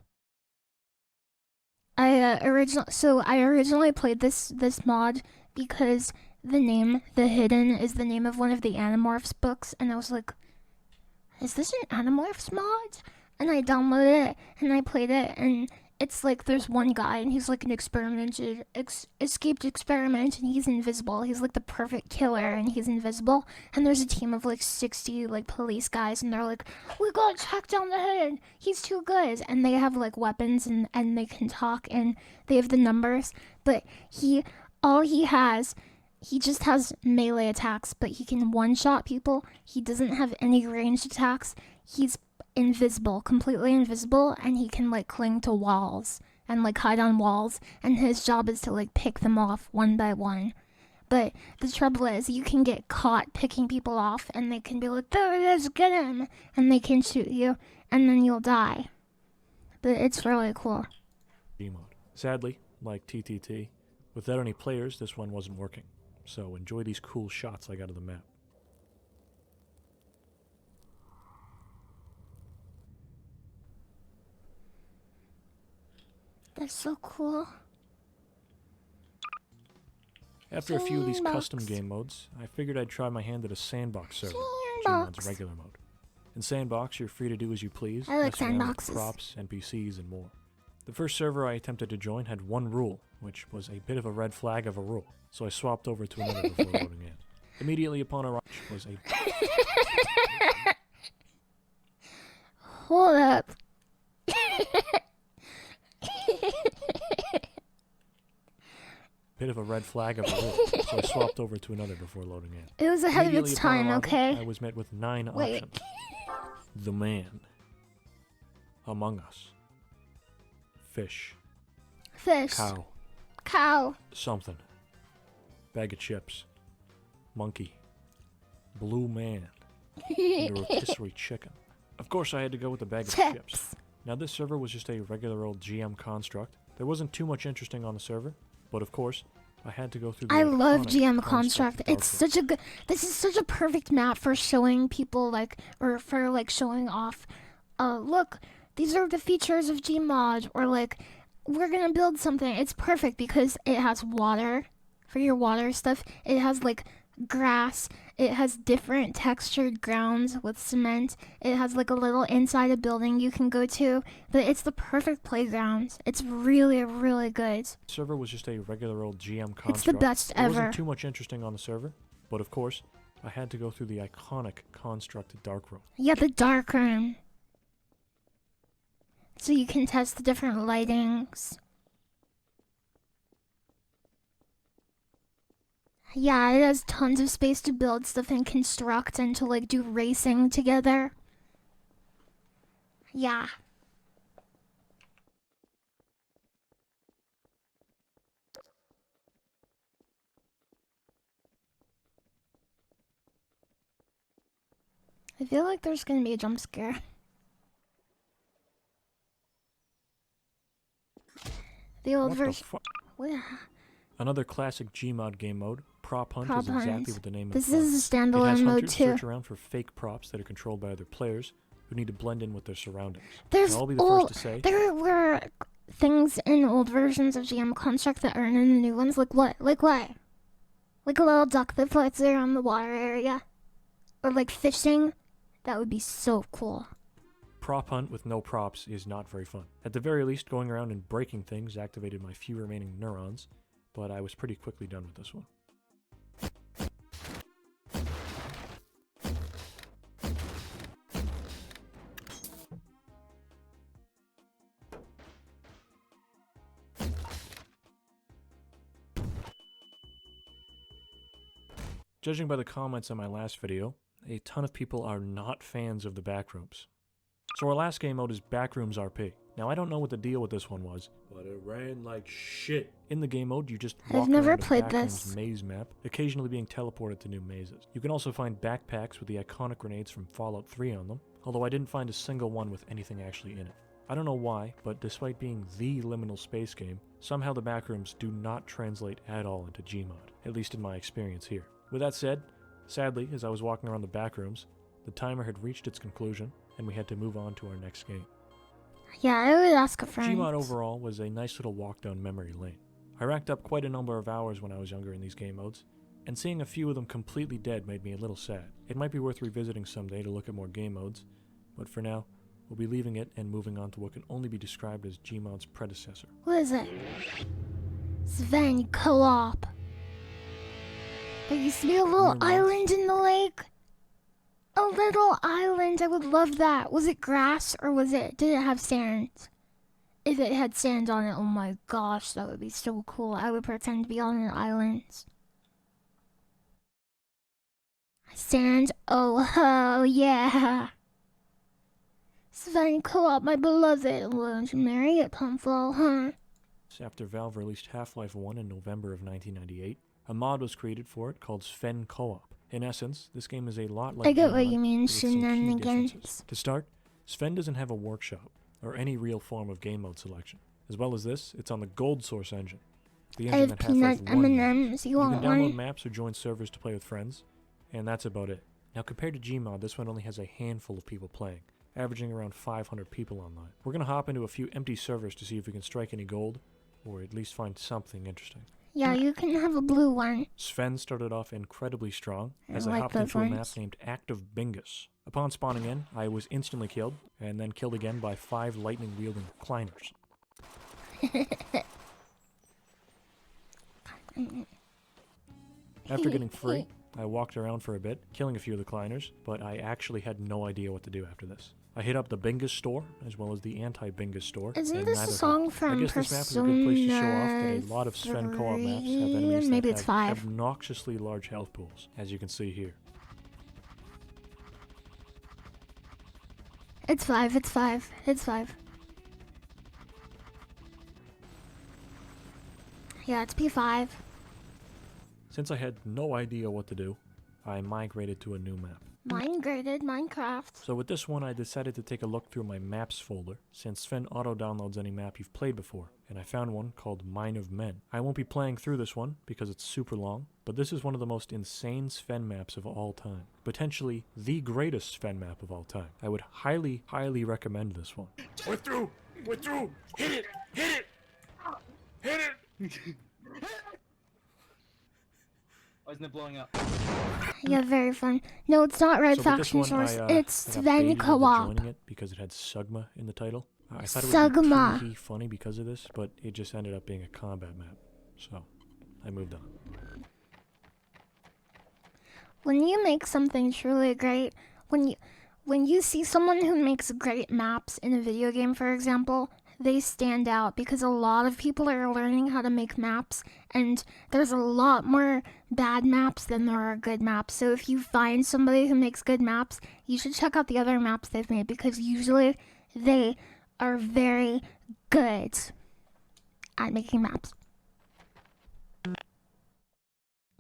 I originally played this mod because the name The Hidden is the name of one of the Animorphs books, and I was like, is this an Animorphs mod? And I downloaded it and I played it, and it's like there's one guy and he's like an escaped experiment, and he's invisible. He's like the perfect killer and he's invisible. And there's a team of like 60 like police guys, and they're like, we gotta track down the Hidden. He's too good. And they have like weapons, and they can talk, and they have the numbers. But he just has melee attacks, but he can one-shot people. He doesn't have any ranged attacks. He's invisible, completely invisible, and he can like cling to walls and like hide on walls, and his job is to like pick them off one by one. But the trouble is, you can get caught picking people off, and they can be like, there it is, get him, and they can shoot you, and then you'll die. But it's really cool. Gmod. Sadly, like TTT, without any players, this one wasn't working. So enjoy these cool shots I got of the map. That's so cool. After a few of these custom Sandbox. game modes, I figured I'd try my hand at a sandbox server, Sandbox. Gmod's regular mode. In Sandbox, you're free to do as you please, I like messing around with sandboxes. props, NPCs, and more. The first server I attempted to join had one rule, which was a bit of a red flag of a rule, so I swapped over to another before loading in. Immediately upon arrival was a Hold up. bit of a red flag of a rule, so I swapped over to another before loading in. It was ahead of Immediately its upon time, arrival, okay? I was met with 9 Wait. options. The Man. Among Us. Fish. Fish. Cow. Cow. Something. Bag of chips. Monkey. Blue Man. And a rotisserie chicken. Of course I had to go with the bag of chips. Chips. Now this server was just a regular old GM construct. There wasn't too much interesting on the server, but of course, I had to go through the I love iconic GM construct Construct. of Dark It's Souls. such a good. This is such a perfect map for showing people like, or for like showing off. Look, these are the features of Gmod, or like, we're gonna build something. It's perfect because it has water for your water stuff. It has like grass It has different textured grounds with cement. It has like a little inside a building you can go to. But it's the perfect playground. It's really, really good. The server was just a regular old GM construct. It's the best There ever. wasn't too much interesting on the server, but of course, I had to go through the iconic construct darkroom. Yeah, the dark room. So you can test the different lightings. Yeah, it has tons of space to build stuff and construct and to like do racing together. Yeah. I feel like there's gonna be a jump scare. The old What the version. fuck? What? Another classic Gmod game mode. Prop Hunt Prop is exactly Hunt. what the name This implies. is a It has standalone mode hunters too. search around for fake props that are controlled by other players who need to blend in with their surroundings. There's I'll be the old, first to say, there were things in old versions of GM Construct that aren't in the new ones. Like what? Like what? Like a little duck that floats around the water area, or like fishing. That would be so cool. Prop Hunt with no props is not very fun. At the very least, going around and breaking things activated my few remaining neurons, but I was pretty quickly done with this one. Judging by the comments on my last video, a ton of people are not fans of the backrooms. So our last game mode is Backrooms RP. Now I don't know what the deal with this one was, but it ran like shit. In the game mode, you just walk never around a played Backrooms this. maze map, occasionally being teleported to new mazes. You can also find backpacks with the iconic grenades from Fallout 3 on them, although I didn't find a single one with anything actually in it. I don't know why, but despite being the liminal space game, somehow the backrooms do not translate at all into Gmod, at least in my experience here. With that said, sadly, as I was walking around the backrooms, the timer had reached its conclusion, and we had to move on to our next game. Yeah, I would ask a friend. Gmod overall was a nice little walk down memory lane. I racked up quite a number of hours when I was younger in these game modes, and seeing a few of them completely dead made me a little sad. It might be worth revisiting someday to look at more game modes, but for now, we'll be leaving it and moving on to what can only be described as Gmod's predecessor. What is it? Sven Co-op. There used to be a little Near island in the lake. A little island. I would love that. Was it grass or did it have sand? If it had sand on it, oh my gosh, that would be so cool. I would pretend to be on an island. Sand. Oh yeah. Sven Co-op, my beloved. Won't you marry it, Pumpful, huh? After Valve released Half-Life 1 in November of 1998, a mod was created for it called Sven Co-op. In essence, this game is a lot like I get what Gmod, you mean, with some key shenanigans. differences. To start, Sven doesn't have a workshop, or any real form of game mode selection. As well as this, it's on the Gold Source engine. The I engine have that peanut Half-Life 1 used. M&Ms. You You can want download one? maps or join servers to play with friends, and that's about it. Now compared to Gmod, this one only has a handful of people playing, averaging around 500 people online. We're going to hop into a few empty servers to see if we can strike any gold, or at least find something interesting. Yeah, you can have a blue one. Sven started off incredibly strong as I I like hopped those into a map ones. named Active Bingus. Upon spawning in, I was instantly killed, and then killed again by 5 lightning-wielding recliners. After getting free, I walked around for a bit, killing a few of the recliners, but I actually had no idea what to do after this. I hit up the Bingus store, as well as the anti-Bingus store. Isn't and this neither a song helped. from I guess this map is a good place to show off that a lot of Sven Persona co-op maps have 3? enemies Maybe that it's have 5. obnoxiously large health pools, as you can see here. It's 5, it's 5, it's 5. Yeah, it's P5. Since I had no idea what to do, I migrated to a new map. Mine graded Minecraft. So with this one, I decided to take a look through my maps folder, since Sven auto-downloads any map you've played before, and I found one called Mine of Men. I won't be playing through this one, because it's super long, but this is one of the most insane Sven maps of all time. Potentially the greatest Sven map of all time. I would highly, highly recommend this one. We're through! We're through! Hit it! Hit it! Hit it! Why isn't it blowing up? Yeah, very fun. No, it's not Red So with this Faction one, Source. I It's got Sven baited into Co-op. joining it because it had Sugma in the title. I thought it would be Sugma. tee funny because of this, but it just ended up being a combat map. So, I moved on. When you make something truly great, when you see someone who makes great maps in a video game, for example, they stand out because a lot of people are learning how to make maps, and there's a lot more bad maps than there are good maps. So if you find somebody who makes good maps, you should check out the other maps they've made because usually they are very good at making maps.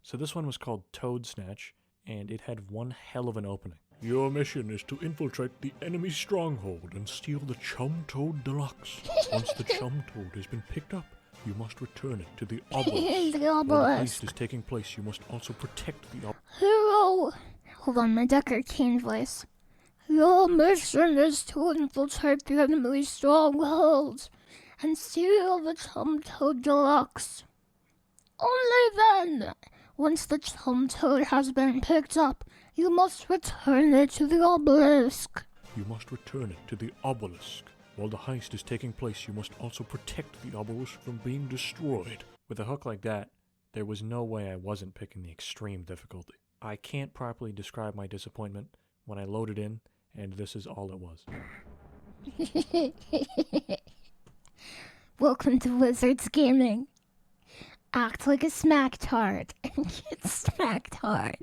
So this one was called Toad Snatch, and it had one hell of an opening. Your mission is to infiltrate the enemy stronghold and steal the Chum Toad Deluxe. Once the Chum Toad has been picked up, you must return it to the obelisk. The While the obelisk. heist is taking place, you must also protect the obelisk. Hero! Hold on, my Deckard Cain voice. Your mission is to infiltrate the enemy stronghold and steal the Chum Toad Deluxe. Only then, once the Chum Toad has been picked up, you must return it to the obelisk. You must return it to the obelisk. While the heist is taking place, you must also protect the obelisk from being destroyed. With a hook like that, there was no way I wasn't picking the extreme difficulty. I can't properly describe my disappointment when I loaded in, and this is all it was. Welcome to Wizards Gaming. Act like a smacktard and get smacked hard.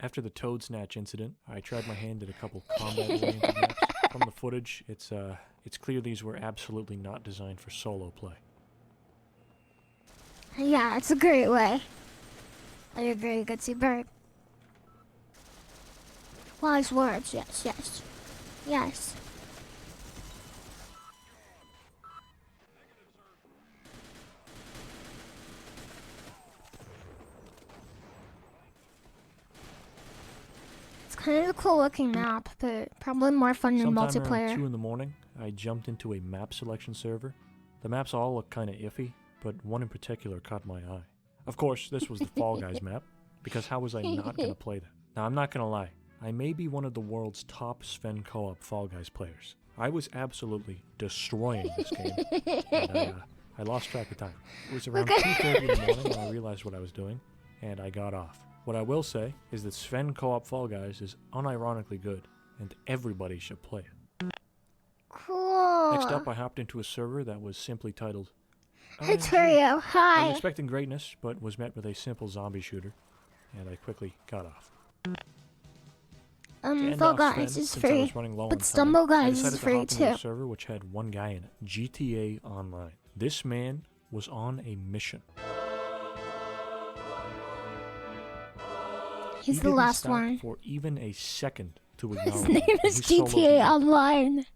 After the Toad Snatch incident, I tried my hand at a couple combat-oriented maps. From the footage, it's clear these were absolutely not designed for solo play. Yeah, it's a great way. I agree, Gutsy Bird. Wise words, yes, yes. Yes. It's kind of a cool looking map, but probably more fun in Sometime multiplayer. around 2 in the morning, I jumped into a map selection server. The maps all look kinda iffy, but one in particular caught my eye. Of course, this was the Fall Guys map, because how was I not gonna play that? Now, I'm not gonna lie, I may be one of the world's top Sven Co-op Fall Guys players. I was absolutely destroying this game, and I lost track of time. It was around 2:30 in the morning when I realized what I was doing, and I got off. What I will say is that Sven Co-op Fall Guys is unironically good, and everybody should play it. Cool. Next up, I hopped into a server that was simply titled Hey, RNG. Turio, I was hi. expecting greatness, but was met with a simple zombie shooter, and I quickly got off. To end Fall off Guys Sven, is since I free, was running low but on time, Stumble I Guys decided is to free hop into a too. server which had one guy in it, GTA Online. This man was on a mission. He's He the didn't last stop one. for even a second to His acknowledge name me. is He soloed GTA me. Online.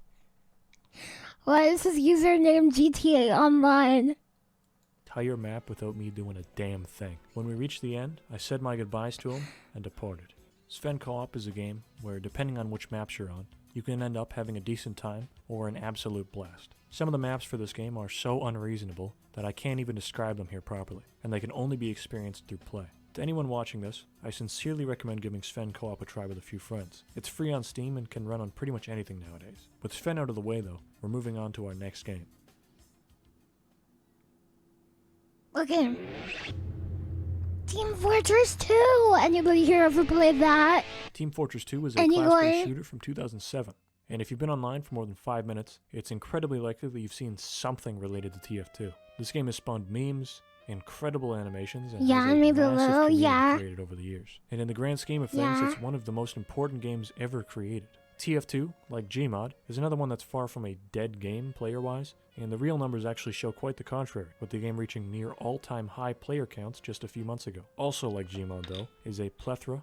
Why is his username GTA Online? Entire map without me doing a damn thing. When we reached the end, I said my goodbyes to him and departed. Sven Co-op is a game where, depending on which maps you're on, you can end up having a decent time or an absolute blast. Some of the maps for this game are so unreasonable that I can't even describe them here properly, and they can only be experienced through play. To anyone watching this, I sincerely recommend giving Sven Co-op a try with a few friends. It's free on Steam and can run on pretty much anything nowadays. With Sven out of the way though, we're moving on to our next game. Okay. Team Fortress 2! Anybody here ever played that? Team Fortress 2 is a Anyone? class-based shooter from 2007. And if you've been online for more than 5 minutes, it's incredibly likely that you've seen something related to TF2. This game has spawned memes, incredible animations, and Yeah, has a maybe a massive little, community yeah. created over the years. And in the grand scheme of things, Yeah. it's one of the most important games ever created. TF2, like Gmod, is another one that's far from a dead game player-wise, and the real numbers actually show quite the contrary, with the game reaching near all-time high player counts just a few months ago. Also like Gmod though, is a plethora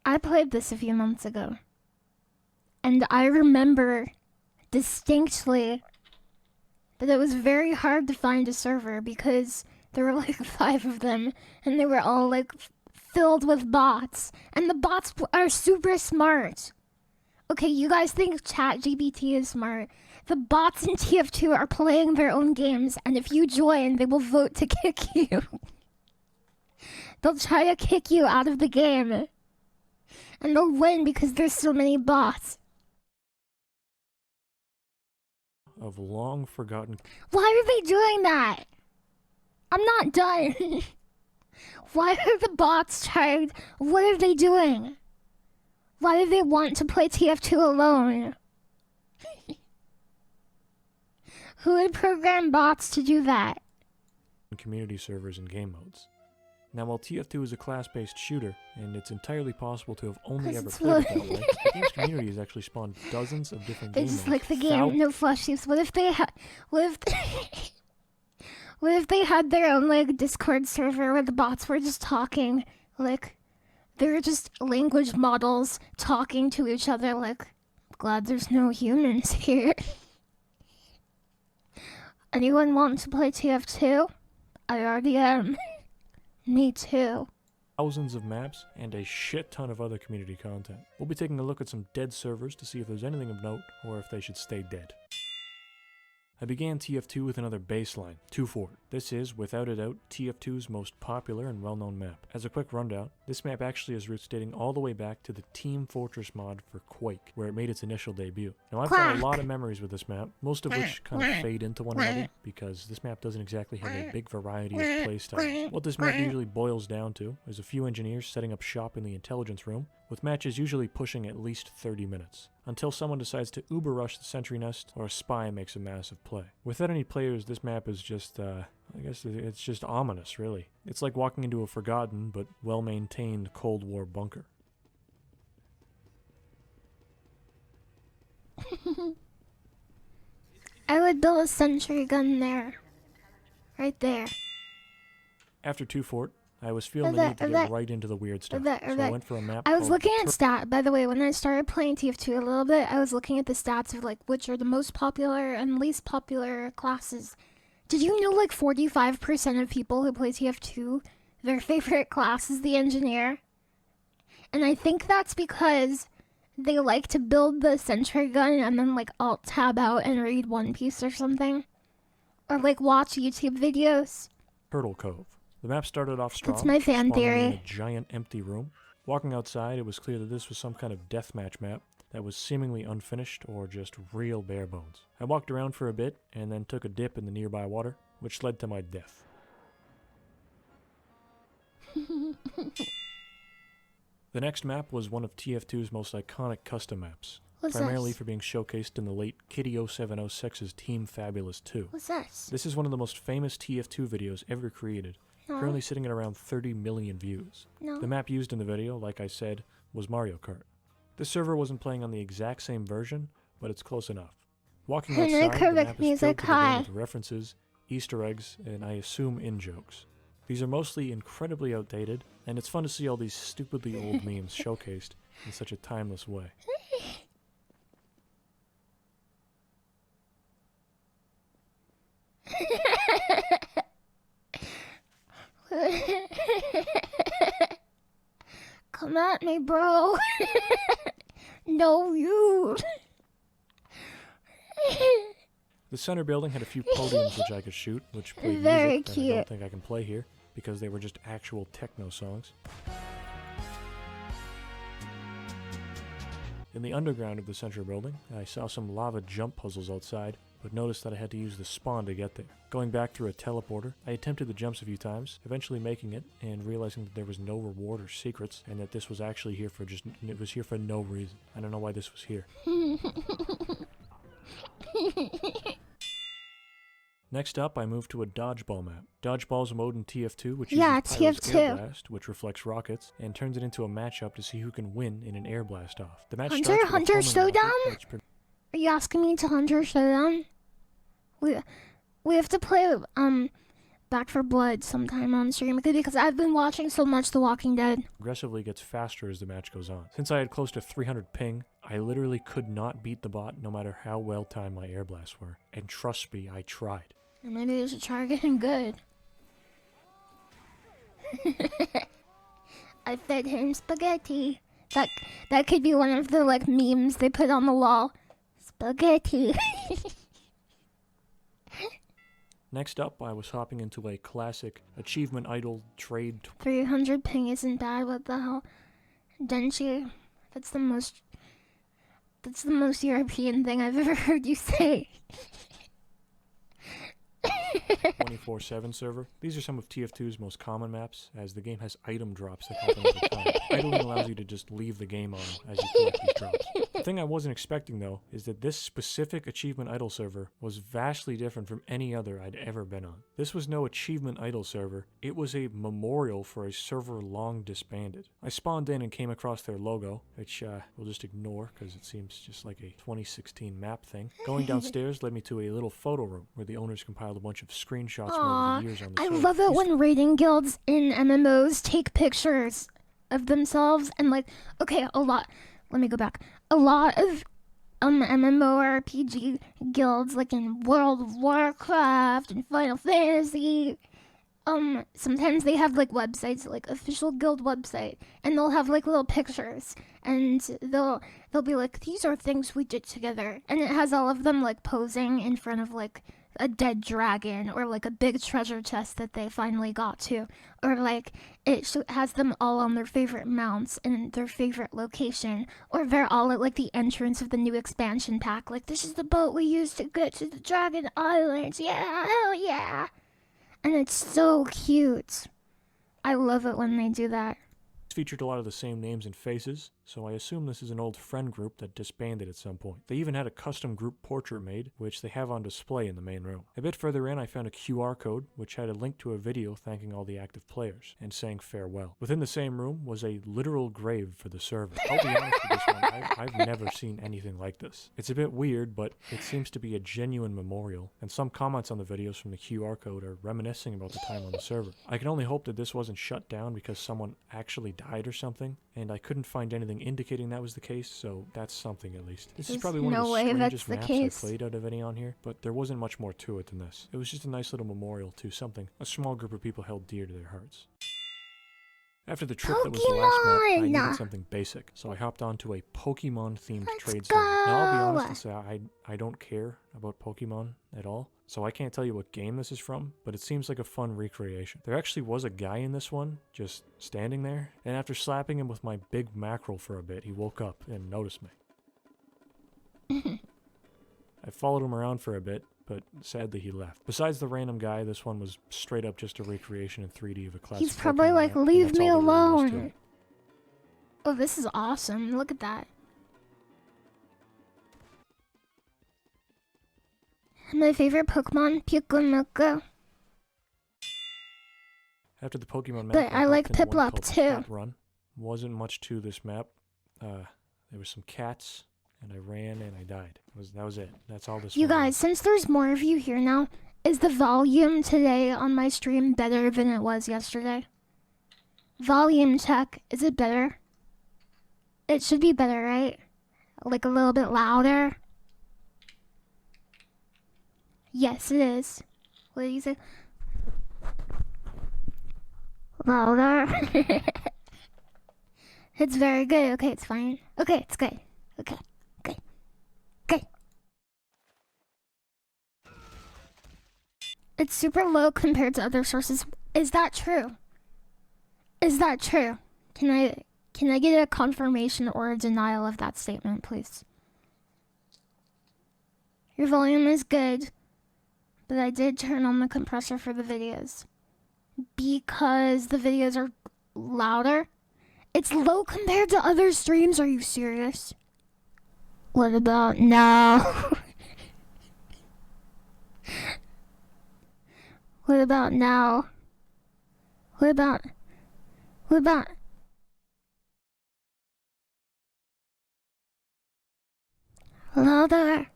I played this a few months ago. And I remember distinctly but it was very hard to find a server because there were like 5 of them, and they were all like filled with bots, and the bots are super smart. Okay, you guys think ChatGPT is smart. The bots in TF2 are playing their own games, and if you join, they will vote to kick you. They'll try to kick you out of the game. And they'll win because there's so many bots. Of long forgotten Why are they doing that? I'm not done. Why are the bots trying? What are they doing? Why do they want to play TF2 alone? Who would program bots to do that? community servers and game modes. Now, while TF2 is a class-based shooter, and it's entirely possible to have only 'Cause ever it's played it that really- way, the game's community has actually spawned dozens of different They game just modes. like the game, no flushies. What if they had? What if? What if they had their own like Discord server where the bots were just talking, like they're just language models talking to each other? Like, glad there's no humans here. Anyone want to play TF2? I already am. Me too. Thousands of maps, and a shit ton of other community content. We'll be taking a look at some dead servers to see if there's anything of note, or if they should stay dead. I began TF2 with another baseline, 2 Fort. This is, without a doubt, TF2's most popular and well-known map. As a quick rundown, this map actually has roots dating all the way back to the Team Fortress mod for Quake, where it made its initial debut. Now, I've got a lot of memories with this map, most of which kind of fade into one another, because this map doesn't exactly have a big variety of playstyles. What this map usually boils down to is a few engineers setting up shop in the intelligence room, with matches usually pushing at least 30 minutes, until someone decides to uber rush the sentry nest or a spy makes a massive play. Without any players, this map is just, I guess it's just ominous, really. It's like walking into a forgotten but well-maintained Cold War bunker. I would build a sentry gun there. Right there. After 2 Fort, I was feeling the need to get right into the weird stuff, so I went for a map I was called looking at stat. By the way, when I started playing TF2 a little bit, I was looking at the stats of like which are the most popular and least popular classes. Did you know like 45% of people who play TF2, their favorite class is the engineer? And I think that's because they like to build the sentry gun and then like alt tab out and read One Piece or something, or like watch YouTube videos. Turtle Cove. The map started off strong. That's my fan spawning me in theory. a giant empty room. Walking outside, it was clear that this was some kind of deathmatch map that was seemingly unfinished or just real bare bones. I walked around for a bit and then took a dip in the nearby water, which led to my death. The next map was one of TF2's most iconic custom maps, What's primarily this? for being showcased in the late Kitty 0706's Team Fabulous 2. What's this? This is one of the most famous TF2 videos ever created, No. currently sitting at around 30 million views. No. The map used in the video, like I said, was Mario Kart. This server wasn't playing on the exact same version, but it's close enough. Walking And the outside, the correct map is music, filled to the brim hi. with references, Easter eggs, and I assume in-jokes. These are mostly incredibly outdated, and it's fun to see all these stupidly old memes showcased in such a timeless way. Come at me, bro. No, you. The center building had a few podiums which I could shoot, which played Very music that I cute. don't think I can play here, because they were just actual techno songs. In the underground of the central building, I saw some lava jump puzzles outside, but noticed that I had to use the spawn to get there. Going back through a teleporter, I attempted the jumps a few times, eventually making it, and realizing that there was no reward or secrets, and that this was actually here for it was here for no reason. I don't know why this was here. Next up, I moved to a dodgeball map. Dodgeball's a mode in TF2, which Yeah, uses Pyro's TF2. air blast, which reflects rockets, and turns it into a matchup to see who can win in an air blast off. The match Hunter- starts with a Hunter homing rocket, Showdown? which Are you asking me to Hunter Showdown? We have to play Back for Blood sometime on stream because I've been watching so much The Walking Dead. progressively gets faster as the match goes on. Since I had close to 300 ping, I literally could not beat the bot no matter how well timed my air blasts were. And trust me, I tried. Maybe you should try getting good. I fed him spaghetti. That could be one of the like memes they put on the wall. Spaghetti. Next up, I was hopping into a classic Achievement Idol trade 300 ping isn't bad. What the hell? Denchi. That's the most European thing I've ever heard you say. 24/7 server. These are some of TF2's most common maps, as the game has item drops that happen over time. Idling allows you to just leave the game on as you collect these drops. The thing I wasn't expecting, though, is that this specific Achievement Idol server was vastly different from any other I'd ever been on. This was no Achievement Idol server, it was a memorial for a server long disbanded. I spawned in and came across their logo, which we'll just ignore because it seems just like a 2016 map thing. Going downstairs led me to a little photo room where the owners compiled a bunch of screenshots from over the years on the I server. love it when raiding guilds in MMOs take pictures of themselves and like, okay, let me go back. A lot of MMORPG guilds, like in World of Warcraft and Final Fantasy, sometimes they have like websites, like official guild website, and they'll have like little pictures, and they'll be like, these are things we did together, and it has all of them like posing in front of like a dead dragon or like a big treasure chest that they finally got to, or like it has them all on their favorite mounts and their favorite location, or they're all at like the entrance of the new expansion pack, like this is the boat we used to get to the Dragon Islands, yeah, hell yeah. And it's so cute. I love it when they do that. It's featured a lot of the same names and faces, so I assume this is an old friend group that disbanded at some point. They even had a custom group portrait made, which they have on display in the main room. A bit further in, I found a QR code, which had a link to a video thanking all the active players, and saying farewell. Within the same room was a literal grave for the server. I'll be honest with this one, I've never seen anything like this. It's a bit weird, but it seems to be a genuine memorial, and some comments on the videos from the QR code are reminiscing about the time on the server. I can only hope that this wasn't shut down because someone actually died or something, and I couldn't find anything indicating that was the case, so that's something at least. This is probably one of the strangest maps I played out of any on here, but there wasn't much more to it than this. It was just a nice little memorial to something a small group of people held dear to their hearts. After the trip that was the last map, I needed something basic, so I hopped onto a Pokemon-themed trade server. Now, I'll be honest and say I don't care about Pokemon at all, so I can't tell you what game this is from, but it seems like a fun recreation. There actually was a guy in this one, just standing there, and after slapping him with my big mackerel for a bit, he woke up and noticed me. I followed him around for a bit, but sadly he left. Besides the random guy, this one was straight up just a recreation in 3D of a classic He's probably Pokemon like, map, leave and me that's all there really was to alone. it. Oh, this is awesome. Look at that. My favorite Pokemon, Pyukumuku. After the Pokemon map, But I like hopped into one Piplup called too. Cat Run. Wasn't much to this map. There were some cats, and I ran and I died. That was it. That's all this You one was. guys, since there's more of you here now, is the volume today on my stream better than it was yesterday? Volume check. Is it better? It should be better, right? Like a little bit louder? Yes, it is. What did you say? Louder? It's very good. Okay, it's fine. Okay, it's good. Okay, good. Okay. It's super low compared to other sources. Is that true? Is that true? Can I get a confirmation or a denial of that statement, please? Your volume is good, but I did turn on the compressor for the videos because the videos are louder. It's low compared to other streams. Are you serious? What about now? What about now? What about louder?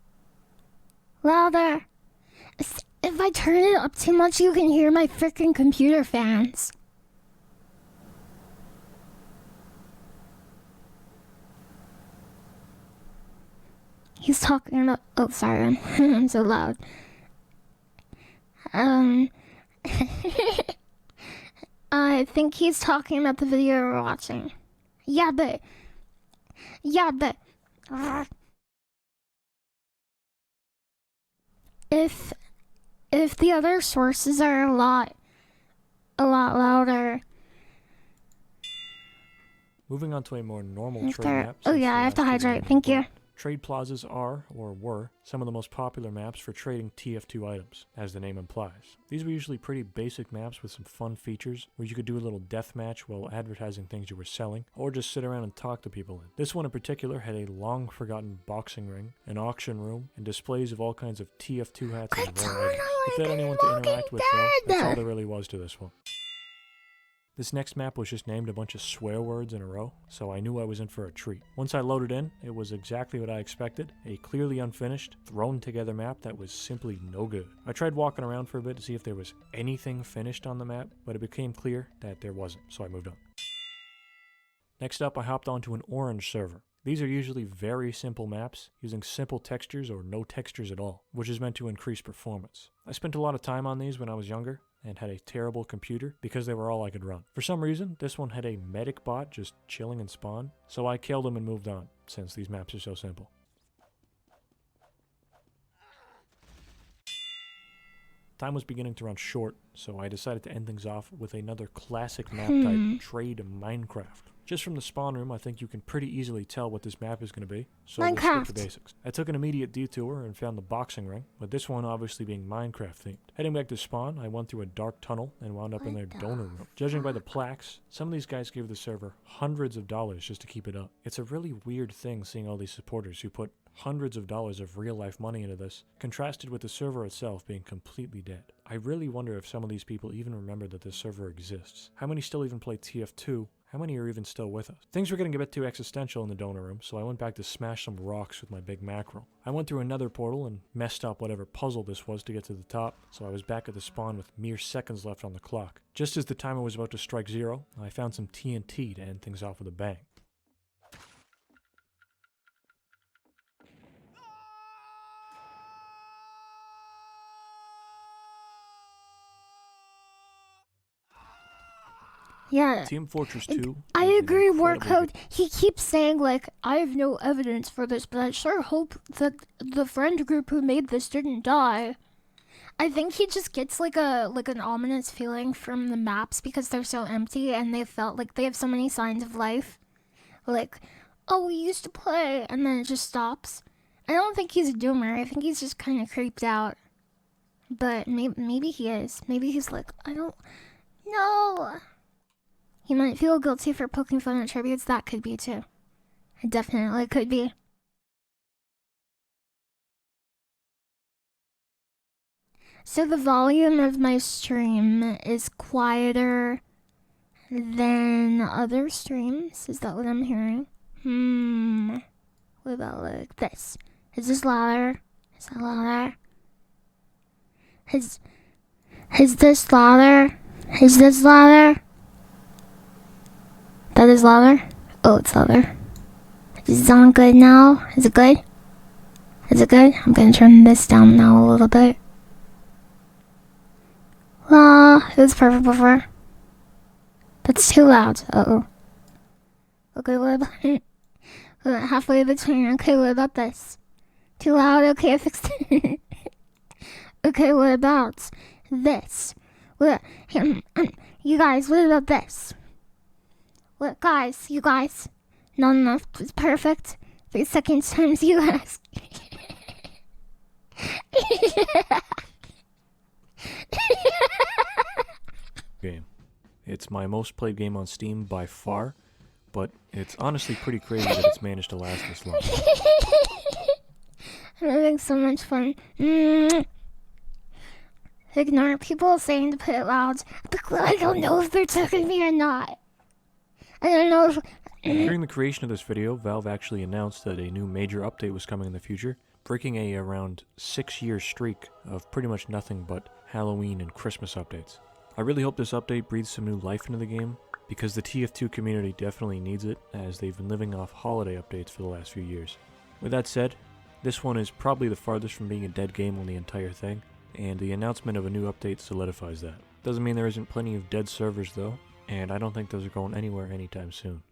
Louder. If I turn it up too much, you can hear my freaking computer fans. he's talking about. Oh, sorry, I'm so loud. I think he's talking about the video we're watching. Yeah, but. If the other sources are a lot louder. Moving on to a more normal If trade they're- map. oh since yeah, the I have to last video hydrate. we Thank bought. you. Trade plazas are, or were, some of the most popular maps for trading TF2 items, as the name implies. These were usually pretty basic maps with some fun features, where you could do a little deathmatch while advertising things you were selling, or just sit around and talk to people in. This one in particular had a long-forgotten boxing ring, an auction room, and displays of all kinds of TF2 hats and rare items. If they had anyone to interact with, though, that's all there really was to this one. This next map was just named a bunch of swear words in a row, so I knew I was in for a treat. Once I loaded in, it was exactly what I expected, a clearly unfinished, thrown together map that was simply no good. I tried walking around for a bit to see if there was anything finished on the map, but it became clear that there wasn't, so I moved on. Next up, I hopped onto an orange server. These are usually very simple maps, using simple textures or no textures at all, which is meant to increase performance. I spent a lot of time on these when I was younger, and had a terrible computer because they were all I could run. For some reason, this one had a medic bot just chilling in spawn, so I killed him and moved on, since these maps are so simple. Time was beginning to run short, so I decided to end things off with another classic map type, Trade Minecraft. Just from the spawn room, I think you can pretty easily tell what this map is going to be, so we'll skip the basics. I took an immediate detour and found the boxing ring, with this one obviously being Minecraft themed. Heading back to spawn, I went through a dark tunnel and wound up in their donor room. Judging by the plaques, some of these guys gave the server hundreds of dollars just to keep it up. It's a really weird thing seeing all these supporters who put hundreds of dollars of real life money into this, contrasted with the server itself being completely dead. I really wonder if some of these people even remember that this server exists. How many still even play TF2? How many are even still with us? Things were getting a bit too existential in the donor room, so I went back to smash some rocks with my big mackerel. I went through another portal and messed up whatever puzzle this was to get to the top, so I was back at the spawn with mere seconds left on the clock. Just as the timer was about to strike 0, I found some TNT to end things off with a bang. Yeah. Team Fortress 2. I is an agree, incredibly Warcode. He keeps saying, like, I have no evidence for this, but I sure hope that the friend group who made this didn't die. I think he just gets, like, an ominous feeling from the maps because they're so empty and they felt like they have so many signs of life. Like, oh, we used to play, and then it just stops. I don't think he's a doomer. I think he's just kind of creeped out. But maybe he is. Maybe he's like, I don't know. He might feel guilty for poking fun at tributes. That could be too. It definitely could be. So the volume of my stream is quieter than other streams. Is that what I'm hearing? What about like this? Is this louder? Is that louder? Is this louder? Is this louder? That is louder? Oh, it's louder. Does it sound good now? Is it good? Is it good? I'm gonna turn this down now a little bit. It was perfect before. That's too loud. Uh-oh. Okay, what about halfway between? Okay, what about this? Too loud? Okay, I fixed it. Okay, what about this? You guys, what about this? What, guys, you guys? Not enough. It's perfect. 3 seconds times you ask. Game. It's my most played game on Steam by far, but it's honestly pretty crazy that it's managed to last this long. I'm having so much fun. Ignore people saying to put it loud. I don't know if they're talking to me or not. I don't know if... During the creation of this video, Valve actually announced that a new major update was coming in the future, breaking a around 6-year streak of pretty much nothing but Halloween and Christmas updates. I really hope this update breathes some new life into the game, because the TF2 community definitely needs it, as they've been living off holiday updates for the last few years. With that said, This one is probably the farthest from being a dead game on the entire thing, and the announcement of a new update solidifies that. Doesn't mean there isn't plenty of dead servers though, and I don't think those are going anywhere anytime soon.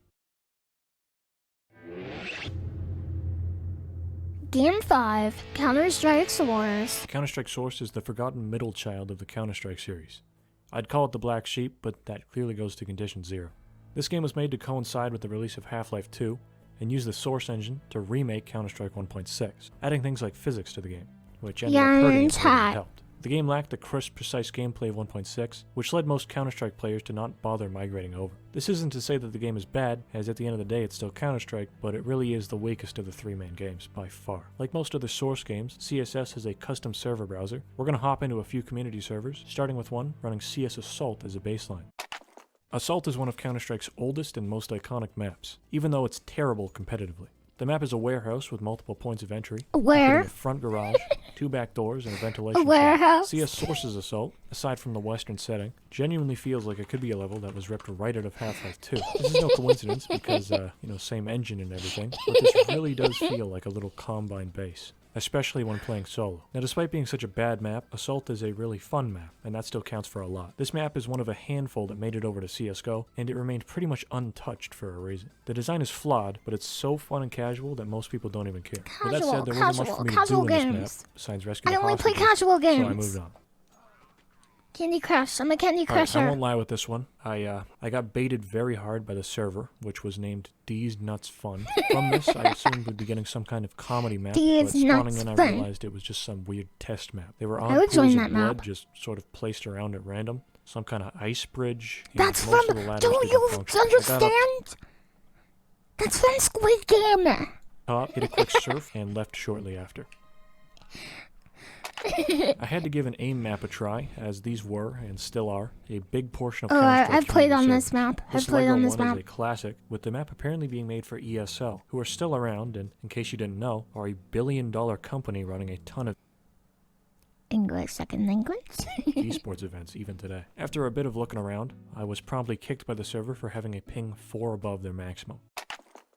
Game 5, Counter-Strike Source. Counter-Strike Source is the forgotten middle child of the Counter-Strike series. I'd call it the black sheep, but that clearly goes to Condition 0. This game was made to coincide with the release of Half-Life 2, and used the Source engine to remake Counter-Strike 1.6, adding things like physics to the game, which ended up hurting it more than it helped. The game lacked the crisp, precise gameplay of 1.6, which led most Counter-Strike players to not bother migrating over. This isn't to say that the game is bad, as at the end of the day it's still Counter-Strike, but it really is the weakest of the three main games, by far. Like most other Source games, CSS has a custom server browser. We're going to hop into a few community servers, starting with one running CS Assault as a baseline. Assault is one of Counter-Strike's oldest and most iconic maps, even though it's terrible competitively. The map is a warehouse with multiple points of entry, including a front garage, 2 back doors, and a ventilation shaft. Warehouse? CS Source's Assault, aside from the western setting, genuinely feels like it could be a level that was ripped right out of Half-Life 2. This is no coincidence because, same engine and everything, but this really does feel like a little Combine base, especially when playing solo. Now, despite being such a bad map, Assault is a really fun map, and that still counts for a lot. This map is one of a handful that made it over to CSGO, and it remained pretty much untouched for a reason. The design is flawed, but it's so fun and casual that most people don't even care. With that said, there wasn't much for me to do in this map, besides rescue the I only play hostages, casual games. so I moved on. Candy Crush. I'm a Candy Alright, Crusher. I won't lie with this one. I got baited very hard by the server, which was named D's Nuts Fun. From this, I assumed we'd be getting some kind of comedy map, D's but spawning Nuts in I Fun. realized it was just some weird test map. They were I on would pools join of that blood map. just sort of placed around at random. Some kind of ice bridge. That's most from. of the ladders Don't didn't you function. I got up understand? That's from Squid Game. top, hit a quick surf, and left shortly after. I had to give an aim map a try, as these were, and still are, a big portion of Counter-Strike's I've played community on this servers. map. I've This played Lego on this one map. is a classic, with the map apparently being made for ESL, who are still around, and in case you didn't know, are a billion-dollar company running a ton of English second language. esports events even today. After a bit of looking around, I was promptly kicked by the server for having a ping 4 above their maximum.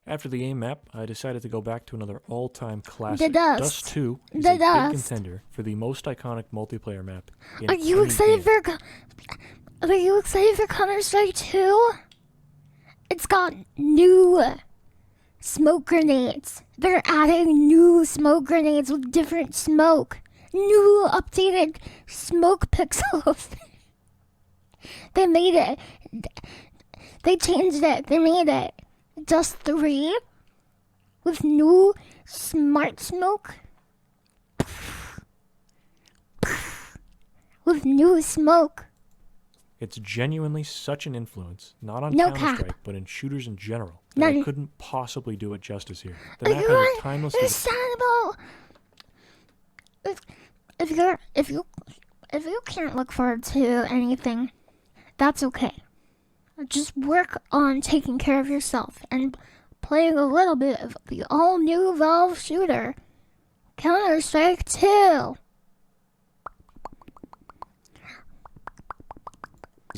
After the aim map, I decided to go back to another all-time classic. The Dust. Dust 2 is The a big Dust. contender for the most iconic multiplayer map in Are you any excited game. Are you excited for Counter-Strike 2? It's got new smoke grenades. They're adding new smoke grenades with different smoke. New updated smoke pixels. They made it. They changed it. They made it. Dust 3 with new smart smoke. With new smoke. It's genuinely such an influence, not on No Counter-Strike, cap. but in shooters in general, that I None. couldn't possibly do it justice here. The Are map you has a timeless understandable? If you can't look forward to anything, that's okay. Just work on taking care of yourself and playing a little bit of the all-new Valve shooter, Counter-Strike 2.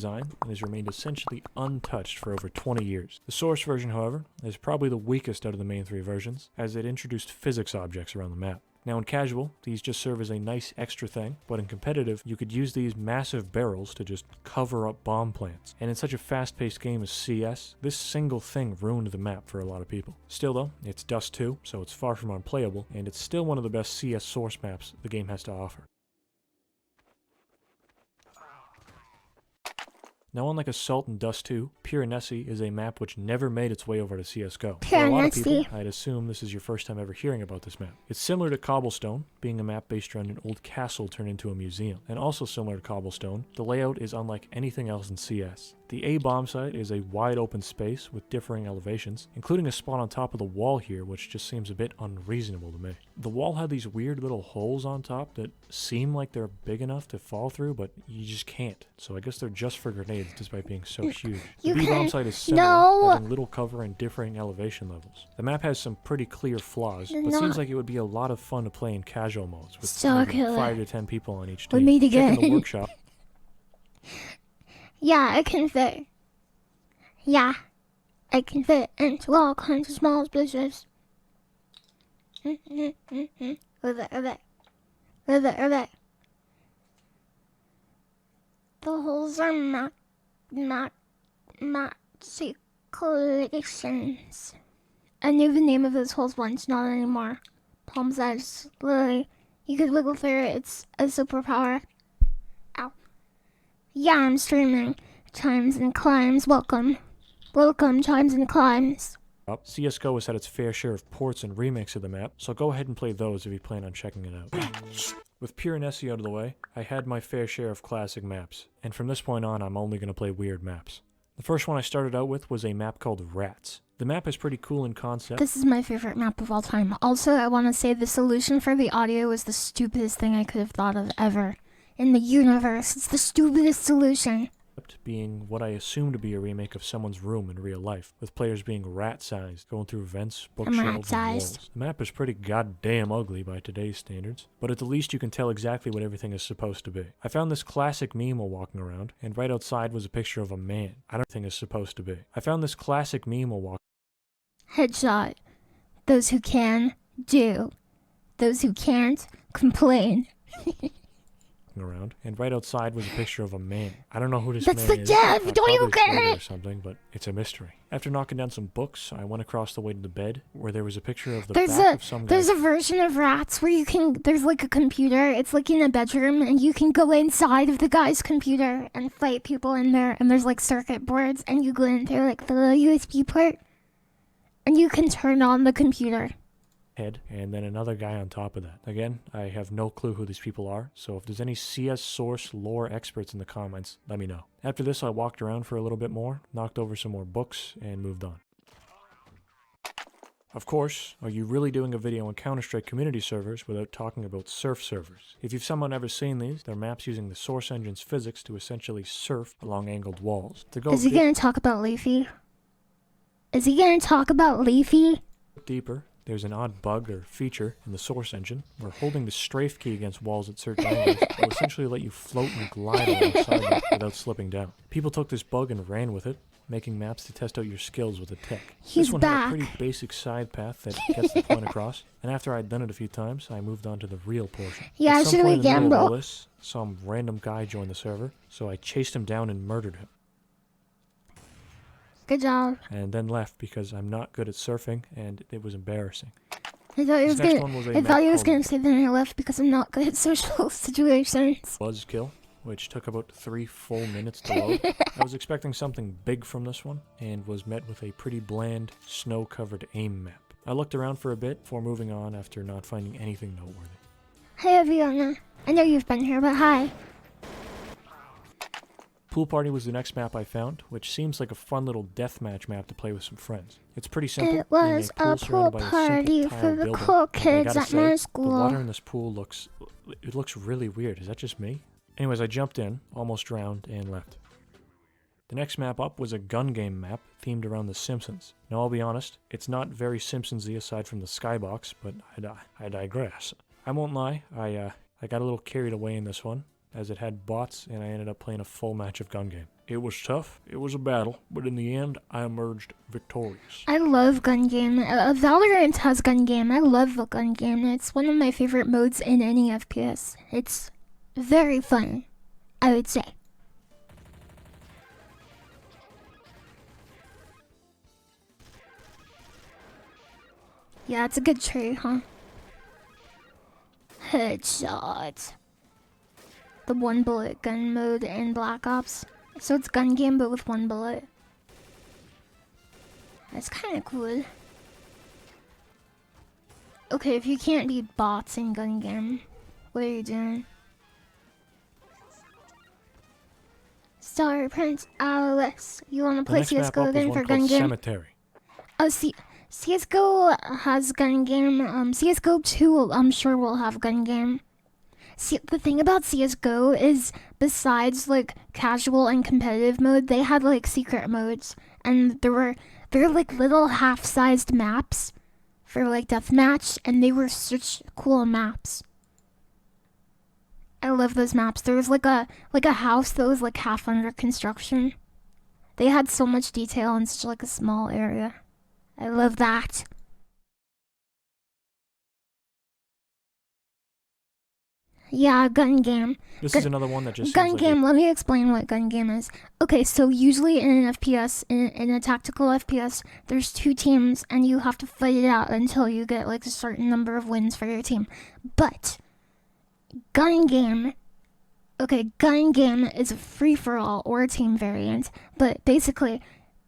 design and has remained essentially untouched for over 20 years. The Source version, however, is probably the weakest out of the main 3 versions, as it introduced physics objects around the map. Now in casual, these just serve as a nice extra thing, but in competitive, you could use these massive barrels to just cover up bomb plants. And in such a fast-paced game as CS, this single thing ruined the map for a lot of people. Still though, it's Dust 2, so it's far from unplayable, and it's still one of the best CS Source maps the game has to offer. Now, unlike Assault and Dust 2, Piranesi is a map which never made its way over to CSGO. For a lot of people, I'd assume this is your first time ever hearing about this map. It's similar to Cobblestone, being a map based around an old castle turned into a museum. And also similar to Cobblestone, the layout is unlike anything else in CS. The A bomb site is a wide open space with differing elevations, including a spot on top of the wall here, which just seems a bit unreasonable to me. The wall had these weird little holes on top that seem like they're big enough to fall through, but you just can't. So I guess they're just for grenades, despite being so huge. The B bomb site is similar, having little cover and differing elevation levels. The map has some pretty clear flaws, but seems like it would be a lot of fun to play in casual modes, with maybe 5 to 10 people on each team. We meet again. Check in the workshop. Yeah, I can fit. Yeah, I can fit into all kinds of small spaces. The holes are maculations. I knew the name of those holes once, not anymore. Palm size, literally. You could wiggle through it, it's a superpower. Ow. Yeah, I'm streaming. Chimes and climbs, welcome. Welcome, Chimes and climbs. CSGO has had its fair share of ports and remakes of the map, so go ahead and play those if you plan on checking it out. With Pure and Essie out of the way, I had my fair share of classic maps, and from this point on I'm only going to play weird maps. The first one I started out with was a map called Rats. The map is pretty cool in concept. This is my favorite map of all time. Also, I want to say the solution for the audio was the stupidest thing I could have thought of ever. In the universe, it's the stupidest solution. Being what I assume to be a remake of someone's room in real life, with players being rat-sized, going through vents, bookshelves, and walls. The map is pretty goddamn ugly by today's standards, but at the least you can tell exactly what everything is supposed to be. I found this classic meme while walking around, and right outside was a picture of a man. I don't think it's supposed to be. I found this classic meme while walking. Headshot. Those who can, do. Those who can't, complain. Around, and right outside was a picture of a man. I don't know who this That's man the is. dev! Don't you get Or it? something, but it's a mystery. After knocking down some books, I went across the way to the bed, where there was a picture of the back of some guy. There's a version of Rats where you can, there's like a computer, it's like in a bedroom, and you can go inside of the guy's computer and fight people in there, and there's like circuit boards, and you go in through like the little USB port, and you can turn on the computer. Head, and then another guy on top of that. Again, I have no clue who these people are, so if there's any CS source lore experts in the comments, let me know. After this, I walked around for a little bit more, knocked over some more books, and moved on. Of course, are you really doing a video on Counter-Strike community servers without talking about surf servers? If you've somehow never seen these, they're maps using the source engine's physics to essentially surf along angled walls. Is he gonna talk about Leafy? Is he gonna talk about Leafy? Deeper, there's an odd bug or feature in the source engine where holding the strafe key against walls at certain angles will essentially let you float and glide alongside them without slipping down. People took this bug and ran with it, making maps to test out your skills with a tech. He's this one back. had a pretty basic side path that gets the point across, and after I'd done it a few times, I moved on to the real portion. Yeah, At some should we point in the middle of all gamble? this, some random guy joined the server, so I chased him down and murdered him. Good job. And then left because I'm not good at surfing, and it was embarrassing. I thought he was This next gonna. one was a I map thought he was called gonna say that I left because I'm not good at social situations. Buzzkill, which took about 3 full minutes to load. I was expecting something big from this one, and was met with a pretty bland, snow-covered aim map. I looked around for a bit before moving on after not finding anything noteworthy. Hey, Aviana. I know you've been here, but hi. Pool Party was the next map I found, which seems like a fun little deathmatch map to play with some friends. It's pretty simple. It was being a surrounded pool by a party simple for tile the building. cool And I kids gotta at say, my the school. water in this pool looks really weird. Is that just me? Anyways, I jumped in, almost drowned, and left. The next map up was a gun game map themed around The Simpsons. Now, I'll be honest, it's not very Simpsons-y aside from the skybox, but I digress. I won't lie, I got a little carried away in this one, as it had bots, and I ended up playing a full match of gun game. It was tough, it was a battle, but in the end, I emerged victorious. I love gun game. Valorant has gun game. I love the gun game. It's one of my favorite modes in any FPS. It's very fun, I would say. Yeah, it's a good tree, huh? Headshot. The one bullet gun mode in Black Ops. So it's gun game but with one bullet. That's kind of cool. Okay, if you can't beat bots in gun game, what are you doing? Star Prince Alice. You want to play CSGO again for gun game? Cemetery. Oh, CSGO has gun game. CSGO 2, I'm sure will have gun game. See, the thing about CSGO is, besides like casual and competitive mode, they had like secret modes, and they're like little half-sized maps for like deathmatch, and they were such cool maps. I love those maps. There was like a house that was like half under construction. They had so much detail in such like a small area. I love that. Yeah, gun game. This is another one that just Gun seems game, like let me explain what gun game is. Okay, so usually in an FPS, in a tactical FPS, there's two teams and you have to fight it out until you get like a certain number of wins for your team. But gun game is a free-for-all or a team variant, but basically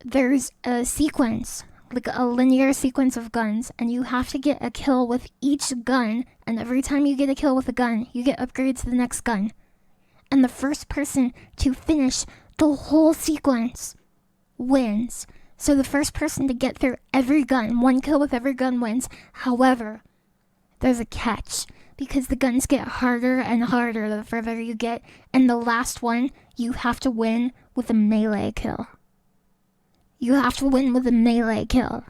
there's a sequence, like a linear sequence of guns, and you have to get a kill with each gun, and every time you get a kill with a gun, you get upgrades to the next gun. And the first person to finish the whole sequence wins. So the first person to get through every gun, one kill with every gun wins. However, there's a catch, because the guns get harder and harder the further you get, and the last one, you have to win with a melee kill. You have to win with a melee kill.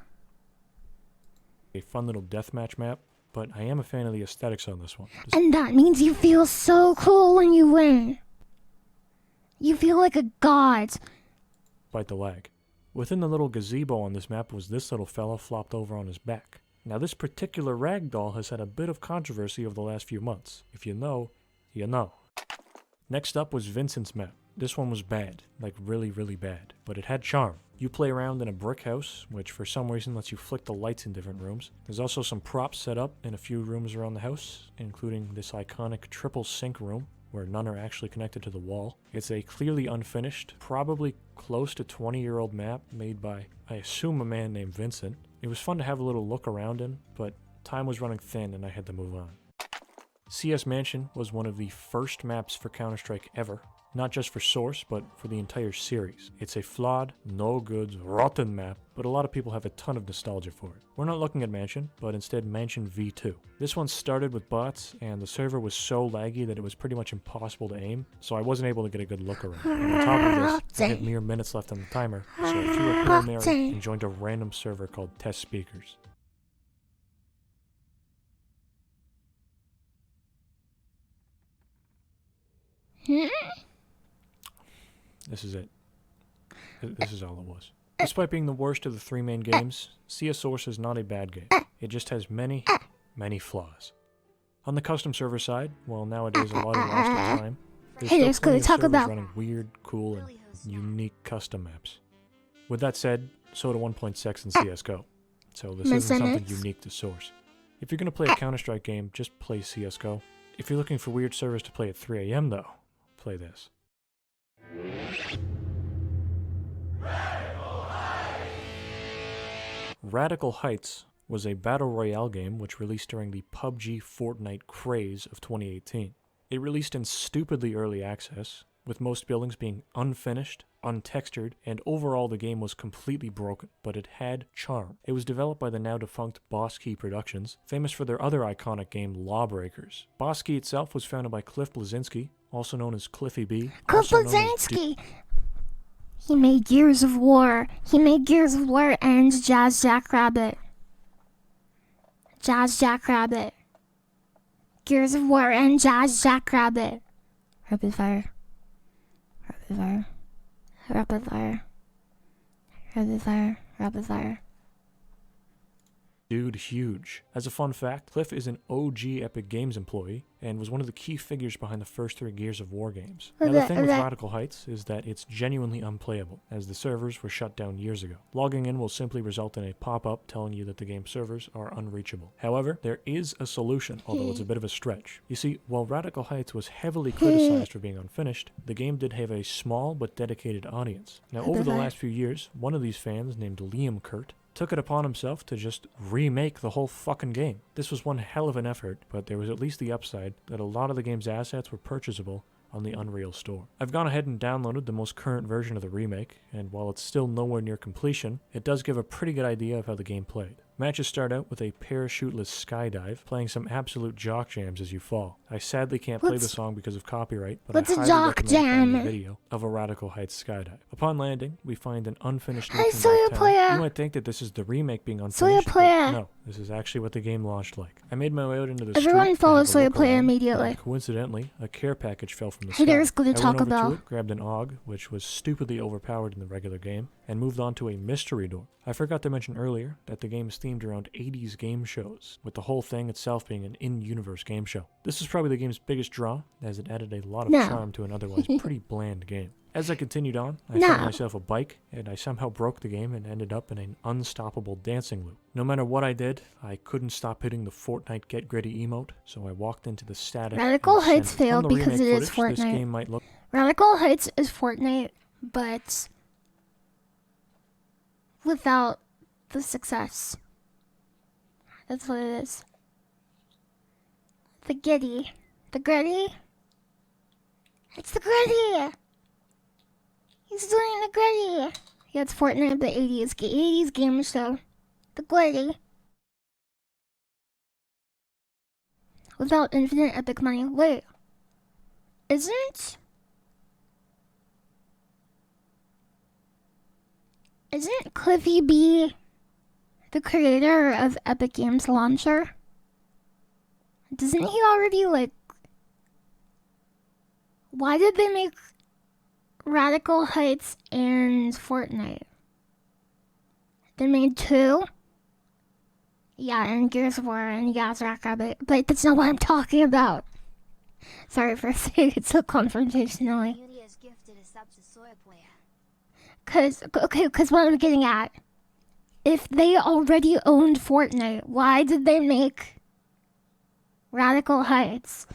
a fun little deathmatch map, but I am a fan of the aesthetics on this one. And that means you feel so cool when you win. You feel like a god. Despite the lag. Within the little gazebo on this map was this little fella flopped over on his back. Now this particular ragdoll has had a bit of controversy over the last few months. If you know, you know. Next up was Vincent's map. This one was bad, like really, really bad, but it had charm. You play around in a brick house, which for some reason lets you flick the lights in different rooms. There's also some props set up in a few rooms around the house, including this iconic triple sink room, where none are actually connected to the wall. It's a clearly unfinished, probably close to 20-year-old map made by, I assume, a man named Vincent. It was fun to have a little look around in, but time was running thin and I had to move on. CS Mansion was one of the first maps for Counter-Strike ever. Not just for Source, but for the entire series. It's a flawed, no goods, rotten map, but a lot of people have a ton of nostalgia for it. We're not looking at Mansion, but instead Mansion V2. This one started with bots, and the server was so laggy that it was pretty much impossible to aim, so I wasn't able to get a good look around. And on top of this, I had mere minutes left on the timer, so I threw a Hail Mary and joined a random server called Test Speakers. This is it. This is all it was. Despite being the worst of the three main games, CS Source is not a bad game. It just has many, many flaws. On the custom server side, while nowadays a lot are lost in time, there's still plenty of servers running weird, cool, and unique custom maps. With that said, so do 1.6 and CSGO. So this isn't something unique to Source. If you're going to play a Counter-Strike game, just play CSGO. If you're looking for weird servers to play at 3 AM though, play this. Radical Heights was a battle royale game which released during the PUBG Fortnite craze of 2018. It released in stupidly early access, with most buildings being unfinished, untextured, and overall the game was completely broken, but it had charm. It was developed by the now defunct Boss Key Productions, famous for their other iconic game Lawbreakers. Boss Key itself was founded by Cliff Bleszinski, also known as Cliffy B. Cliff Bleszinski! He made Gears of War. He made Gears of War and Jazz Jackrabbit. Jazz Jackrabbit. Gears of War and Jazz Jackrabbit. Rapid fire. Rapid fire. Rapid fire. Rapid fire. Rapid fire. Dude huge. As a fun fact, Cliff is an OG Epic Games employee and was one of the key figures behind the first 3 Gears of War games. Now the thing with Radical Heights is that it's genuinely unplayable, as the servers were shut down years ago. Logging in will simply result in a pop-up telling you that the game's servers are unreachable. However, there is a solution, although it's a bit of a stretch. You see, while Radical Heights was heavily criticized for being unfinished, the game did have a small but dedicated audience. Now over the last few years, one of these fans, named Liam Kurt, took it upon himself to just remake the whole fucking game. This was one hell of an effort, but there was at least the upside that a lot of the game's assets were purchasable on the Unreal Store. I've gone ahead and downloaded the most current version of the remake, and while it's still nowhere near completion, it does give a pretty good idea of how the game played. Matches start out with a parachuteless skydive, playing some absolute jock jams as you fall. I sadly can't play the song because of copyright, but I highly recommend finding a video of a Radical Heights skydive. Upon landing, we find an unfinished looking town. You might think that this is the remake being unfinished, but no, this is actually what the game launched like. I made my way out into the street. Everyone follow Soyaplayer immediately. Coincidentally, a care package fell from the sky. Haters gonna talk I went over about to it, grabbed an AUG, which was stupidly overpowered in the regular game, and moved on to a mystery door. I forgot to mention earlier that the game is themed around 80s game shows, with the whole thing itself being an in-universe game show. This is probably probably the game's biggest draw, as it added a lot of No. charm to an otherwise pretty bland game. As I continued on, I No. found myself a bike, and I somehow broke the game and ended up in an unstoppable dancing loop. No matter what I did, I couldn't stop hitting the Fortnite Get Gritty emote, so I walked into the static. Radical and Heights sent from failed the because remake it is footage, This Fortnite. game might look Radical Heights is Fortnite, but without the success. That's what it is. The Gritty. The Gritty? It's the Gritty! He's doing the Gritty! Yeah, it's Fortnite, the 80s game show. The Gritty. Without infinite epic money. Wait. Isn't Cliffy B the creator of Epic Games Launcher? Doesn't he already, like... Why did they make Radical Heights and Fortnite? They made 2? Yeah, and Gears of War and Yazrak Rabbit. But that's not what I'm talking about. Sorry for saying it so confrontationally. Beauty has gifted a sub to Soya Player. Cause what I'm getting at, if they already owned Fortnite, why did they make Radical Heights?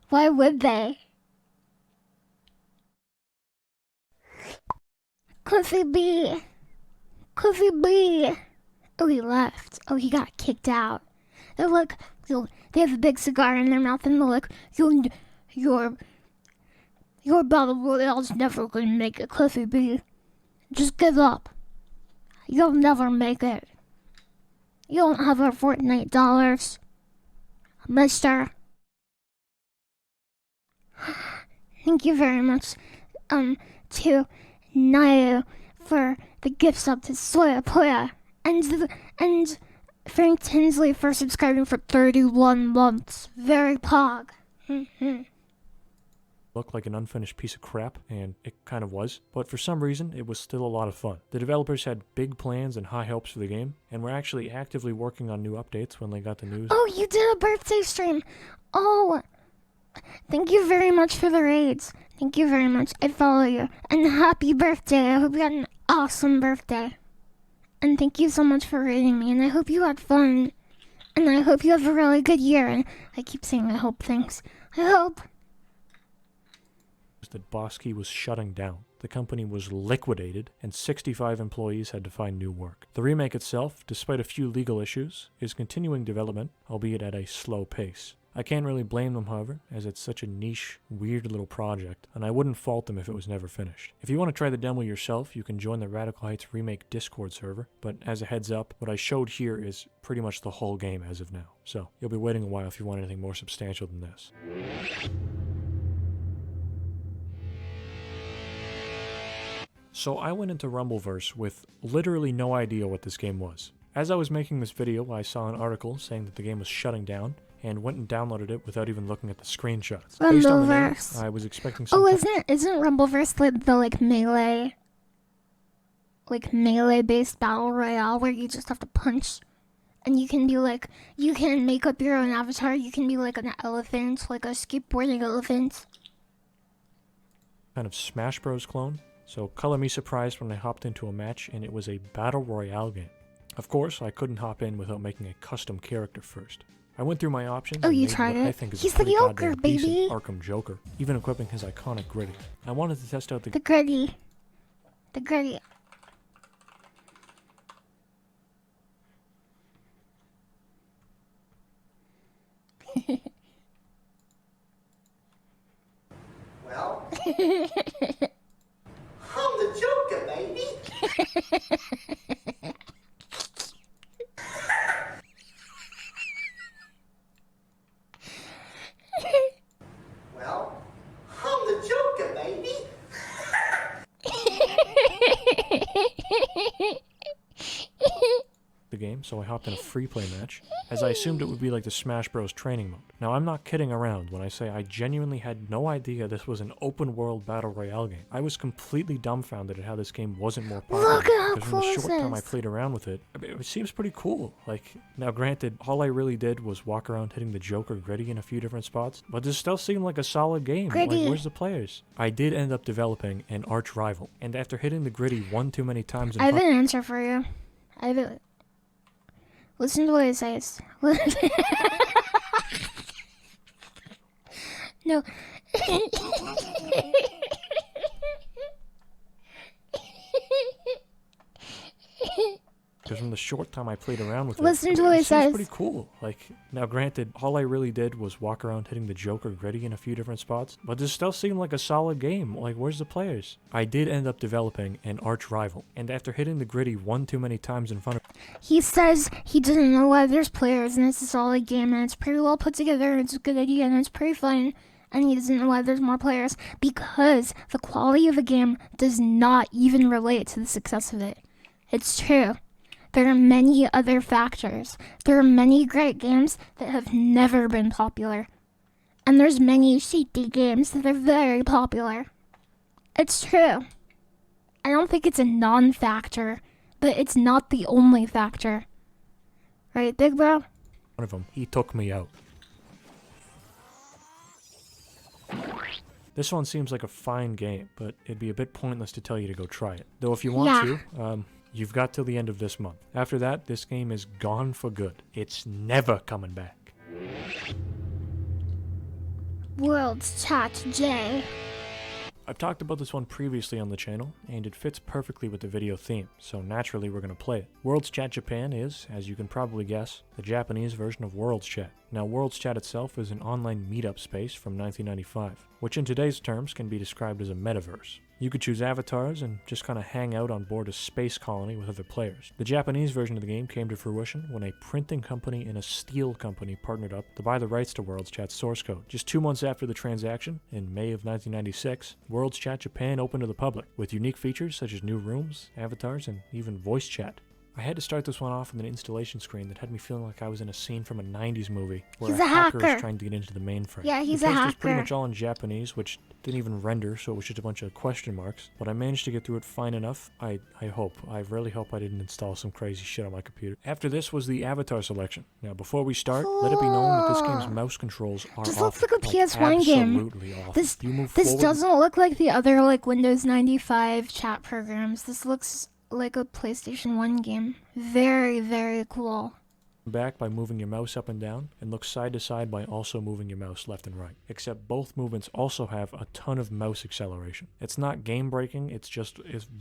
Why would they? Cliffy B. Oh, he left. Oh, he got kicked out. They're like, they have a big cigar in their mouth and they're like, your battle royale's never gonna make it, Cliffy B. Just give up. You'll never make it. You don't have our Fortnite dollars, mister. Thank you very much, to Naya for the gift sub to Soya Poya, and Frank Tinsley for subscribing for 31 months. Very pog. look like an unfinished piece of crap, and it kind of was, but for some reason it was still a lot of fun. The developers had big plans and high hopes for the game, and were actually actively working on new updates when they got the news. Oh, you did a birthday stream. Oh, thank you very much for the raids. Thank you very much. I follow you. And happy birthday. I hope you had an awesome birthday. And thank you so much for raiding me. And I hope you had fun. And I hope you have a really good year. And I keep saying I hope things. I hope. That Bosky was shutting down. The company was liquidated, and 65 employees had to find new work. The remake itself, despite a few legal issues, is continuing development, albeit at a slow pace. I can't really blame them, however, as it's such a niche, weird little project, and I wouldn't fault them if it was never finished. If you want to try the demo yourself, you can join the Radical Heights Remake Discord server, but as a heads up, what I showed here is pretty much the whole game as of now, so you'll be waiting a while if you want anything more substantial than this. So I went into Rumbleverse with literally no idea what this game was. As I was making this video, I saw an article saying that the game was shutting down, and went and downloaded it without even looking at the screenshots. Based on the name, Rumbleverse. I was expecting some. Oh, isn't Rumbleverse the melee based battle royale where you just have to punch, and you can be like, you can make up your own avatar. You can be like an elephant, like a skateboarding elephant. Kind of Smash Bros clone. So color me surprised when I hopped into a match and it was a battle royale game. Of course, I couldn't hop in without making a custom character first. I went through my options. Oh, and you made tried what I it? think is He's a the pretty Joker, goddamn decent baby. Arkham Joker, even equipping his iconic gritty. I wanted to test out the The gritty. The gritty. Well, I'm the Joker, baby. Well, I'm the Joker, baby. game, so I hopped in a free play match, as I assumed it would be like the Smash Bros. Training mode. Now, I'm not kidding around when I say I genuinely had no idea this was an open world battle royale game. I was completely dumbfounded at how this game wasn't more popular. Look at how Because from cool the this short time I is. played around with it, I mean, it seems pretty cool. Like, now granted, all I really did was walk around hitting the Joker gritty in a few different spots, but this still seemed like a solid game. Gritty. Like, where's the players? I did end up developing an arch rival, and after hitting the gritty one too many times in I have front an answer for you. I have a... Listen to what it says. No. because from the short time I played around with Listen it, to what it seems says. pretty cool. Like, now granted, all I really did was walk around hitting the Joker gritty in a few different spots, but this still seemed like a solid game. Like, where's the players? I did end up developing an arch rival, and after hitting the gritty one too many times in front of He says he doesn't know why there's players and it's a solid game and it's pretty well put together and it's a good idea and it's pretty fun, and he doesn't know why there's more players because the quality of a game does not even relate to the success of it. It's true. There are many other factors. There are many great games that have never been popular. And there's many shitty games that are very popular. It's true. I don't think it's a non-factor, but it's not the only factor. Right, big bro? him. He took me out. This one seems like a fine game, but it'd be a bit pointless to tell you to go try it. Though if you want to, you've got till the end of this month. After that, this game is gone for good. It's never coming back. World's Chat J. I've talked about this one previously on the channel, and it fits perfectly with the video theme, so naturally we're going to play it. World's Chat Japan is, as you can probably guess, the Japanese version of World's Chat. Now, World's Chat itself is an online meetup space from 1995, which in today's terms can be described as a metaverse. You could choose avatars and just kind of hang out on board a space colony with other players. The Japanese version of the game came to fruition when a printing company and a steel company partnered up to buy the rights to World's Chat's source code. Just 2 months after the transaction, in May of 1996, World's Chat Japan opened to the public, with unique features such as new rooms, avatars, and even voice chat. I had to start this one off with an installation screen that had me feeling like I was in a scene from a 90s movie where He's a a hacker hacker. is trying to get into the mainframe. Yeah, he's the a text was pretty hacker. much all in Japanese, which didn't even render, so it was just a bunch of question marks. But I managed to get through it fine enough. I really hope I didn't install some crazy shit on my computer. After this was the avatar selection. Now, before we start, let it be known that this game's mouse controls are This awful. looks like a PS1 game. Absolutely awful. This You move this forward, doesn't look like the other like Windows 95 chat programs. This looks like a PlayStation 1 game. Very, very cool. back by moving your mouse up and down, and look side to side by also moving your mouse left and right. Except both movements also have a ton of mouse acceleration. It's not game breaking, it's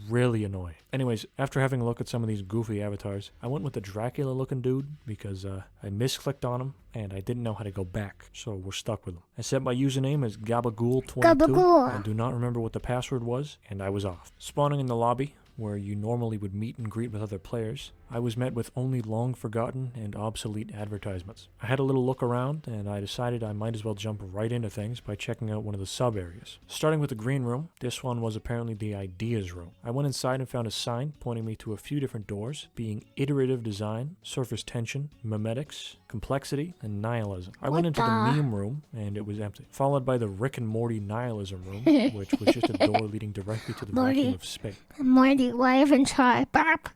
really annoying. Anyways, after having a look at some of these goofy avatars, I went with the Dracula looking dude because I misclicked on him and I didn't know how to go back, so we're stuck with him. I set my username as Gabagool22. Gabagool. I do not remember what the password was, and I was off. Spawning in the lobby, where you normally would meet and greet with other players, I was met with only long-forgotten and obsolete advertisements. I had a little look around, and I decided I might as well jump right into things by checking out one of the sub-areas. Starting with the green room, this one was apparently the ideas room. I went inside and found a sign pointing me to a few different doors, being iterative design, surface tension, memetics, complexity, and nihilism. I went into the meme room, and it was empty, followed by the Rick and Morty nihilism room, which was just a door leading directly to the vacuum of space. Morty, why haven't tried? Burp.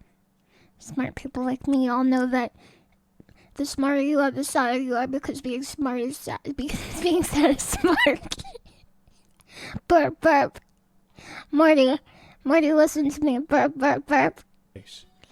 Smart people like me all know that the smarter you are, the sadder you are, because being smart is sad. Because being sad is smart. Burp, burp. Morty, listen to me. Burp, burp, burp.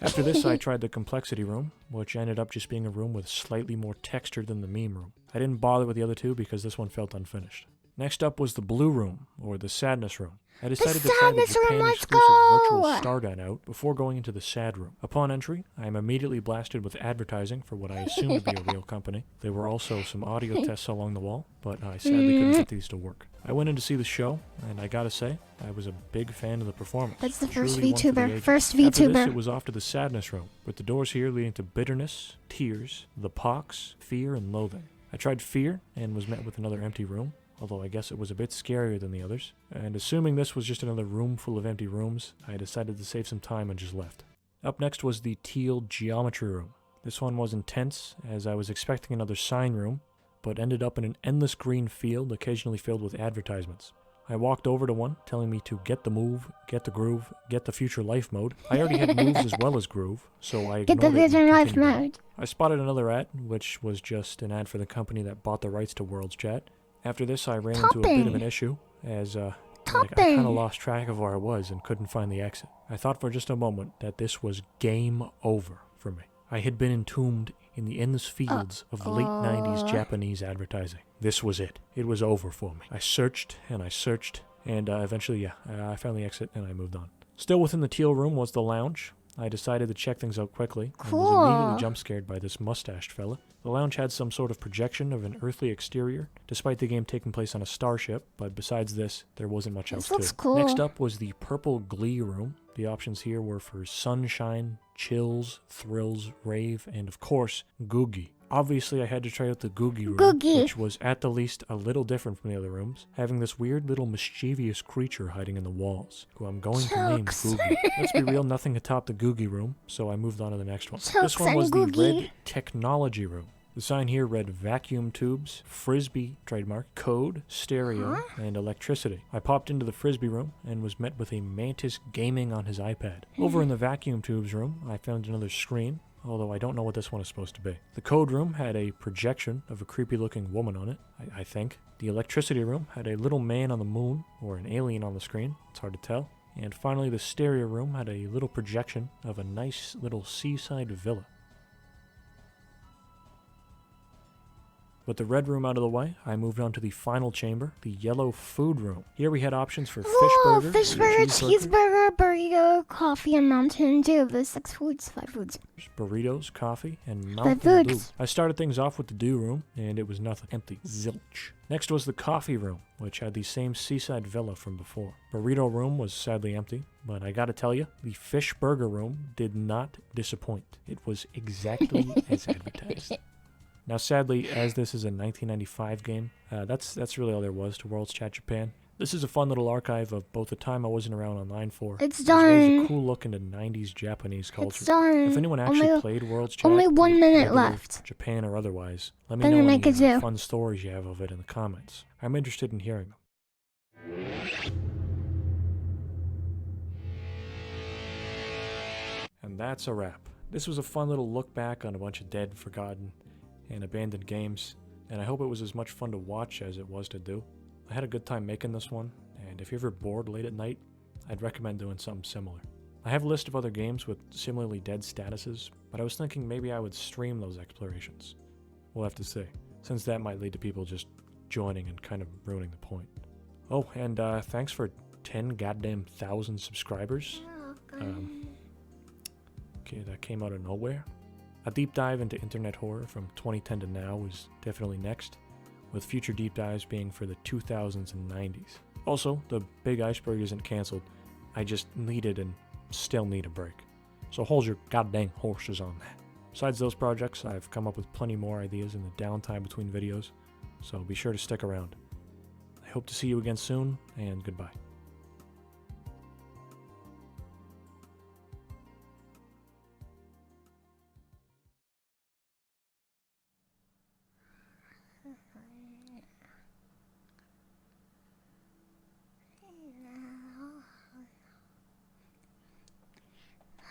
After this, I tried the complexity room, which ended up just being a room with slightly more texture than the meme room. I didn't bother with the other two because this one felt unfinished. Next up was the blue room, or the sadness room. I decided to try the sadness room, Japan let's exclusive virtual go! Stardust out before going into the sad room. Upon entry, I am immediately blasted with advertising for what I assumed to be a real company. There were also some audio tests along the wall, but I sadly couldn't get these to work. I went in to see the show, and I gotta say, I was a big fan of the performance. That's the first Truly one for the VTuber. ages. First After this, VTuber. it was off to the sadness room, with the doors here leading to bitterness, tears, the pox, fear, and loathing. I tried fear, and was met with another empty room, although I guess it was a bit scarier than the others. And assuming this was just another room full of empty rooms, I decided to save some time and just left. Up next was the teal geometry room. This one was intense, as I was expecting another sign room, but ended up in an endless green field occasionally filled with advertisements. I walked over to one, telling me to get the move, get the groove, get the future life mode. I already had moves as well as groove, so I Get the ignored it and future life continued on. mode. I spotted another ad, which was just an ad for the company that bought the rights to World's Chat. After this, I ran into a bit of an issue, as I kind of lost track of where I was and couldn't find the exit. I thought for just a moment that this was game over for me. I had been entombed in the endless fields of late 90s Japanese advertising. This was it. It was over for me. I searched, and eventually, I found the exit and I moved on. Still within the teal room was the lounge. I decided to check things out quickly and was immediately jump scared by this mustached fella. The lounge had some sort of projection of an earthly exterior, despite the game taking place on a starship, but besides this, there wasn't much else to it. Cool. Next up was the purple glee room. The options here were for sunshine, chills, thrills, rave, and of course, googie. Obviously, I had to try out the googie room, which was at the least a little different from the other rooms, having this weird little mischievous creature hiding in the walls, who I'm going to name Googie. Let's be real, nothing could top the googie room, so I moved on to the next one. This one was the red technology room. The sign here read vacuum tubes, frisbee, trademark, code, stereo, and electricity. I popped into the frisbee room and was met with a mantis gaming on his iPad. Over in the vacuum tubes room, I found another screen, although I don't know what this one is supposed to be. The code room had a projection of a creepy-looking woman on it, I think. The electricity room had a little man on the moon, or an alien on the screen, it's hard to tell. And finally, the stereo room had a little projection of a nice little seaside villa. With the red room out of the way, I moved on to the final chamber, the yellow food room. Here we had options for fish burger, cheeseburger, burrito, coffee, and Mountain Dew. The 6 foods, 5 foods. burritos, coffee, and Mountain Dew. I started things off with the Dew room, and it was nothing. Empty. Zilch. Next was the coffee room, which had the same seaside villa from before. Burrito room was sadly empty, but I gotta tell you, the fish burger room did not disappoint. It was exactly as advertised. Now, sadly, as this is a 1995 game, that's really all there was to World's Chat Japan. This is a fun little archive of both the time I wasn't around online for, it's as well done. as a cool look into 90s Japanese culture. It's done. If anyone actually played World's Chat, only 1 minute regular left. Japan or otherwise, let me Then know you any make it do. fun stories you have of it in the comments. I'm interested in hearing them. And that's a wrap. This was a fun little look back on a bunch of dead, forgotten, and abandoned games, and I hope it was as much fun to watch as it was to do. I had a good time making this one, and if you're ever bored late at night, I'd recommend doing something similar. I have a list of other games with similarly dead statuses, but I was thinking maybe I would stream those explorations. We'll have to see, since that might lead to people just joining and kind of ruining the point. Oh, and thanks for 10 goddamn thousand subscribers. Okay, that came out of nowhere. A deep dive into internet horror from 2010 to now is definitely next, with future deep dives being for the 2000s and 90s. Also, the Big Iceberg isn't cancelled. I just needed and still need a break. So hold your goddamn horses on that. Besides those projects, I've come up with plenty more ideas in the downtime between videos, so be sure to stick around. I hope to see you again soon, and goodbye.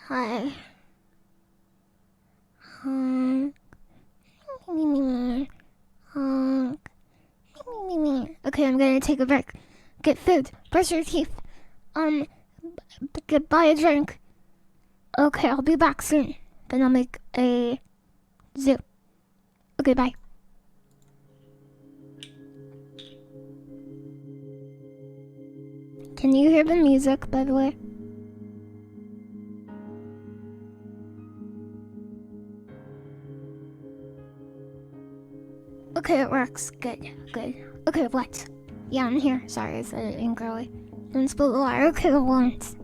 Hi. Okay, I'm gonna take a break. Get food. Brush your teeth. Buy a drink. Okay, I'll be back soon. Then I'll make a zoo. Okay, bye. Can you hear the music, by the way? Okay, it works. Good, good. Okay, what? Yeah, I'm here. Sorry, I said it angrily. Don't spill the water. Okay, once.